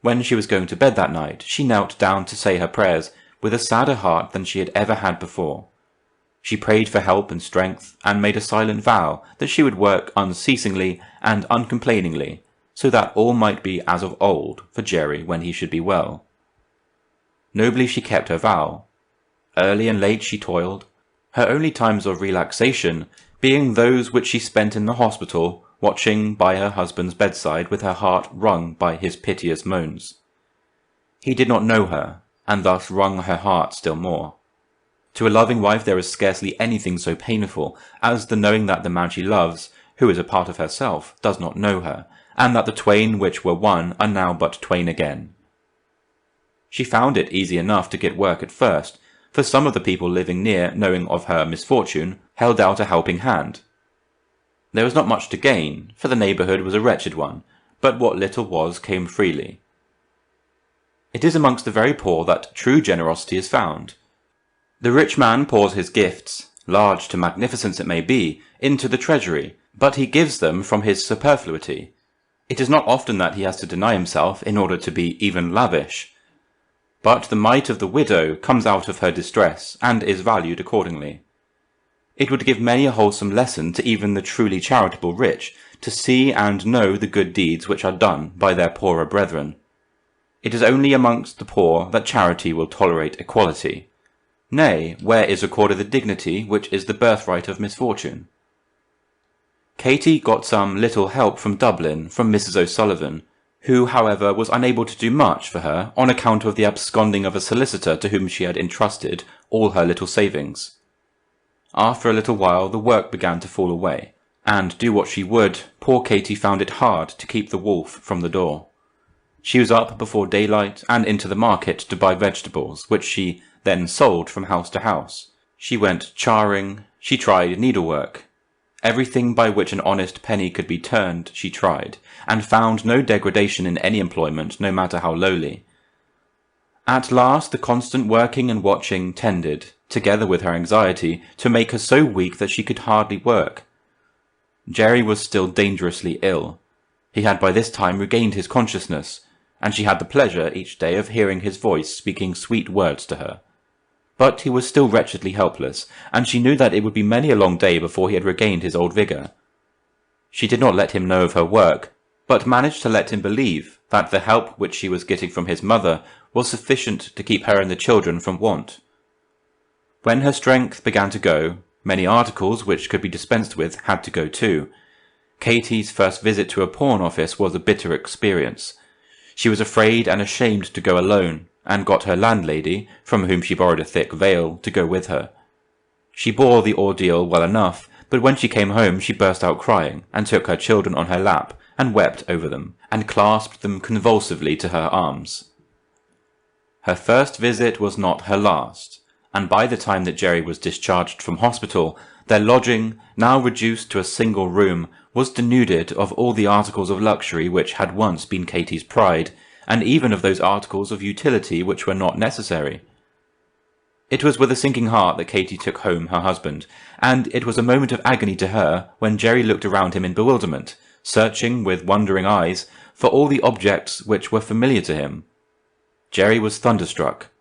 When she was going to bed that night, she knelt down to say her prayers with a sadder heart than she had ever had before. She prayed for help and strength, and made a silent vow that she would work unceasingly and uncomplainingly, so that all might be as of old for Jerry when he should be well. Nobly she kept her vow. Early and late she toiled, her only times of relaxation being those which she spent in the hospital, watching by her husband's bedside with her heart wrung by his piteous moans. He did not know her, and thus wrung her heart still more. To a loving wife there is scarcely anything so painful as the knowing that the man she loves, who is a part of herself, does not know her, and that the twain which were one are now but twain again. She found it easy enough to get work at first, for some of the people living near, knowing of her misfortune, held out a helping hand. There was not much to gain, for the neighbourhood was a wretched one, but what little was came freely. It is amongst the very poor that true generosity is found. The rich man pours his gifts, large to magnificence it may be, into the treasury, but he gives them from his superfluity. It is not often that he has to deny himself in order to be even lavish. But the mite of the widow comes out of her distress, and is valued accordingly. It would give many a wholesome lesson to even the truly charitable rich, to see and know the good deeds which are done by their poorer brethren. It is only amongst the poor that charity will tolerate equality. Nay, where is recorded the dignity which is the birthright of misfortune? Katey got some little help from Dublin from Mrs. O'Sullivan, who, however, was unable to do much for her on account of the absconding of a solicitor to whom she had entrusted all her little savings. After a little while the work began to fall away, and do what she would, poor Katey found it hard to keep the wolf from the door. She was up before daylight and into the market to buy vegetables, which she then sold from house to house. She went charing, she tried needlework. Everything by which an honest penny could be turned she tried, and found no degradation in any employment, no matter how lowly. At last the constant working and watching tended, together with her anxiety, to make her so weak that she could hardly work. Jerry was still dangerously ill. He had by this time regained his consciousness, and she had the pleasure each day of hearing his voice speaking sweet words to her. But he was still wretchedly helpless, and she knew that it would be many a long day before he had regained his old vigour. She did not let him know of her work, but managed to let him believe that the help which she was getting from his mother was sufficient to keep her and the children from want. When her strength began to go, many articles which could be dispensed with had to go too. Katey's first visit to a pawn office was a bitter experience. She was afraid and ashamed to go alone, and got her landlady, from whom she borrowed a thick veil, to go with her. She bore the ordeal well enough, but when she came home she burst out crying, and took her children on her lap, and wept over them, and clasped them convulsively to her arms. Her first visit was not her last, and by the time that Jerry was discharged from hospital, their lodging, now reduced to a single room, was denuded of all the articles of luxury which had once been Katey's pride, and even of those articles of utility which were not necessary. It was with a sinking heart that Katey took home her husband, and it was a moment of agony to her when Jerry looked around him in bewilderment, searching with wondering eyes for all the objects which were familiar to him. Jerry was thunderstruck.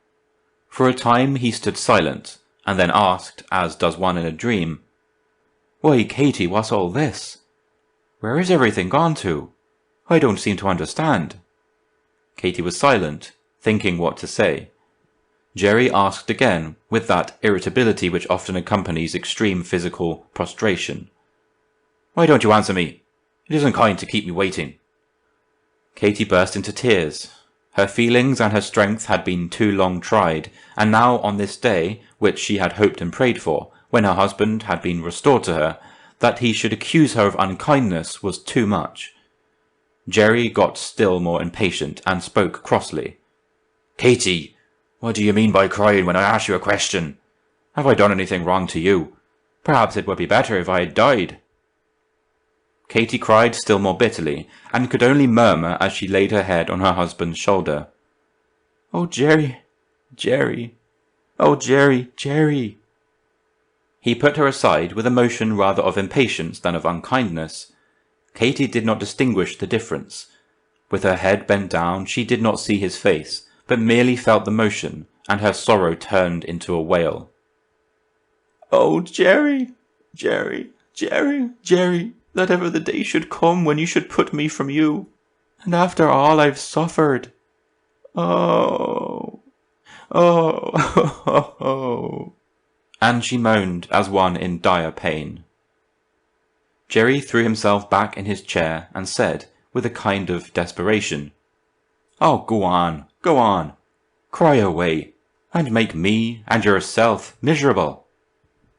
For a time he stood silent, and then asked, as does one in a dream, "Why, Katey, what's all this? Where is everything gone to? I don't seem to understand." Katey was silent, thinking what to say. Jerry asked again, with that irritability which often accompanies extreme physical prostration. "Why don't you answer me? It isn't kind to keep me waiting." Katey burst into tears. Her feelings and her strength had been too long tried, and now on this day, which she had hoped and prayed for, when her husband had been restored to her, that he should accuse her of unkindness was too much. Jerry got still more impatient, and spoke crossly. "Katey, what do you mean by crying when I ask you a question? Have I done anything wrong to you? Perhaps it would be better if I had died." Katey cried still more bitterly, and could only murmur as she laid her head on her husband's shoulder. "Oh, Jerry, Jerry! Oh, Jerry, Jerry!" He put her aside with a motion rather of impatience than of unkindness. Katey did not distinguish the difference. With her head bent down, she did not see his face, but merely felt the motion, and her sorrow turned into a wail. "Oh, Jerry, Jerry, Jerry, Jerry, that ever the day should come when you should put me from you, and after all I've suffered. Oh, oh, oh, oh." And she moaned as one in dire pain. Jerry threw himself back in his chair and said, with a kind of desperation, Oh, go on, cry away, and make me and yourself miserable.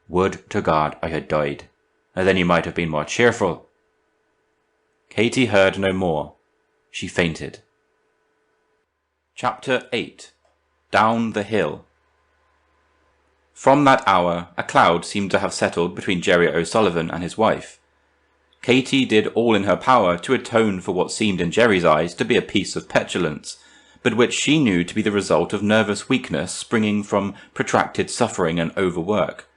Would to God I had died, and then you might have been more cheerful." Katey heard no more. She fainted. Chapter 8. Down the Hill. From that hour a cloud seemed to have settled between Jerry O'Sullivan and his wife. Katey did all in her power to atone for what seemed in Jerry's eyes to be a piece of petulance, but which she knew to be the result of nervous weakness springing from protracted suffering and overwork.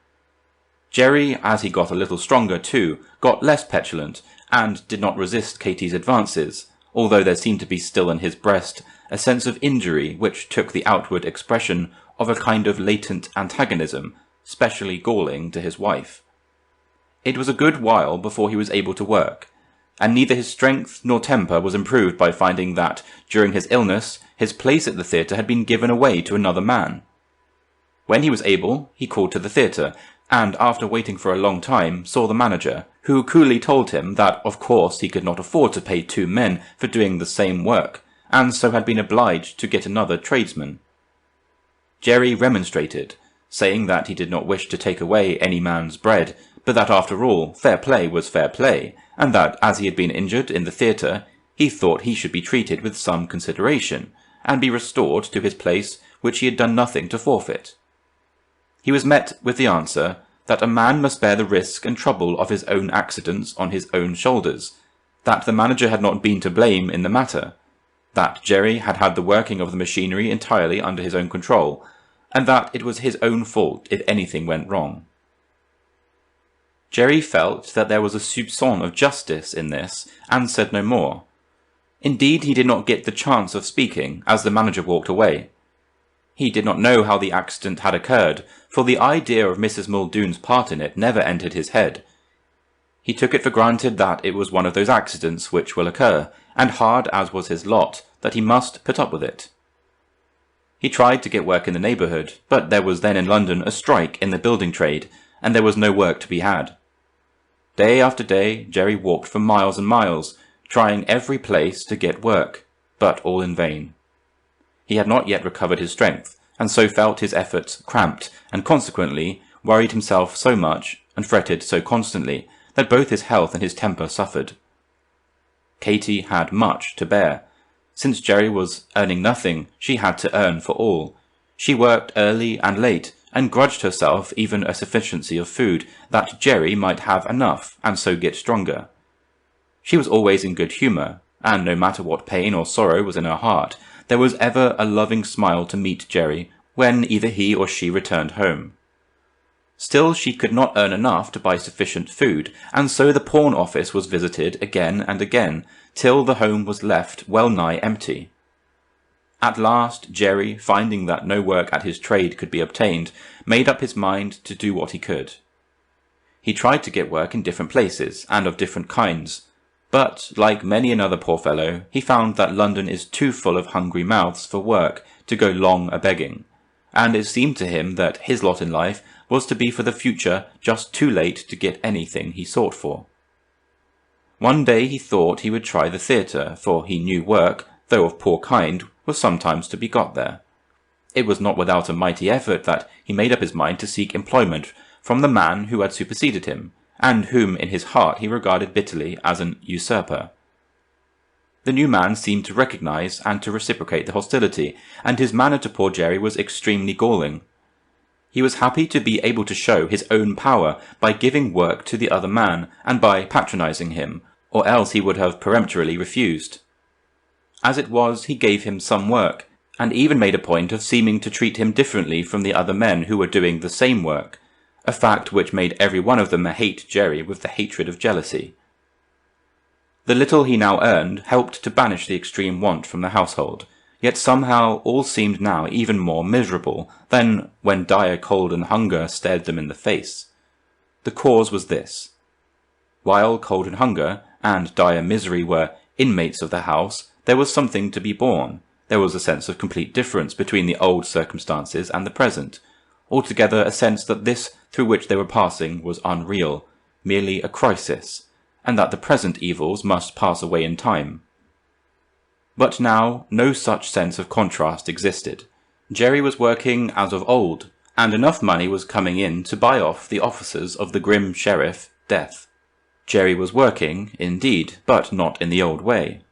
Jerry, as he got a little stronger too, got less petulant, and did not resist Katey's advances, although there seemed to be still in his breast a sense of injury which took the outward expression of a kind of latent antagonism, specially galling to his wife. It was a good while before he was able to work, and neither his strength nor temper was improved by finding that, during his illness, his place at the theatre had been given away to another man. When he was able, he called to the theatre, and after waiting for a long time, saw the manager, who coolly told him that of course he could not afford to pay 2 men for doing the same work, and so had been obliged to get another tradesman. Jerry remonstrated, saying that he did not wish to take away any man's bread, but that after all, fair play was fair play, and that as he had been injured in the theatre, he thought he should be treated with some consideration, and be restored to his place which he had done nothing to forfeit. He was met with the answer that a man must bear the risk and trouble of his own accidents on his own shoulders, that the manager had not been to blame in the matter, that Jerry had had the working of the machinery entirely under his own control, and that it was his own fault if anything went wrong. Jerry felt that there was a soupçon of justice in this, and said no more. Indeed, he did not get the chance of speaking, as the manager walked away. He did not know how the accident had occurred, for the idea of Mrs. Muldoon's part in it never entered his head. He took it for granted that it was one of those accidents which will occur, and hard as was his lot, that he must put up with it. He tried to get work in the neighbourhood, but there was then in London a strike in the building trade, and there was no work to be had. Day after day, Jerry walked for miles and miles, trying every place to get work, but all in vain. He had not yet recovered his strength, and so felt his efforts cramped, and consequently worried himself so much, and fretted so constantly, that both his health and his temper suffered. Katey had much to bear. Since Jerry was earning nothing, she had to earn for all. She worked early and late, and grudged herself even a sufficiency of food, that Jerry might have enough, and so get stronger. She was always in good humour, and no matter what pain or sorrow was in her heart, there was ever a loving smile to meet Jerry when either he or she returned home. Still she could not earn enough to buy sufficient food, and so the pawn office was visited again and again, till the home was left well nigh empty. At last Jerry, finding that no work at his trade could be obtained, made up his mind to do what he could. He tried to get work in different places, and of different kinds, but, like many another poor fellow, he found that London is too full of hungry mouths for work to go long a-begging, and it seemed to him that his lot in life was to be for the future just too late to get anything he sought for. One day he thought he would try the theatre, for he knew work, though of poor kind, was sometimes to be got there. It was not without a mighty effort that he made up his mind to seek employment from the man who had superseded him, and whom in his heart he regarded bitterly as an usurper. The new man seemed to recognize and to reciprocate the hostility, and his manner to poor Jerry was extremely galling. He was happy to be able to show his own power by giving work to the other man, and by patronizing him, or else he would have peremptorily refused. As it was, he gave him some work, and even made a point of seeming to treat him differently from the other men who were doing the same work, a fact which made every one of them hate Jerry with the hatred of jealousy. The little he now earned helped to banish the extreme want from the household, yet somehow all seemed now even more miserable than when dire cold and hunger stared them in the face. The cause was this. While cold and hunger and dire misery were inmates of the house, there was something to be borne. There was a sense of complete difference between the old circumstances and the present, altogether a sense that this through which they were passing was unreal, merely a crisis, and that the present evils must pass away in time. But now no such sense of contrast existed. Jerry was working as of old, and enough money was coming in to buy off the officers of the grim sheriff, Death. Jerry was working, indeed, but not in the old way.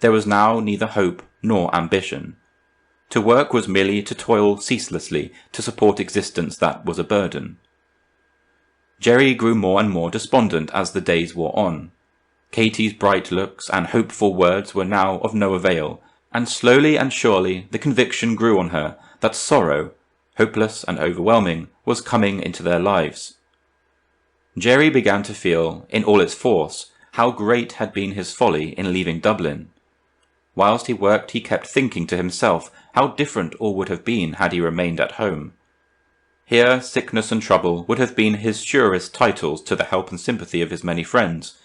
There was now neither hope nor ambition. To work was merely to toil ceaselessly to support existence that was a burden. Jerry grew more and more despondent as the days wore on. Katey's bright looks and hopeful words were now of no avail, and slowly and surely the conviction grew on her that sorrow, hopeless and overwhelming, was coming into their lives. Jerry began to feel, in all its force, how great had been his folly in leaving Dublin. Whilst he worked he kept thinking to himself how different all would have been had he remained at home. Here sickness and trouble would have been his surest titles to the help and sympathy of his many friends.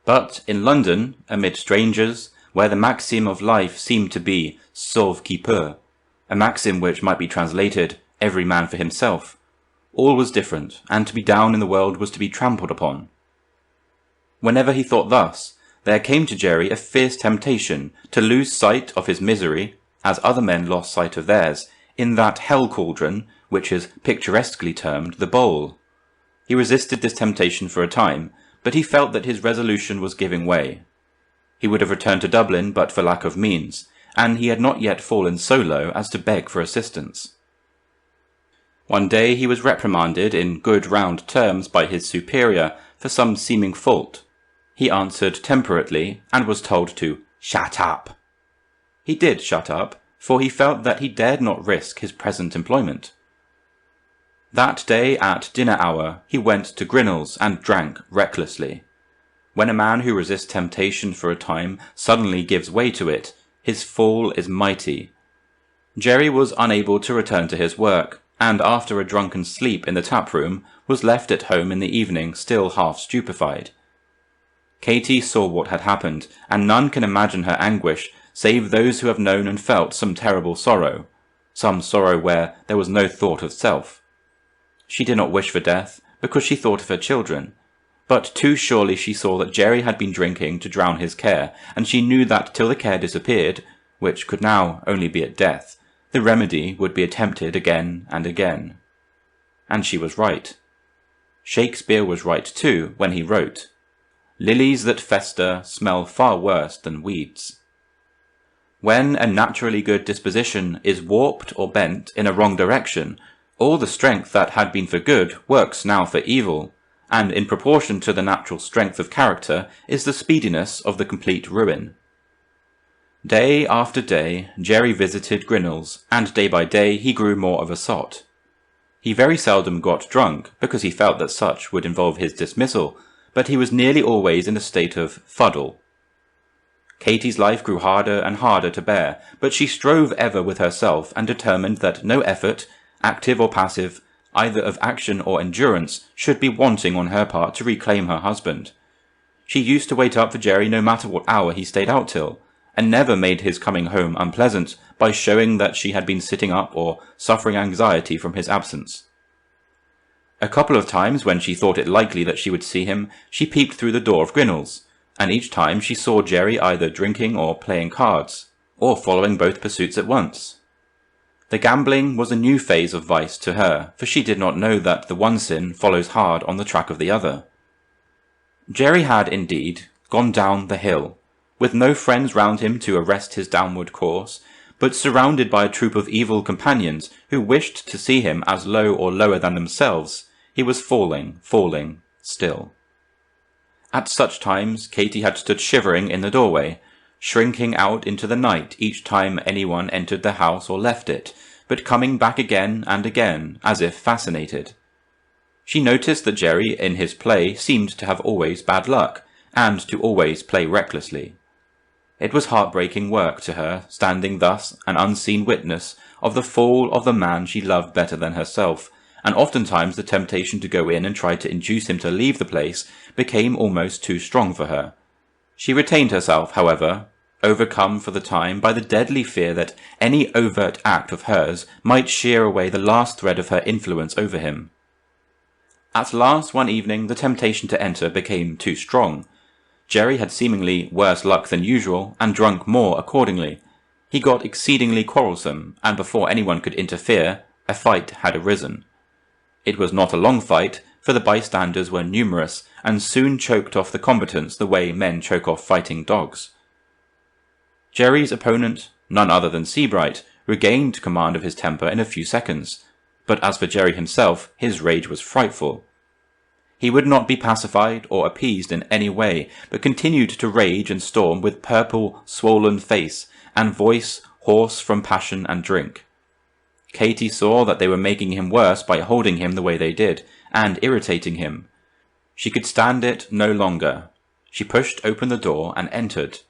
But in London, amid strangers, where the maxim of life seemed to be sauve qui peut, a maxim which might be translated every man for himself, all was different, and to be down in the world was to be trampled upon. Whenever he thought thus, there came to Jerry a fierce temptation to lose sight of his misery, as other men lost sight of theirs, in that hell cauldron which is picturesquely termed the bowl. He resisted this temptation for a time, but he felt that his resolution was giving way. He would have returned to Dublin but for lack of means, and he had not yet fallen so low as to beg for assistance. One day he was reprimanded in good round terms by his superior for some seeming fault. He answered temperately, and was told to shut up. He did shut up, for he felt that he dared not risk his present employment. That day at dinner hour he went to Grinnell's and drank recklessly. When a man who resists temptation for a time suddenly gives way to it, his fall is mighty. Jerry was unable to return to his work, and after a drunken sleep in the tap-room, was left at home in the evening still half stupefied. Katey saw what had happened, and none can imagine her anguish save those who have known and felt some terrible sorrow, some sorrow where there was no thought of self. She did not wish for death, because she thought of her children, but too surely she saw that Jerry had been drinking to drown his care, and she knew that till the care disappeared, which could now only be at death, the remedy would be attempted again and again. And she was right. Shakespeare was right too when he wrote, "Lilies that fester smell far worse than weeds." When a naturally good disposition is warped or bent in a wrong direction, all the strength that had been for good works now for evil, and in proportion to the natural strength of character is the speediness of the complete ruin. Day after day Jerry visited Grinnell's, and day by day he grew more of a sot. He very seldom got drunk, because he felt that such would involve his dismissal, but he was nearly always in a state of fuddle. Katey's life grew harder and harder to bear, but she strove ever with herself and determined that no effort, active or passive, either of action or endurance, should be wanting on her part to reclaim her husband. She used to wait up for Jerry no matter what hour he stayed out till, and never made his coming home unpleasant by showing that she had been sitting up or suffering anxiety from his absence. A couple of times when she thought it likely that she would see him, she peeped through the door of Grinnell's, and each time she saw Jerry either drinking or playing cards, or following both pursuits at once. The gambling was a new phase of vice to her, for she did not know that the one sin follows hard on the track of the other. Jerry had, indeed, gone down the hill, with no friends round him to arrest his downward course, but surrounded by a troop of evil companions who wished to see him as low or lower than themselves. He was falling still. At such times Katey had stood shivering in the doorway, shrinking out into the night each time anyone entered the house or left it, but coming back again and again, as if fascinated. She noticed that Jerry in his play seemed to have always bad luck, and to always play recklessly. It was heartbreaking work to her, standing thus an unseen witness of the fall of the man she loved better than herself, and oftentimes the temptation to go in and try to induce him to leave the place became almost too strong for her. She retained herself, however, overcome for the time by the deadly fear that any overt act of hers might shear away the last thread of her influence over him. At last one evening the temptation to enter became too strong. Jerry had seemingly worse luck than usual, and drunk more accordingly. He got exceedingly quarrelsome, and before anyone could interfere, a fight had arisen. It was not a long fight, for the bystanders were numerous, and soon choked off the combatants the way men choke off fighting dogs. Jerry's opponent, none other than Seabright, regained command of his temper in a few seconds, but as for Jerry himself, his rage was frightful. He would not be pacified or appeased in any way, but continued to rage and storm with purple, swollen face, and voice hoarse from passion and drink. Katey saw that they were making him worse by holding him the way they did, and irritating him. She could stand it no longer. She pushed open the door and entered.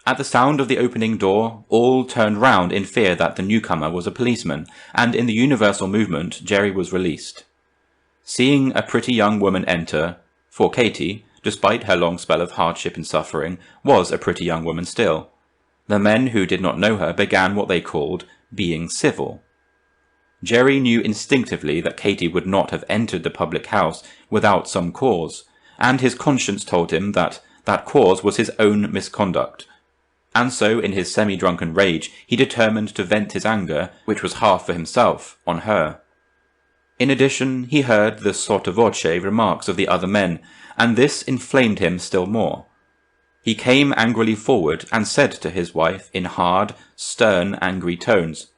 At the sound of the opening door, all turned round in fear that the newcomer was a policeman, and in the universal movement Jerry was released. Seeing a pretty young woman enter, for Katey, despite her long spell of hardship and suffering, was a pretty young woman still, the men who did not know her began what they called being civil. Jerry knew instinctively that Katey would not have entered the public house without some cause, and his conscience told him that that cause was his own misconduct. And so, in his semi-drunken rage, he determined to vent his anger, which was half for himself, on her. In addition, he heard the sotto voce remarks of the other men, and this inflamed him still more. He came angrily forward and said to his wife in hard, stern, angry tones,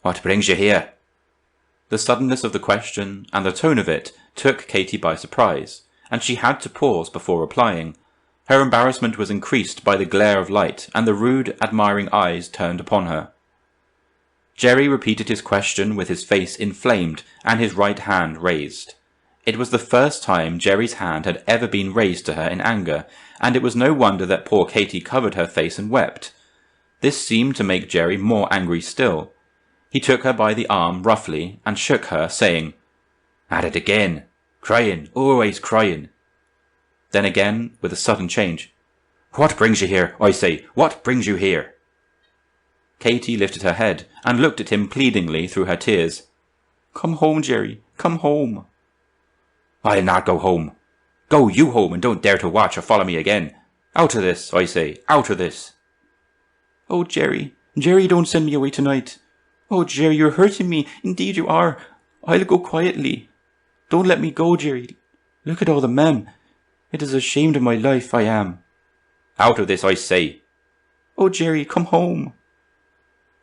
"What brings you here?" The suddenness of the question and the tone of it took Katey by surprise, and she had to pause before replying. Her embarrassment was increased by the glare of light and the rude, admiring eyes turned upon her. Jerry repeated his question with his face inflamed and his right hand raised. It was the first time Jerry's hand had ever been raised to her in anger, and it was no wonder that poor Katey covered her face and wept. This seemed to make Jerry more angry still. He took her by the arm roughly and shook her, saying, "At it again! Crying, always crying!" Then again, with a sudden change, "What brings you here, I say, what brings you here?" Katey lifted her head and looked at him pleadingly through her tears. "Come home, Jerry, come home." "I'll not go home. Go you home and don't dare to watch or follow me again. Out of this, I say, out of this." "Oh, Jerry, Jerry, don't send me away tonight. Oh, Jerry, you're hurting me, indeed you are. I'll go quietly. Don't let me go, Jerry. Look at all the men. It is ashamed of my life, I am." "Out of this, I say." "Oh, Jerry, come home."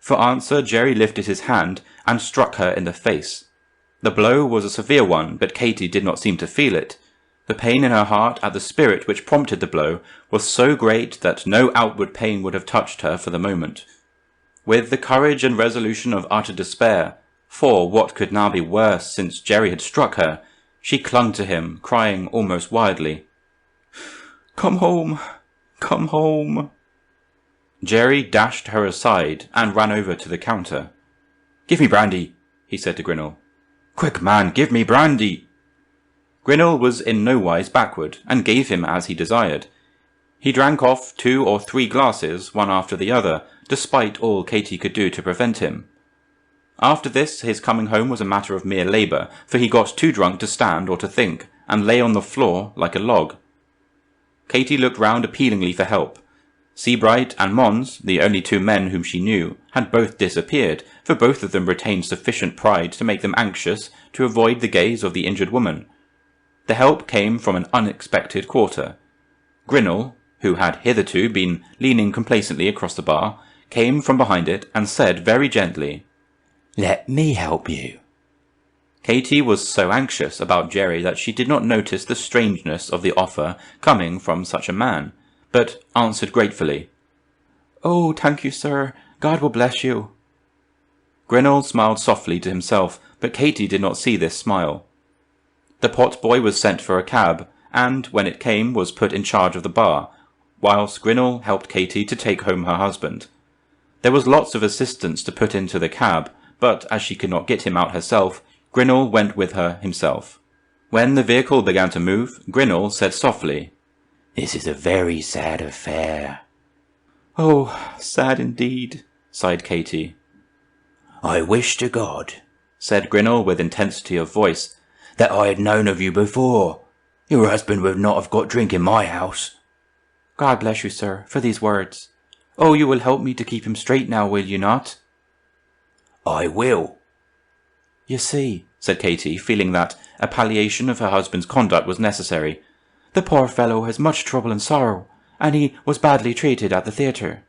For answer, Jerry lifted his hand and struck her in the face. The blow was a severe one, but Katey did not seem to feel it. The pain in her heart at the spirit which prompted the blow was so great that no outward pain would have touched her for the moment. With the courage and resolution of utter despair, for what could now be worse since Jerry had struck her, she clung to him, crying almost wildly, "Come home, come home." Jerry dashed her aside and ran over to the counter. "Give me brandy," he said to Grinnell. "Quick, man, give me brandy." Grinnell was in no wise backward, and gave him as he desired. He drank off 2 or 3 glasses, one after the other, despite all Katey could do to prevent him. After this, his coming home was a matter of mere labour, for he got too drunk to stand or to think, and lay on the floor like a log. Katey looked round appealingly for help. Seabright and Mons, the only 2 men whom she knew, had both disappeared, for both of them retained sufficient pride to make them anxious to avoid the gaze of the injured woman. The help came from an unexpected quarter. Grinnell, who had hitherto been leaning complacently across the bar, came from behind it and said very gently, "Let me help you." Katey was so anxious about Jerry that she did not notice the strangeness of the offer coming from such a man, but answered gratefully, "Oh, thank you, sir. God will bless you." Grinnell smiled softly to himself, but Katey did not see this smile. The potboy was sent for a cab, and, when it came, was put in charge of the bar, whilst Grinnell helped Katey to take home her husband. There was lots of assistance to put into the cab, but as she could not get him out herself, Grinnell went with her himself. When the vehicle began to move, Grinnell said softly, "This is a very sad affair." "Oh, sad indeed," sighed Katey. "I wish to God," said Grinnell with intensity of voice, "that I had known of you before. Your husband would not have got drink in my house. God bless you, sir, for these words. Oh, you will help me to keep him straight now, will you not? I will. You see, said Katey, feeling that a palliation of her husband's conduct was necessary, the poor fellow has much trouble and sorrow, and he was badly treated at the theatre.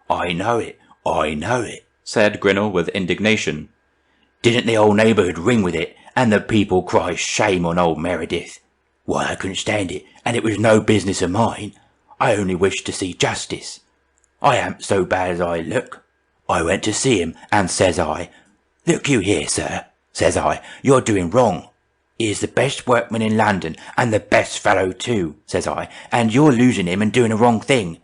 I know it, said Grinnell with indignation. Didn't the whole neighbourhood ring with it, and the people cry shame on old Meredith? Why, I couldn't stand it, and it was no business of mine. I only wished to see justice. I am so bad as I look. I went to see him, and says I, Look you here, sir, says I, you're doing wrong. He is the best workman in London, and the best fellow too, says I, and you're losing him and doing a wrong thing.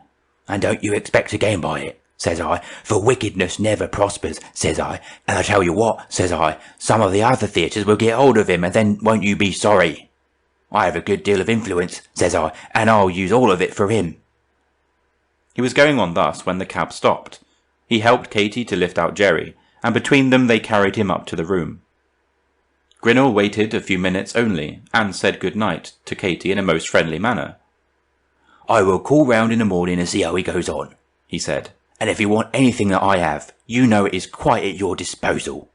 And don't you expect to gain by it, says I, for wickedness never prospers, says I, and I tell you what, says I, some of the other theatres will get hold of him, and then won't you be sorry? I have a good deal of influence, says I, and I'll use all of it for him. He was going on thus when the cab stopped. He helped Katey to lift out Jerry, and between them they carried him up to the room. Grinnell waited a few minutes only, and said good night to Katey in a most friendly manner. I will call round in the morning and see how he goes on, he said, and if you want anything that I have, you know it is quite at your disposal.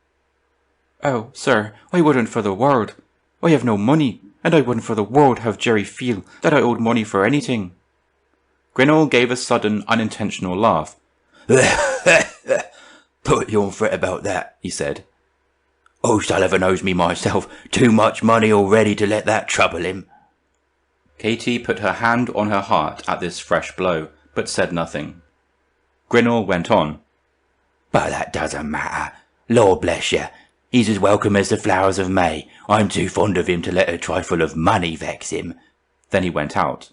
Oh, sir, I wouldn't for the world. I have no money, and I wouldn't for the world have Jerry feel that I owed money for anything. Grinnell gave a sudden, unintentional laugh. Put you on fret about that, he said. O'Sullivan owes me myself too much money already to let that trouble him. Katey put her hand on her heart at this fresh blow, but said nothing. Grinnell went on. But that doesn't matter. Lord bless you, he's as welcome as the flowers of May. I'm too fond of him to let a trifle of money vex him. Then he went out.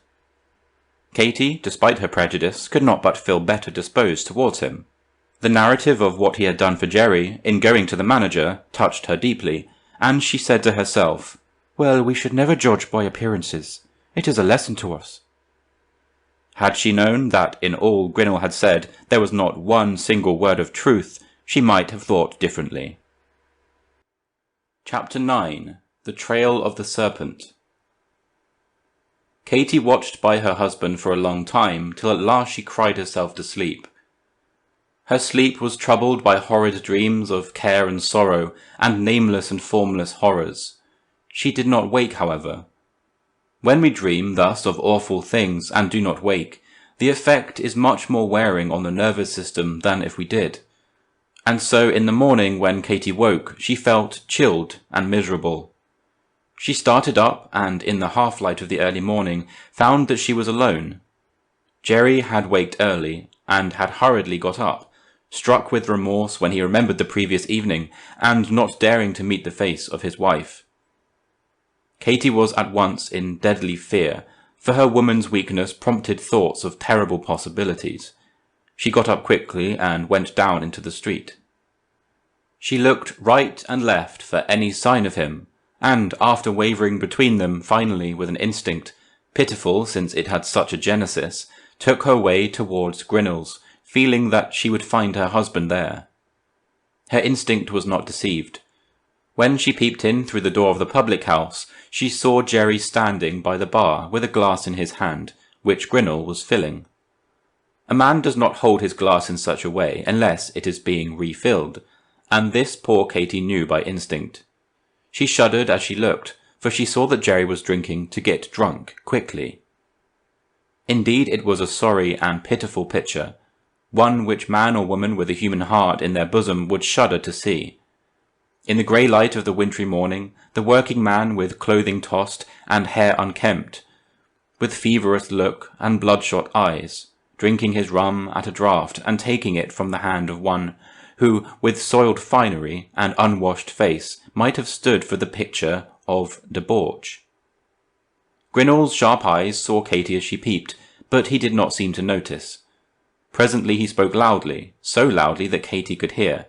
Katey, despite her prejudice, could not but feel better disposed towards him. The narrative of what he had done for Jerry, in going to the manager, touched her deeply, and she said to herself, Well, we should never judge by appearances. It is a lesson to us. Had she known that in all Grinnell had said there was not one single word of truth, she might have thought differently. Chapter 9. The Trail of the Serpent. Katey watched by her husband for a long time, till at last she cried herself to sleep. Her sleep was troubled by horrid dreams of care and sorrow, and nameless and formless horrors. She did not wake, however. When we dream thus of awful things and do not wake, the effect is much more wearing on the nervous system than if we did. And so in the morning when Katey woke, she felt chilled and miserable. She started up, and in the half-light of the early morning found that she was alone. Jerry had waked early, and had hurriedly got up, struck with remorse when he remembered the previous evening, and not daring to meet the face of his wife. Katey was at once in deadly fear, for her woman's weakness prompted thoughts of terrible possibilities. She got up quickly and went down into the street. She looked right and left for any sign of him, and after wavering between them finally with an instinct, pitiful since it had such a genesis, took her way towards Grinnell's, feeling that she would find her husband there. Her instinct was not deceived. When she peeped in through the door of the public house, she saw Jerry standing by the bar with a glass in his hand, which Grinnell was filling. A man does not hold his glass in such a way unless it is being refilled, and this poor Katey knew by instinct. She shuddered as she looked, for she saw that Jerry was drinking to get drunk quickly. Indeed, it was a sorry and pitiful picture, one which man or woman with a human heart in their bosom would shudder to see. In the grey light of the wintry morning, the working man with clothing tossed and hair unkempt, with feverish look and bloodshot eyes, drinking his rum at a draught and taking it from the hand of one who, with soiled finery and unwashed face, might have stood for the picture of debauch. Grinnell's sharp eyes saw Katey as she peeped, but he did not seem to notice. Presently he spoke loudly, so loudly that Katey could hear.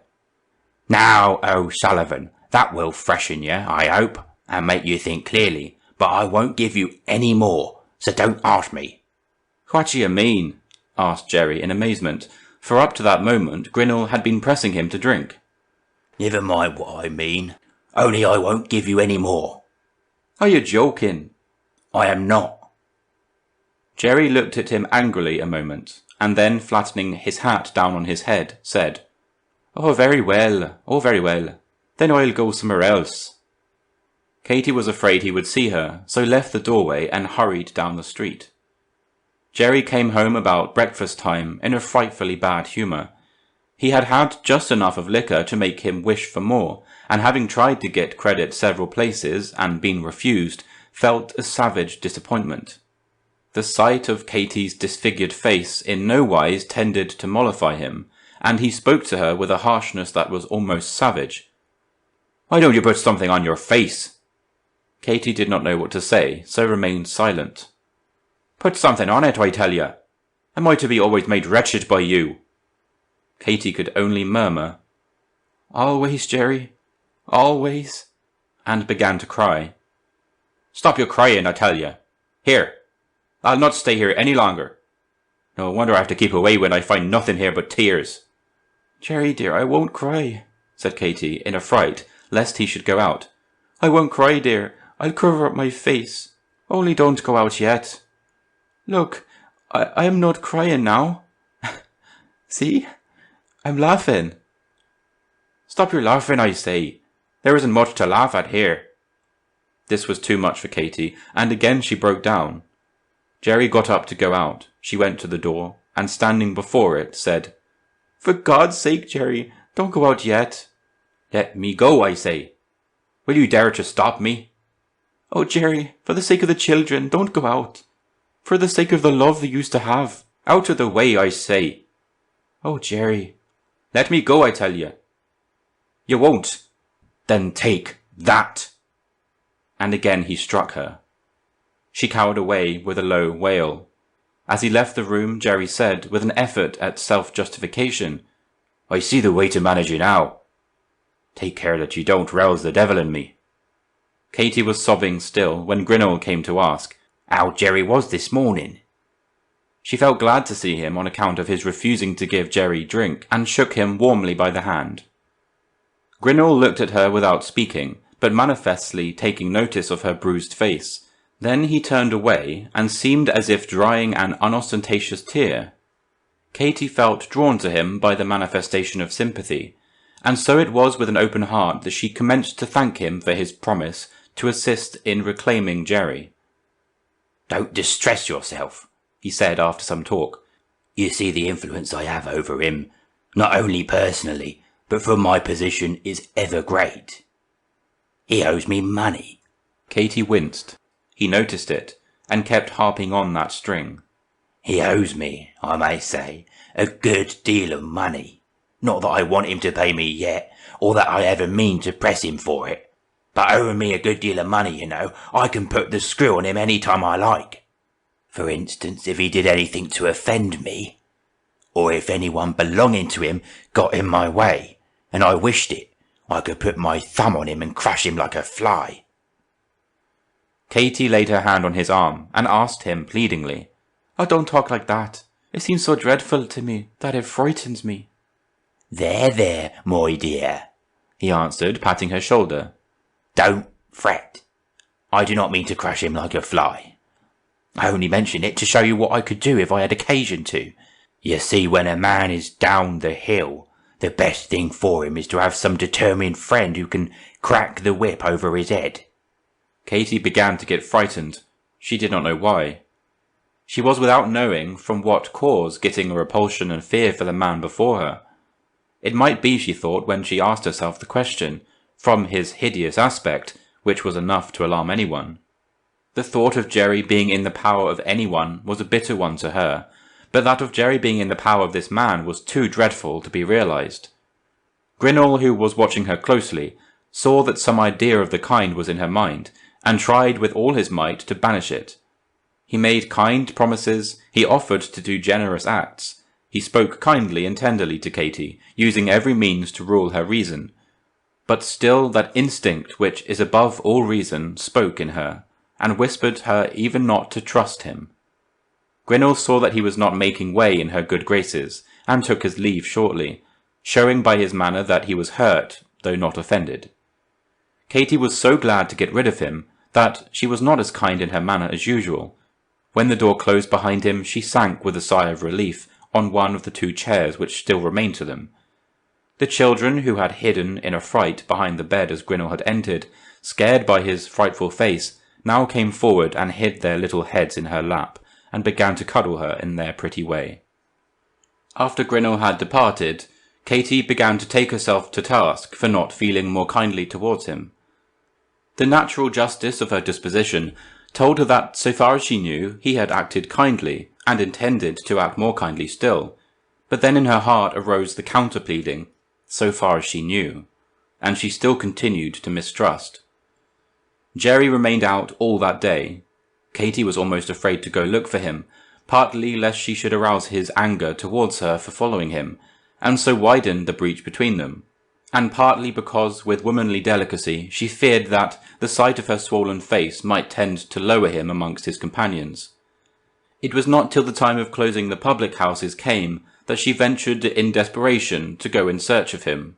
Now, O'Sullivan, that will freshen you, I hope, and make you think clearly, but I won't give you any more, so don't ask me. What do you mean? Asked Jerry in amazement, for up to that moment Grinnell had been pressing him to drink. Never mind what I mean, only I won't give you any more. Are you joking? I am not. Jerry looked at him angrily a moment, and then, flattening his hat down on his head, said, Oh, very well. Then I'll go somewhere else. Katey was afraid he would see her, so left the doorway and hurried down the street. Jerry came home about breakfast time in a frightfully bad humour. He had had just enough of liquor to make him wish for more, and having tried to get credit several places and been refused, felt a savage disappointment. The sight of Katey's disfigured face in no wise tended to mollify him, and he spoke to her with a harshness that was almost savage. Why don't you put something on your face? Katey did not know what to say, so remained silent. Put something on it, I tell you. Am I to be always made wretched by you? Katey could only murmur, Always, Jerry, always, and began to cry. Stop your crying, I tell you. Here, I'll not stay here any longer. No wonder I have to keep away when I find nothing here but tears. Jerry, dear, I won't cry, said Katey, in a fright, lest he should go out. I won't cry, dear. I'll cover up my face. Only don't go out yet. Look, I am not crying now. See? I'm laughing. Stop your laughing, I say. There isn't much to laugh at here. This was too much for Katey, and again she broke down. Jerry got up to go out. She went to the door, and standing before it, said, For God's sake, Jerry, don't go out yet. Let me go, I say. Will you dare to stop me? Oh, Jerry, for the sake of the children, don't go out. For the sake of the love they used to have. Out of the way, I say. Oh, Jerry. Let me go, I tell you. You won't. Then take that. And again he struck her. She cowered away with a low wail. As he left the room, Jerry said, with an effort at self-justification, I see the way to manage you now. Take care that you don't rouse the devil in me. Katey was sobbing still when Grinnell came to ask, How Jerry was this morning? She felt glad to see him on account of his refusing to give Jerry drink, and shook him warmly by the hand. Grinnell looked at her without speaking, but manifestly taking notice of her bruised face. Then he turned away, and seemed as if drying an unostentatious tear. Katey felt drawn to him by the manifestation of sympathy, and so it was with an open heart that she commenced to thank him for his promise to assist in reclaiming Jerry. Don't distress yourself, he said after some talk. You see the influence I have over him, not only personally, but from my position is ever great. He owes me money. Katey winced. He noticed it, and kept harping on that string. He owes me, I may say, a good deal of money. Not that I want him to pay me yet, or that I ever mean to press him for it. But owing me a good deal of money, you know, I can put the screw on him any time I like. For instance, if he did anything to offend me, or if anyone belonging to him got in my way, and I wished it, I could put my thumb on him and crush him like a fly. Katey laid her hand on his arm, and asked him pleadingly, Oh, don't talk like that. It seems so dreadful to me that it frightens me. There, my dear, he answered, patting her shoulder. Don't fret. I do not mean to crush him like a fly. I only mention it to show you what I could do if I had occasion to. You see, when a man is down the hill, the best thing for him is to have some determined friend who can crack the whip over his head. Katey began to get frightened. She did not know why. She was without knowing from what cause getting a repulsion and fear for the man before her. It might be, she thought, when she asked herself the question, from his hideous aspect, which was enough to alarm anyone. The thought of Jerry being in the power of anyone was a bitter one to her, but that of Jerry being in the power of this man was too dreadful to be realized. Grinnell, who was watching her closely, saw that some idea of the kind was in her mind, and tried with all his might to banish it. He made kind promises, he offered to do generous acts, he spoke kindly and tenderly to Katey, using every means to rule her reason. But still that instinct which is above all reason spoke in her, and whispered her even not to trust him. Grinnell saw that he was not making way in her good graces, and took his leave shortly, showing by his manner that he was hurt, though not offended. Katey was so glad to get rid of him, that she was not as kind in her manner as usual. When the door closed behind him, she sank with a sigh of relief on one of the 2 chairs which still remained to them. The children, who had hidden in a fright behind the bed as Grinnell had entered, scared by his frightful face, now came forward and hid their little heads in her lap, and began to cuddle her in their pretty way. After Grinnell had departed, Katey began to take herself to task for not feeling more kindly towards him. The natural justice of her disposition told her that, so far as she knew, he had acted kindly, and intended to act more kindly still, but then in her heart arose the counter-pleading, so far as she knew, and she still continued to mistrust. Jerry remained out all that day. Katey was almost afraid to go look for him, partly lest she should arouse his anger towards her for following him, and so widen the breach between them, and partly because with womanly delicacy she feared that the sight of her swollen face might tend to lower him amongst his companions. It was not till the time of closing the public houses came that she ventured in desperation to go in search of him.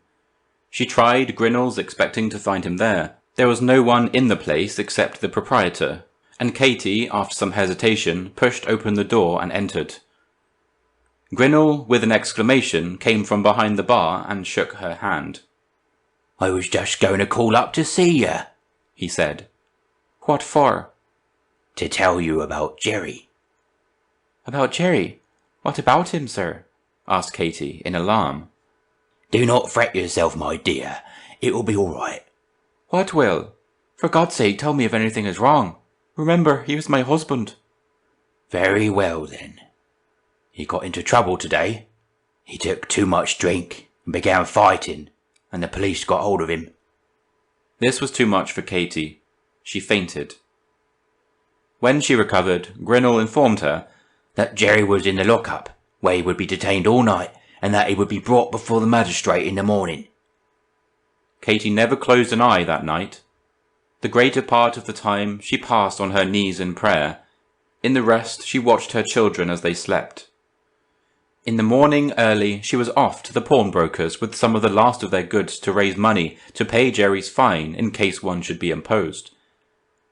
She tried Grinnell's, expecting to find him there. There was no one in the place except the proprietor, and Katey, after some hesitation, pushed open the door and entered. Grinnell, with an exclamation, came from behind the bar and shook her hand. "I was just going to call up to see you," he said. "What for?" "To tell you about Jerry." "About Jerry? What about him, sir?" asked Katey, in alarm. "Do not fret yourself, my dear. It will be all right." "What will? For God's sake, tell me if anything is wrong. Remember, he was my husband." "Very well, then. He got into trouble today. He took too much drink and began fighting, and the police got hold of him." This was too much for Katey. She fainted. When she recovered, Grinnell informed her that Jerry was in the lock-up, where he would be detained all night, and that he would be brought before the magistrate in the morning. Katey never closed an eye that night. The greater part of the time she passed on her knees in prayer. In the rest she watched her children as they slept. In the morning early she was off to the pawnbrokers with some of the last of their goods to raise money to pay Jerry's fine in case one should be imposed.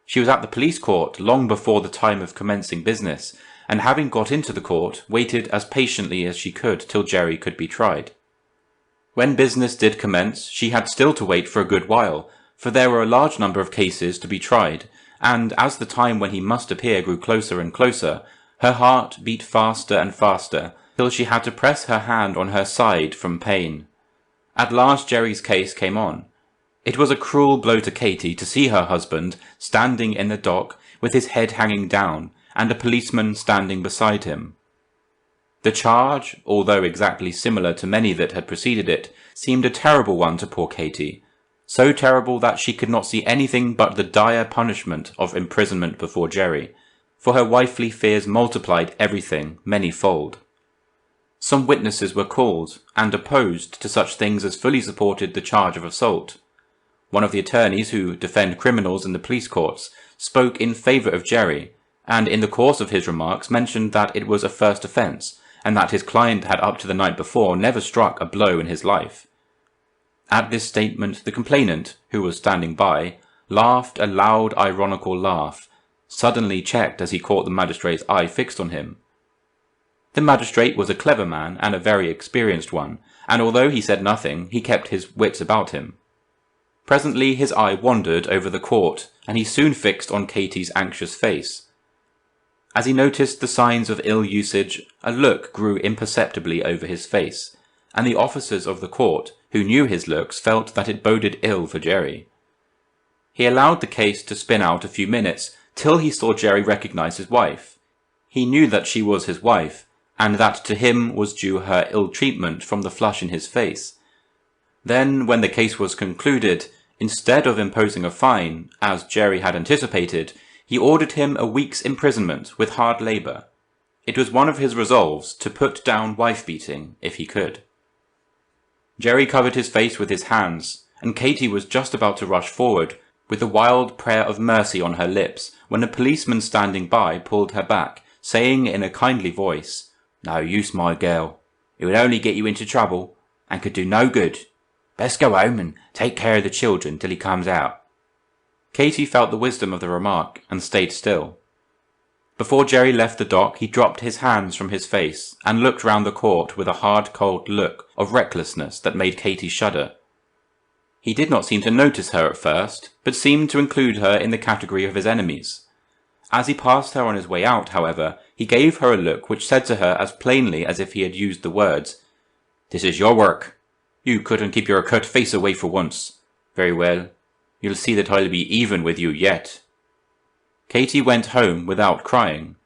She was at the police court long before the time of commencing business, and having got into the court, waited as patiently as she could till Jerry could be tried. When business did commence, she had still to wait for a good while, for there were a large number of cases to be tried, and as the time when he must appear grew closer and closer, her heart beat faster and faster, till she had to press her hand on her side from pain. At last Jerry's case came on. It was a cruel blow to Katey to see her husband standing in the dock with his head hanging down, and a policeman standing beside him. The charge, although exactly similar to many that had preceded it, seemed a terrible one to poor Katey, so terrible that she could not see anything but the dire punishment of imprisonment before Jerry, for her wifely fears multiplied everything many-fold. Some witnesses were called, and opposed to such things as fully supported the charge of assault. One of the attorneys who defend criminals in the police courts spoke in favour of Jerry, and in the course of his remarks mentioned that it was a first offence, and that his client had up to the night before never struck a blow in his life. At this statement the complainant, who was standing by, laughed a loud ironical laugh, suddenly checked as he caught the magistrate's eye fixed on him. The magistrate was a clever man and a very experienced one, and although he said nothing, he kept his wits about him. Presently his eye wandered over the court, and he soon fixed on Katey's anxious face. As he noticed the signs of ill usage, a look grew imperceptibly over his face, and the officers of the court, who knew his looks, felt that it boded ill for Jerry. He allowed the case to spin out a few minutes, till he saw Jerry recognize his wife. He knew that she was his wife, and that to him was due her ill treatment from the flush in his face. Then, when the case was concluded, instead of imposing a fine, as Jerry had anticipated, he ordered him a week's imprisonment with hard labour. It was one of his resolves to put down wife-beating if he could. Jerry covered his face with his hands, and Katey was just about to rush forward, with a wild prayer of mercy on her lips, when a policeman standing by pulled her back, saying in a kindly voice, "No use, my girl. It would only get you into trouble, and could do no good. Best go home and take care of the children till he comes out." Katey felt the wisdom of the remark and stayed still. Before Jerry left the dock, he dropped his hands from his face and looked round the court with a hard, cold look of recklessness that made Katey shudder. He did not seem to notice her at first, but seemed to include her in the category of his enemies. As he passed her on his way out, however, he gave her a look which said to her as plainly as if he had used the words, "This is your work. You couldn't keep your cut face away for once. Very well. You'll see that I'll be even with you yet." Katey went home without crying.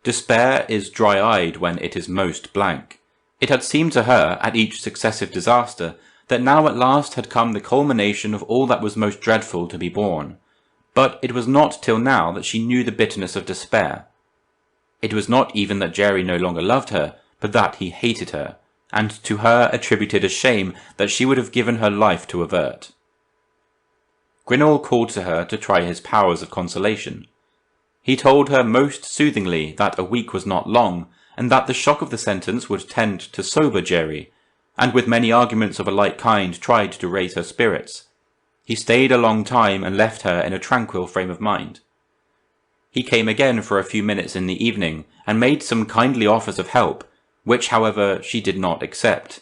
Despair is dry-eyed when it is most blank. It had seemed to her, at each successive disaster, that now at last had come the culmination of all that was most dreadful to be borne. But it was not till now that she knew the bitterness of despair. It was not even that Jerry no longer loved her, but that he hated her, and to her attributed a shame that she would have given her life to avert. Grinnell called to her to try his powers of consolation. He told her most soothingly that a week was not long, and that the shock of the sentence would tend to sober Jerry, and with many arguments of a like kind tried to raise her spirits. He stayed a long time and left her in a tranquil frame of mind. He came again for a few minutes in the evening, and made some kindly offers of help, which, however, she did not accept.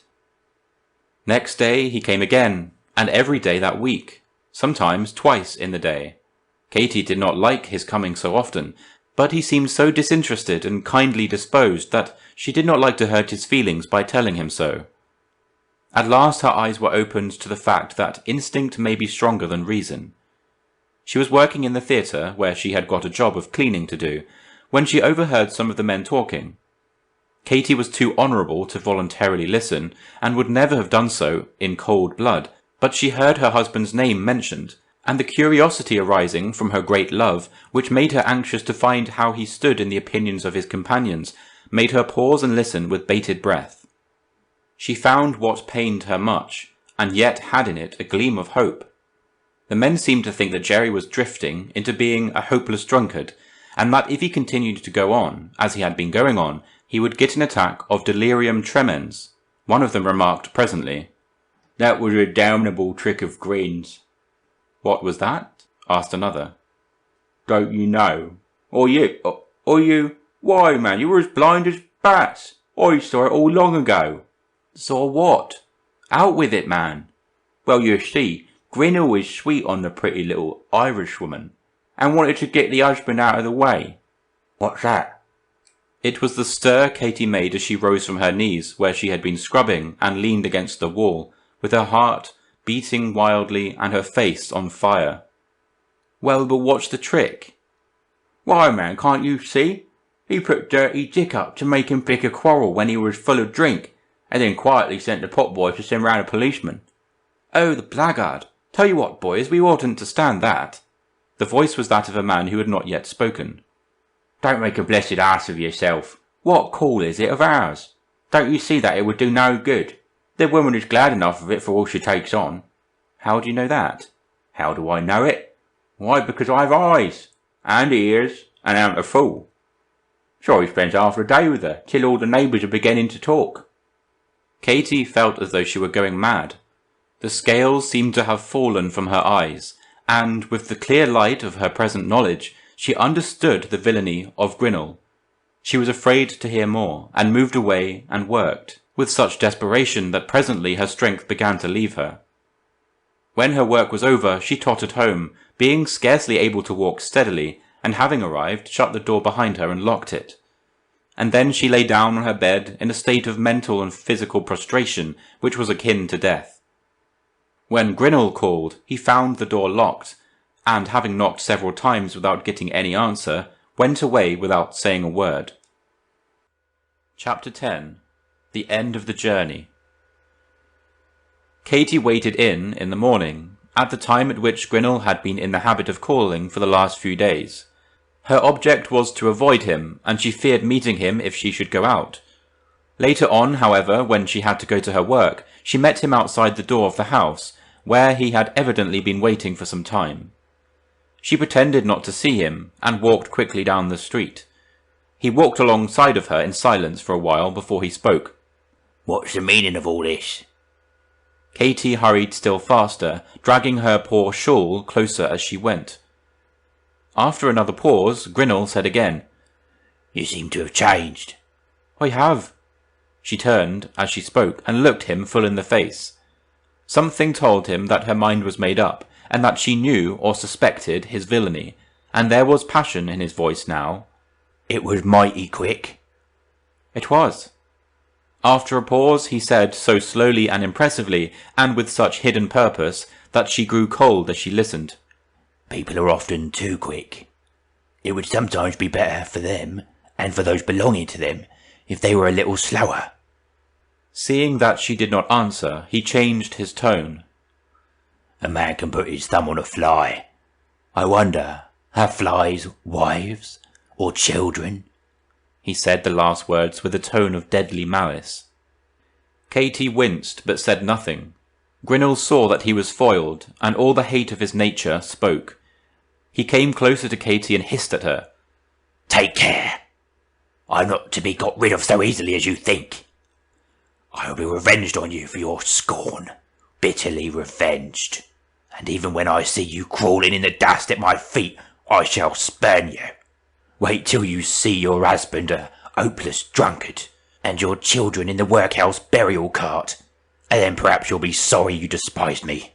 Next day he came again, and every day that week, sometimes twice in the day. Katey did not like his coming so often, but he seemed so disinterested and kindly disposed that she did not like to hurt his feelings by telling him so. At last her eyes were opened to the fact that instinct may be stronger than reason. She was working in the theatre, where she had got a job of cleaning to do, when she overheard some of the men talking. Katey was too honourable to voluntarily listen, and would never have done so in cold blood, but she heard her husband's name mentioned, and the curiosity arising from her great love, which made her anxious to find how he stood in the opinions of his companions, made her pause and listen with bated breath. She found what pained her much, and yet had in it a gleam of hope. The men seemed to think that Jerry was drifting into being a hopeless drunkard, and that if he continued to go on, as he had been going on, he would get an attack of delirium tremens. One of them remarked presently, "That was a damnable trick of Green's." "What was that?" asked another. "Don't you know? Or you? Why, man, you were as blind as bats. I saw it all long ago." "Saw what? Out with it, man." "Well, you see, Grinnell was sweet on the pretty little Irishwoman, and wanted to get the husband out of the way." "What's that?" It was the stir Katey made as she rose from her knees, where she had been scrubbing, and leaned against the wall, with her heart beating wildly and her face on fire. "Well, but what's the trick?" "Why, man, can't you see? He put Dirty Dick up to make him pick a quarrel when he was full of drink, and then quietly sent the potboy to send round a policeman." "Oh, the blackguard! Tell you what, boys, we oughtn't to stand that." The voice was that of a man who had not yet spoken. "Don't make a blessed ass of yourself. What call is it of ours? Don't you see that it would do no good? The woman is glad enough of it for all she takes on." "How do you know that?" "How do I know it? Why, because I've eyes, and ears, and am a fool. So he spends half the day with her, till all the neighbours are beginning to talk." Katey felt as though she were going mad. The scales seemed to have fallen from her eyes, and with the clear light of her present knowledge, she understood the villainy of Grinnell. She was afraid to hear more, and moved away and worked, with such desperation that presently her strength began to leave her. When her work was over, she tottered home, being scarcely able to walk steadily, and having arrived, shut the door behind her and locked it. And then she lay down on her bed in a state of mental and physical prostration which was akin to death. When Grinnell called, he found the door locked, and having knocked several times without getting any answer, went away without saying a word. Chapter 10. The End of the Journey. Katey waited in the morning, at the time at which Grinnell had been in the habit of calling for the last few days. Her object was to avoid him, and she feared meeting him if she should go out. Later on, however, when she had to go to her work, she met him outside the door of the house, where he had evidently been waiting for some time. She pretended not to see him, and walked quickly down the street. He walked alongside of her in silence for a while before he spoke. "What's the meaning of all this?" Katey hurried still faster, dragging her poor shawl closer as she went. After another pause, Grinnell said again, "You seem to have changed." "I have." She turned as she spoke and looked him full in the face. Something told him that her mind was made up, and that she knew or suspected his villainy, and there was passion in his voice now. "It was mighty quick." "It was." After a pause, he said so slowly and impressively, and with such hidden purpose, that she grew cold as she listened. "People are often too quick. It would sometimes be better for them, and for those belonging to them, if they were a little slower." Seeing that she did not answer, he changed his tone. "A man can put his thumb on a fly. I wonder, have flies wives or children?" He said the last words with a tone of deadly malice. Katey winced but said nothing. Grinnell saw that he was foiled, and all the hate of his nature spoke. He came closer to Katey and hissed at her. "Take care! I'm not to be got rid of so easily as you think. I will be revenged on you for your scorn, bitterly revenged. And even when I see you crawling in the dust at my feet, I shall spurn you. Wait till you see your husband a hopeless drunkard, and your children in the workhouse burial cart, and then perhaps you'll be sorry you despised me."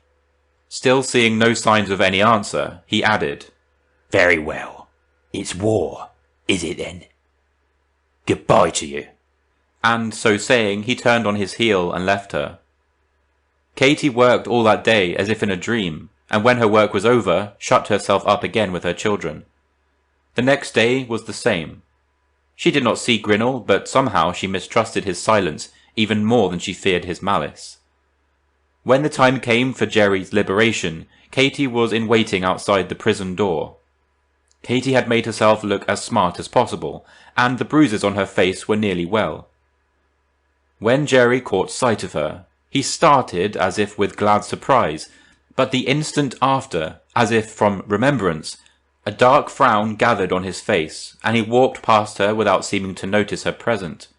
Still seeing no signs of any answer, he added, "Very well. It's war, is it then? Goodbye to you." And so saying, he turned on his heel and left her. Katey worked all that day as if in a dream, and when her work was over, shut herself up again with her children. The next day was the same. She did not see Grinnell, but somehow she mistrusted his silence even more than she feared his malice. When the time came for Jerry's liberation, Katey was in waiting outside the prison door. Katey had made herself look as smart as possible, and the bruises on her face were nearly well. When Jerry caught sight of her, he started as if with glad surprise, but the instant after, as if from remembrance, a dark frown gathered on his face, and he walked past her without seeming to notice her presence.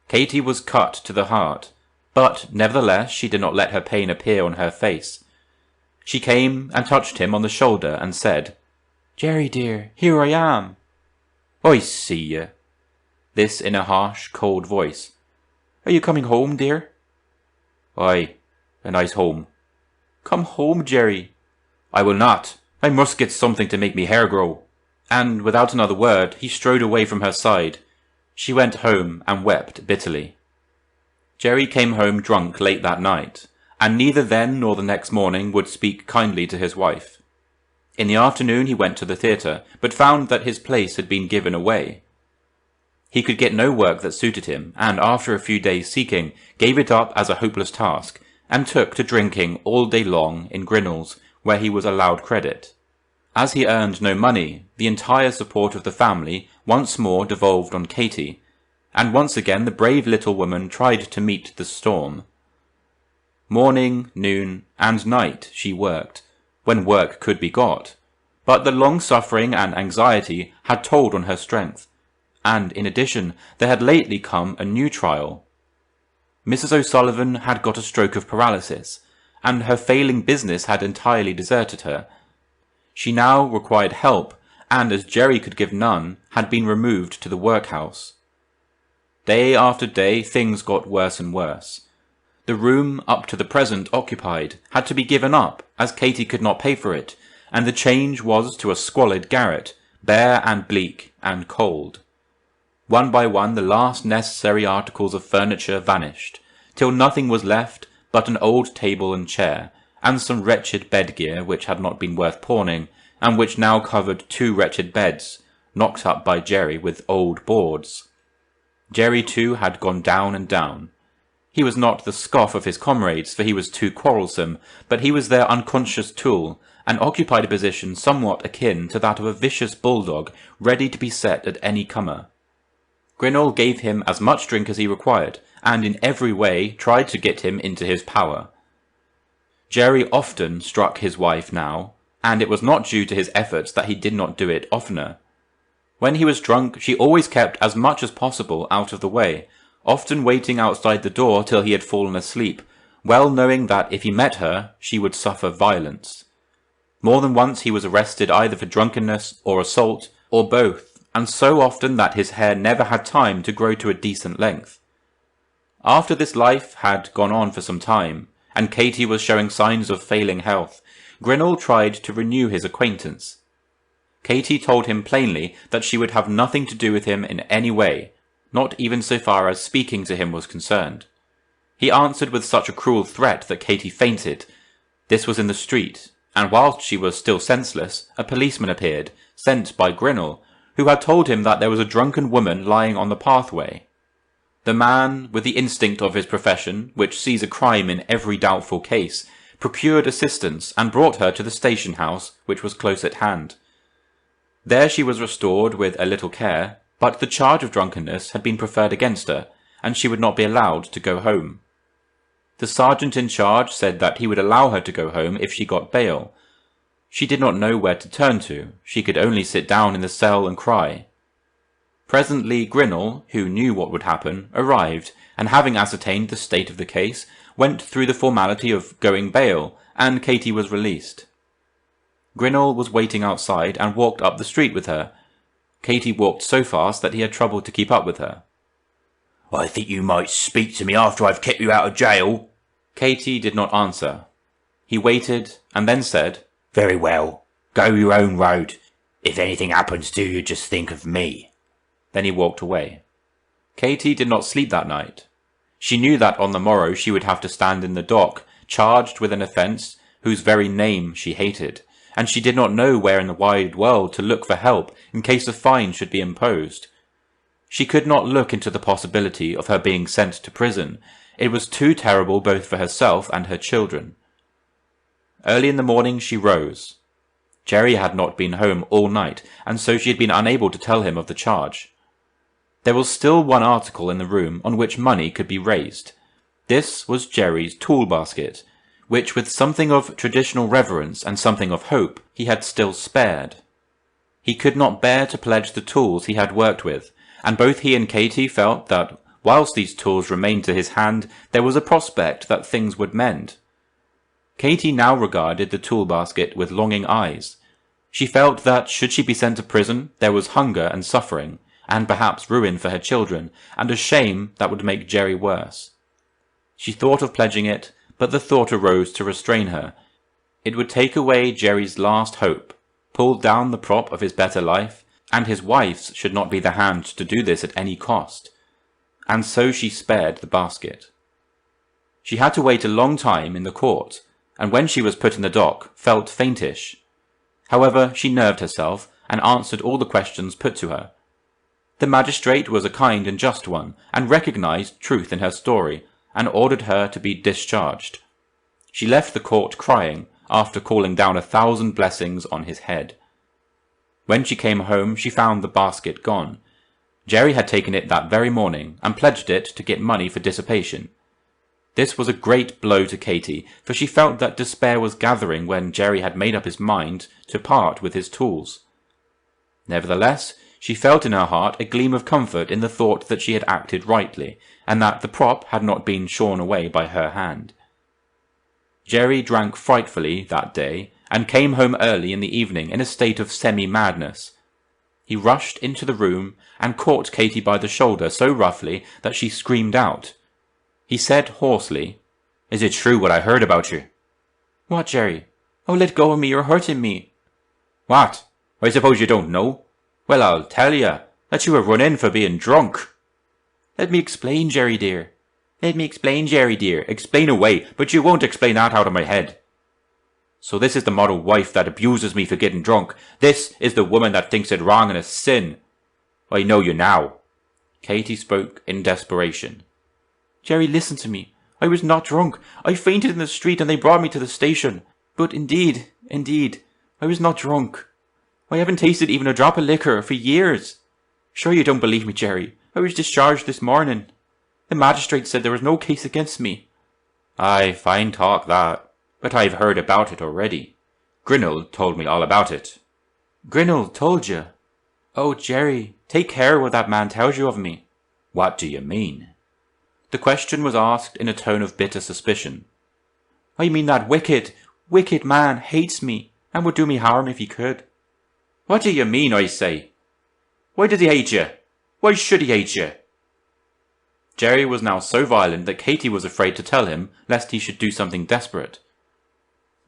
Katey was cut to the heart, but nevertheless she did not let her pain appear on her face. She came and touched him on the shoulder and said, "Jerry dear, here I am." "I see you." This in a harsh, cold voice. "Are you coming home, dear?" "Aye, a nice home." "Come home, Jerry." "I will not. I must get something to make me hair grow." And without another word, he strode away from her side. She went home and wept bitterly. Jerry came home drunk late that night, and neither then nor the next morning would speak kindly to his wife. In the afternoon he went to the theatre, but found that his place had been given away. He could get no work that suited him, and after a few days seeking, gave it up as a hopeless task, and took to drinking all day long in Grinnell's, where he was allowed credit. As he earned no money, the entire support of the family once more devolved on Katey, and once again the brave little woman tried to meet the storm. Morning, noon, and night she worked, when work could be got, but the long suffering and anxiety had told on her strength, and in addition there had lately come a new trial. Mrs. O'Sullivan had got a stroke of paralysis, and her failing business had entirely deserted her. She now required help, and as Jerry could give none, had been removed to the workhouse. Day after day things got worse and worse. The room up to the present occupied had to be given up, as Katey could not pay for it, and the change was to a squalid garret, bare and bleak and cold. One by one the last necessary articles of furniture vanished, till nothing was left but an old table and chair, and some wretched bed-gear which had not been worth pawning, and which now covered 2 wretched beds, knocked up by Jerry with old boards. Jerry too had gone down and down. He was not the scoff of his comrades, for he was too quarrelsome, but he was their unconscious tool, and occupied a position somewhat akin to that of a vicious bulldog ready to be set at any comer. Grinnell gave him as much drink as he required, and in every way tried to get him into his power. Jerry often struck his wife now, and it was not due to his efforts that he did not do it oftener. When he was drunk, she always kept as much as possible out of the way, often waiting outside the door till he had fallen asleep, well knowing that if he met her, she would suffer violence. More than once he was arrested either for drunkenness or assault, or both, and so often that his hair never had time to grow to a decent length. After this life had gone on for some time, and Katey was showing signs of failing health, Grinnell tried to renew his acquaintance. Katey told him plainly that she would have nothing to do with him in any way, not even so far as speaking to him was concerned. He answered with such a cruel threat that Katey fainted. This was in the street, and whilst she was still senseless, a policeman appeared, sent by Grinnell, who had told him that there was a drunken woman lying on the pathway. The man, with the instinct of his profession, which sees a crime in every doubtful case, procured assistance and brought her to the station house, which was close at hand. There she was restored with a little care, but the charge of drunkenness had been preferred against her, and she would not be allowed to go home. The sergeant in charge said that he would allow her to go home if she got bail. She did not know where to turn to. She could only sit down in the cell and cry. Presently Grinnell, who knew what would happen, arrived, and having ascertained the state of the case, went through the formality of going bail, and Katey was released. Grinnell was waiting outside and walked up the street with her. Katey walked so fast that he had trouble to keep up with her. "I think you might speak to me after I've kept you out of jail." Katey did not answer. He waited, and then said, "Very well. Go your own road. If anything happens to you, just think of me." Then he walked away. Katey did not sleep that night. She knew that on the morrow she would have to stand in the dock, charged with an offence whose very name she hated, and she did not know where in the wide world to look for help in case a fine should be imposed. She could not look into the possibility of her being sent to prison. It was too terrible both for herself and her children. Early in the morning she rose. Jerry had not been home all night, and so she had been unable to tell him of the charge. There was still one article in the room on which money could be raised. This was Jerry's tool basket, which with something of traditional reverence and something of hope he had still spared. He could not bear to pledge the tools he had worked with, and both he and Katey felt that whilst these tools remained to his hand, there was a prospect that things would mend. Katey now regarded the tool basket with longing eyes. She felt that should she be sent to prison, there was hunger and suffering, and perhaps ruin for her children, and a shame that would make Jerry worse. She thought of pledging it, but the thought arose to restrain her. It would take away Jerry's last hope, pull down the prop of his better life, and his wife's should not be the hand to do this at any cost. And so she spared the basket. She had to wait a long time in the court, and when she was put in the dock, felt faintish. However, she nerved herself, and answered all the questions put to her. The magistrate was a kind and just one, and recognized truth in her story, and ordered her to be discharged. She left the court crying, after calling down 1,000 blessings on his head. When she came home, she found the basket gone. Jerry had taken it that very morning, and pledged it to get money for dissipation. This was a great blow to Katey, for she felt that despair was gathering when Jerry had made up his mind to part with his tools. Nevertheless, she felt in her heart a gleam of comfort in the thought that she had acted rightly, and that the prop had not been shorn away by her hand. Jerry drank frightfully that day, and came home early in the evening in a state of semi-madness. He rushed into the room, and caught Katey by the shoulder so roughly that she screamed out. He said hoarsely, "Is it true what I heard about you?" "What, Jerry? Oh, let go of me, you're hurting me." "What? I suppose you don't know? Well, I'll tell you, that you were run in for being drunk." "Let me explain, Jerry dear. Let me explain, Jerry dear. Explain away, but you won't explain that out of my head. So this is the model wife that abuses me for getting drunk. This is the woman that thinks it wrong and a sin. I know you now." Katey spoke in desperation. "Jerry, listen to me. I was not drunk. I fainted in the street and they brought me to the station. But indeed, I was not drunk. I haven't tasted even a drop of liquor for years. Sure you don't believe me, Jerry. I was discharged this morning. The magistrate said there was no case against me." "Aye, fine talk that, but I've heard about it already. Grinnell told me all about it." "Grinnell told you? Oh, Jerry, take care what that man tells you of me." "What do you mean?" The question was asked in a tone of bitter suspicion. "I mean that wicked man hates me, and would do me harm if he could. What do you mean, I say? Why does he hate you? Why should he hate you? Jerry was now so violent that Katey was afraid to tell him, lest he should do something desperate.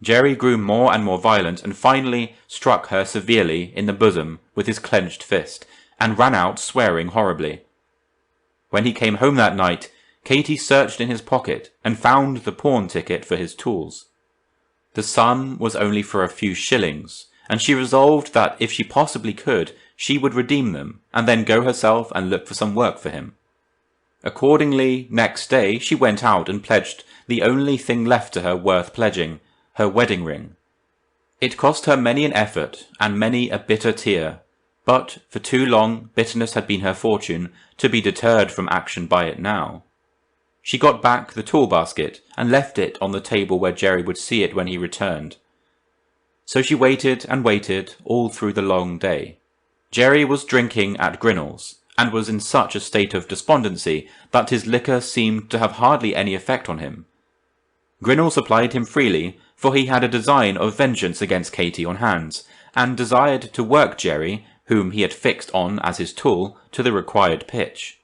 Jerry grew more and more violent and finally struck her severely in the bosom with his clenched fist, and ran out swearing horribly. When he came home that night, Katey searched in his pocket and found the pawn ticket for his tools. The sum was only for a few shillings, and she resolved that if she possibly could, she would redeem them, and then go herself and look for some work for him. Accordingly, next day she went out and pledged the only thing left to her worth pledging, her wedding ring. It cost her many an effort and many a bitter tear, but for too long bitterness had been her fortune to be deterred from action by it now. She got back the tool basket and left it on the table where Jerry would see it when he returned. So she waited and waited all through the long day. Jerry was drinking at Grinnell's, and was in such a state of despondency that his liquor seemed to have hardly any effect on him. Grinnell supplied him freely, for he had a design of vengeance against Katey on hands, and desired to work Jerry, whom he had fixed on as his tool, to the required pitch.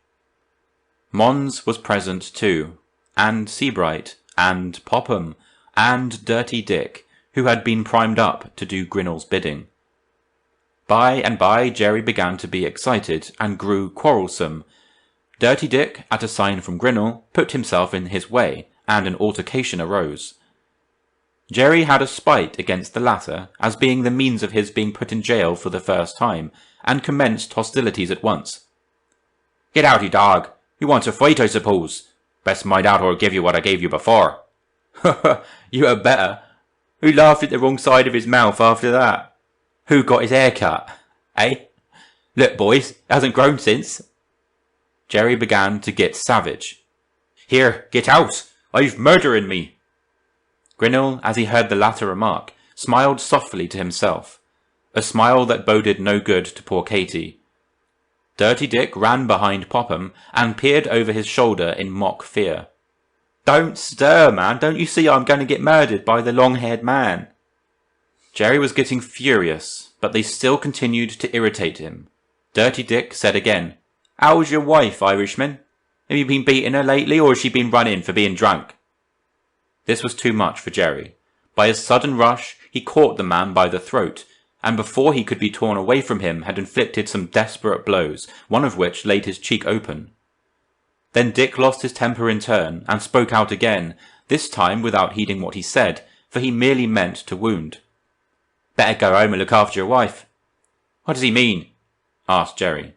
Mons was present too, and Seabright, and Popham, and Dirty Dick, who had been primed up to do Grinnell's bidding. By and by Jerry began to be excited, and grew quarrelsome. Dirty Dick, at a sign from Grinnell, put himself in his way, and an altercation arose. Jerry had a spite against the latter, as being the means of his being put in jail for the first time, and commenced hostilities at once. "Get out, you dog! You want to fight, I suppose? Best mind out or I'll give you what I gave you before." "You had better. Who laughed at the wrong side of his mouth after that? Who got his hair cut? Eh? Look, boys, it hasn't grown since." Jerry began to get savage. "Here, get out! I've murder in me!" Grinnell, as he heard the latter remark, smiled softly to himself, a smile that boded no good to poor Katey. Dirty Dick ran behind Popham and peered over his shoulder in mock fear. "Don't stir, man! Don't you see I'm going to get murdered by the long-haired man?" Jerry was getting furious, but they still continued to irritate him. Dirty Dick said again, "How's your wife, Irishman? Have you been beating her lately, or has she been run in for being drunk?" This was too much for Jerry. By a sudden rush, he caught the man by the throat, and before he could be torn away from him had inflicted some desperate blows, one of which laid his cheek open. Then Dick lost his temper in turn, and spoke out again, this time without heeding what he said, for he merely meant to wound. "Better go home and look after your wife." "What does he mean?" asked Jerry.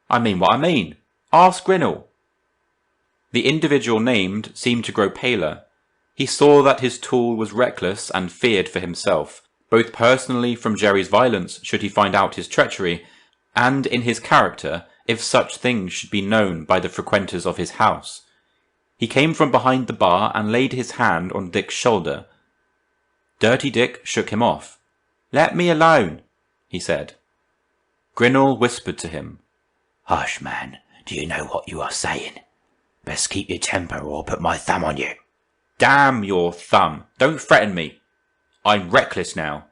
"I mean what I mean. Ask Grinnell." The individual named seemed to grow paler. He saw that his tool was reckless and feared for himself, both personally from Jerry's violence should he find out his treachery, and in his character if such things should be known by the frequenters of his house. He came from behind the bar and laid his hand on Dick's shoulder. Dirty Dick shook him off. "Let me alone," he said. Grinnell whispered to him, "Hush, man, do you know what you are saying? Best keep your temper or I'll put my thumb on you." "Damn your thumb! Don't threaten me. I'm reckless now."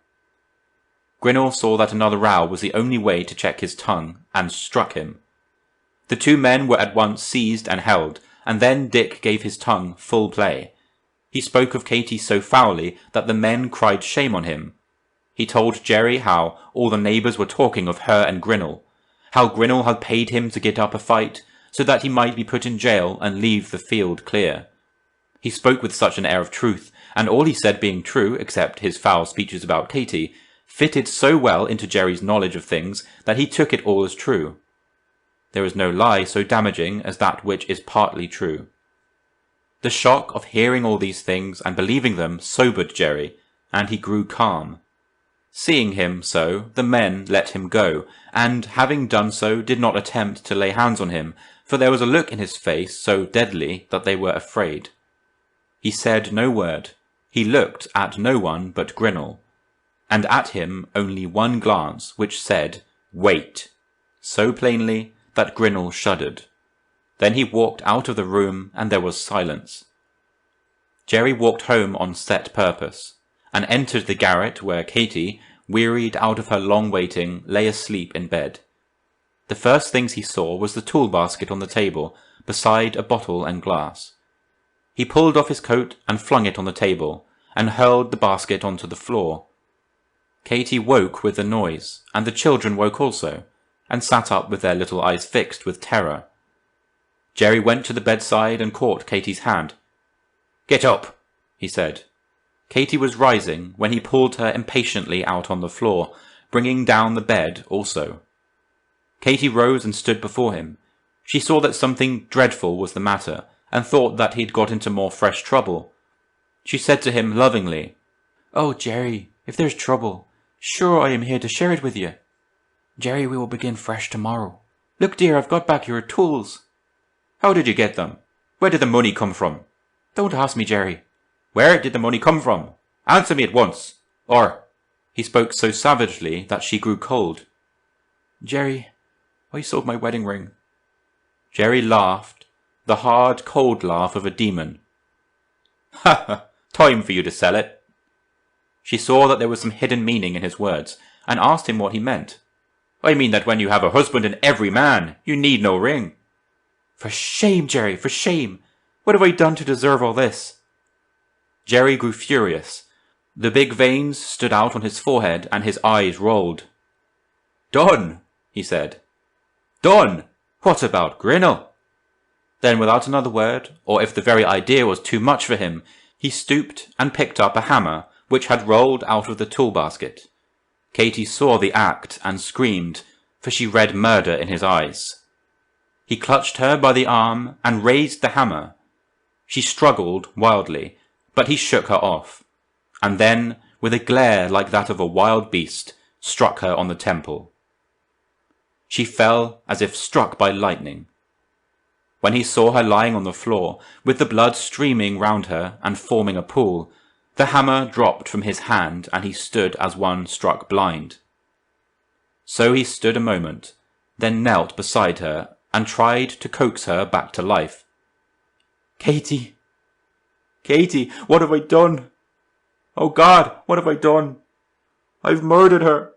Grinnell saw that another row was the only way to check his tongue, and struck him. The two men were at once seized and held, and then Dick gave his tongue full play. He spoke of Katey so foully that the men cried shame on him. He told Jerry how all the neighbours were talking of her and Grinnell, how Grinnell had paid him to get up a fight, so that he might be put in jail and leave the field clear. He spoke with such an air of truth, and all he said being true, except his foul speeches about Katey, fitted so well into Jerry's knowledge of things that he took it all as true. There is no lie so damaging as that which is partly true. The shock of hearing all these things and believing them sobered Jerry, and he grew calm. Seeing him so, the men let him go, and having done so did not attempt to lay hands on him, for there was a look in his face so deadly that they were afraid. He said no word. He looked at no one but Grinnell, and at him only one glance which said, "Wait," so plainly that Grinnell shuddered. Then he walked out of the room, and there was silence. Jerry walked home on set purpose, and entered the garret where Katey, wearied out of her long waiting, lay asleep in bed. The first things he saw was the tool basket on the table, beside a bottle and glass. He pulled off his coat and flung it on the table, and hurled the basket onto the floor. Katey woke with the noise, and the children woke also, and sat up with their little eyes fixed with terror. Jerry went to the bedside and caught Katey's hand. "Get up," he said. Katey was rising when he pulled her impatiently out on the floor, bringing down the bed also. Katey rose and stood before him. She saw that something dreadful was the matter, and thought that he'd got into more fresh trouble. She said to him lovingly, "Oh, Jerry, if there's trouble, sure I am here to share it with you. Jerry, we will begin fresh tomorrow. Look, dear, I've got back your tools." "How did you get them? Where did the money come from?" "Don't ask me, Jerry." "Where did the money come from? Answer me at once, or—" He spoke so savagely that she grew cold. "Jerry, I sold my wedding ring." Jerry laughed, the hard, cold laugh of a demon. "Ha ha, time for you to sell it." She saw that there was some hidden meaning in his words, and asked him what he meant. "I mean that when you have a husband and every man, you need no ring." "For shame, Jerry, for shame! What have I done to deserve all this?" Jerry grew furious. The big veins stood out on his forehead and his eyes rolled. "Done," he said. "Done! What about Grinnell?" Then without another word, or if the very idea was too much for him, he stooped and picked up a hammer which had rolled out of the tool basket. Katey saw the act and screamed, for she read murder in his eyes. He clutched her by the arm and raised the hammer. She struggled wildly, but he shook her off, and then, with a glare like that of a wild beast, struck her on the temple. She fell as if struck by lightning. When he saw her lying on the floor, with the blood streaming round her and forming a pool, the hammer dropped from his hand and he stood as one struck blind. So he stood a moment, then knelt beside her and tried to coax her back to life. "Katey! Katey, what have I done? Oh God, what have I done? I've murdered her.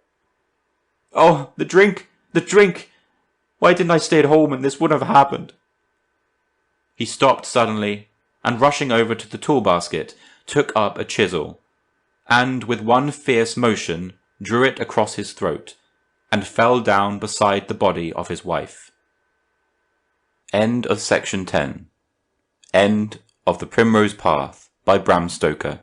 Oh, the drink! The drink! Why didn't I stay at home and this wouldn't have happened?" He stopped suddenly, and rushing over to the tool basket, took up a chisel, and with one fierce motion drew it across his throat, and fell down beside the body of his wife. End of section 10. End of The Primrose Path by Bram Stoker.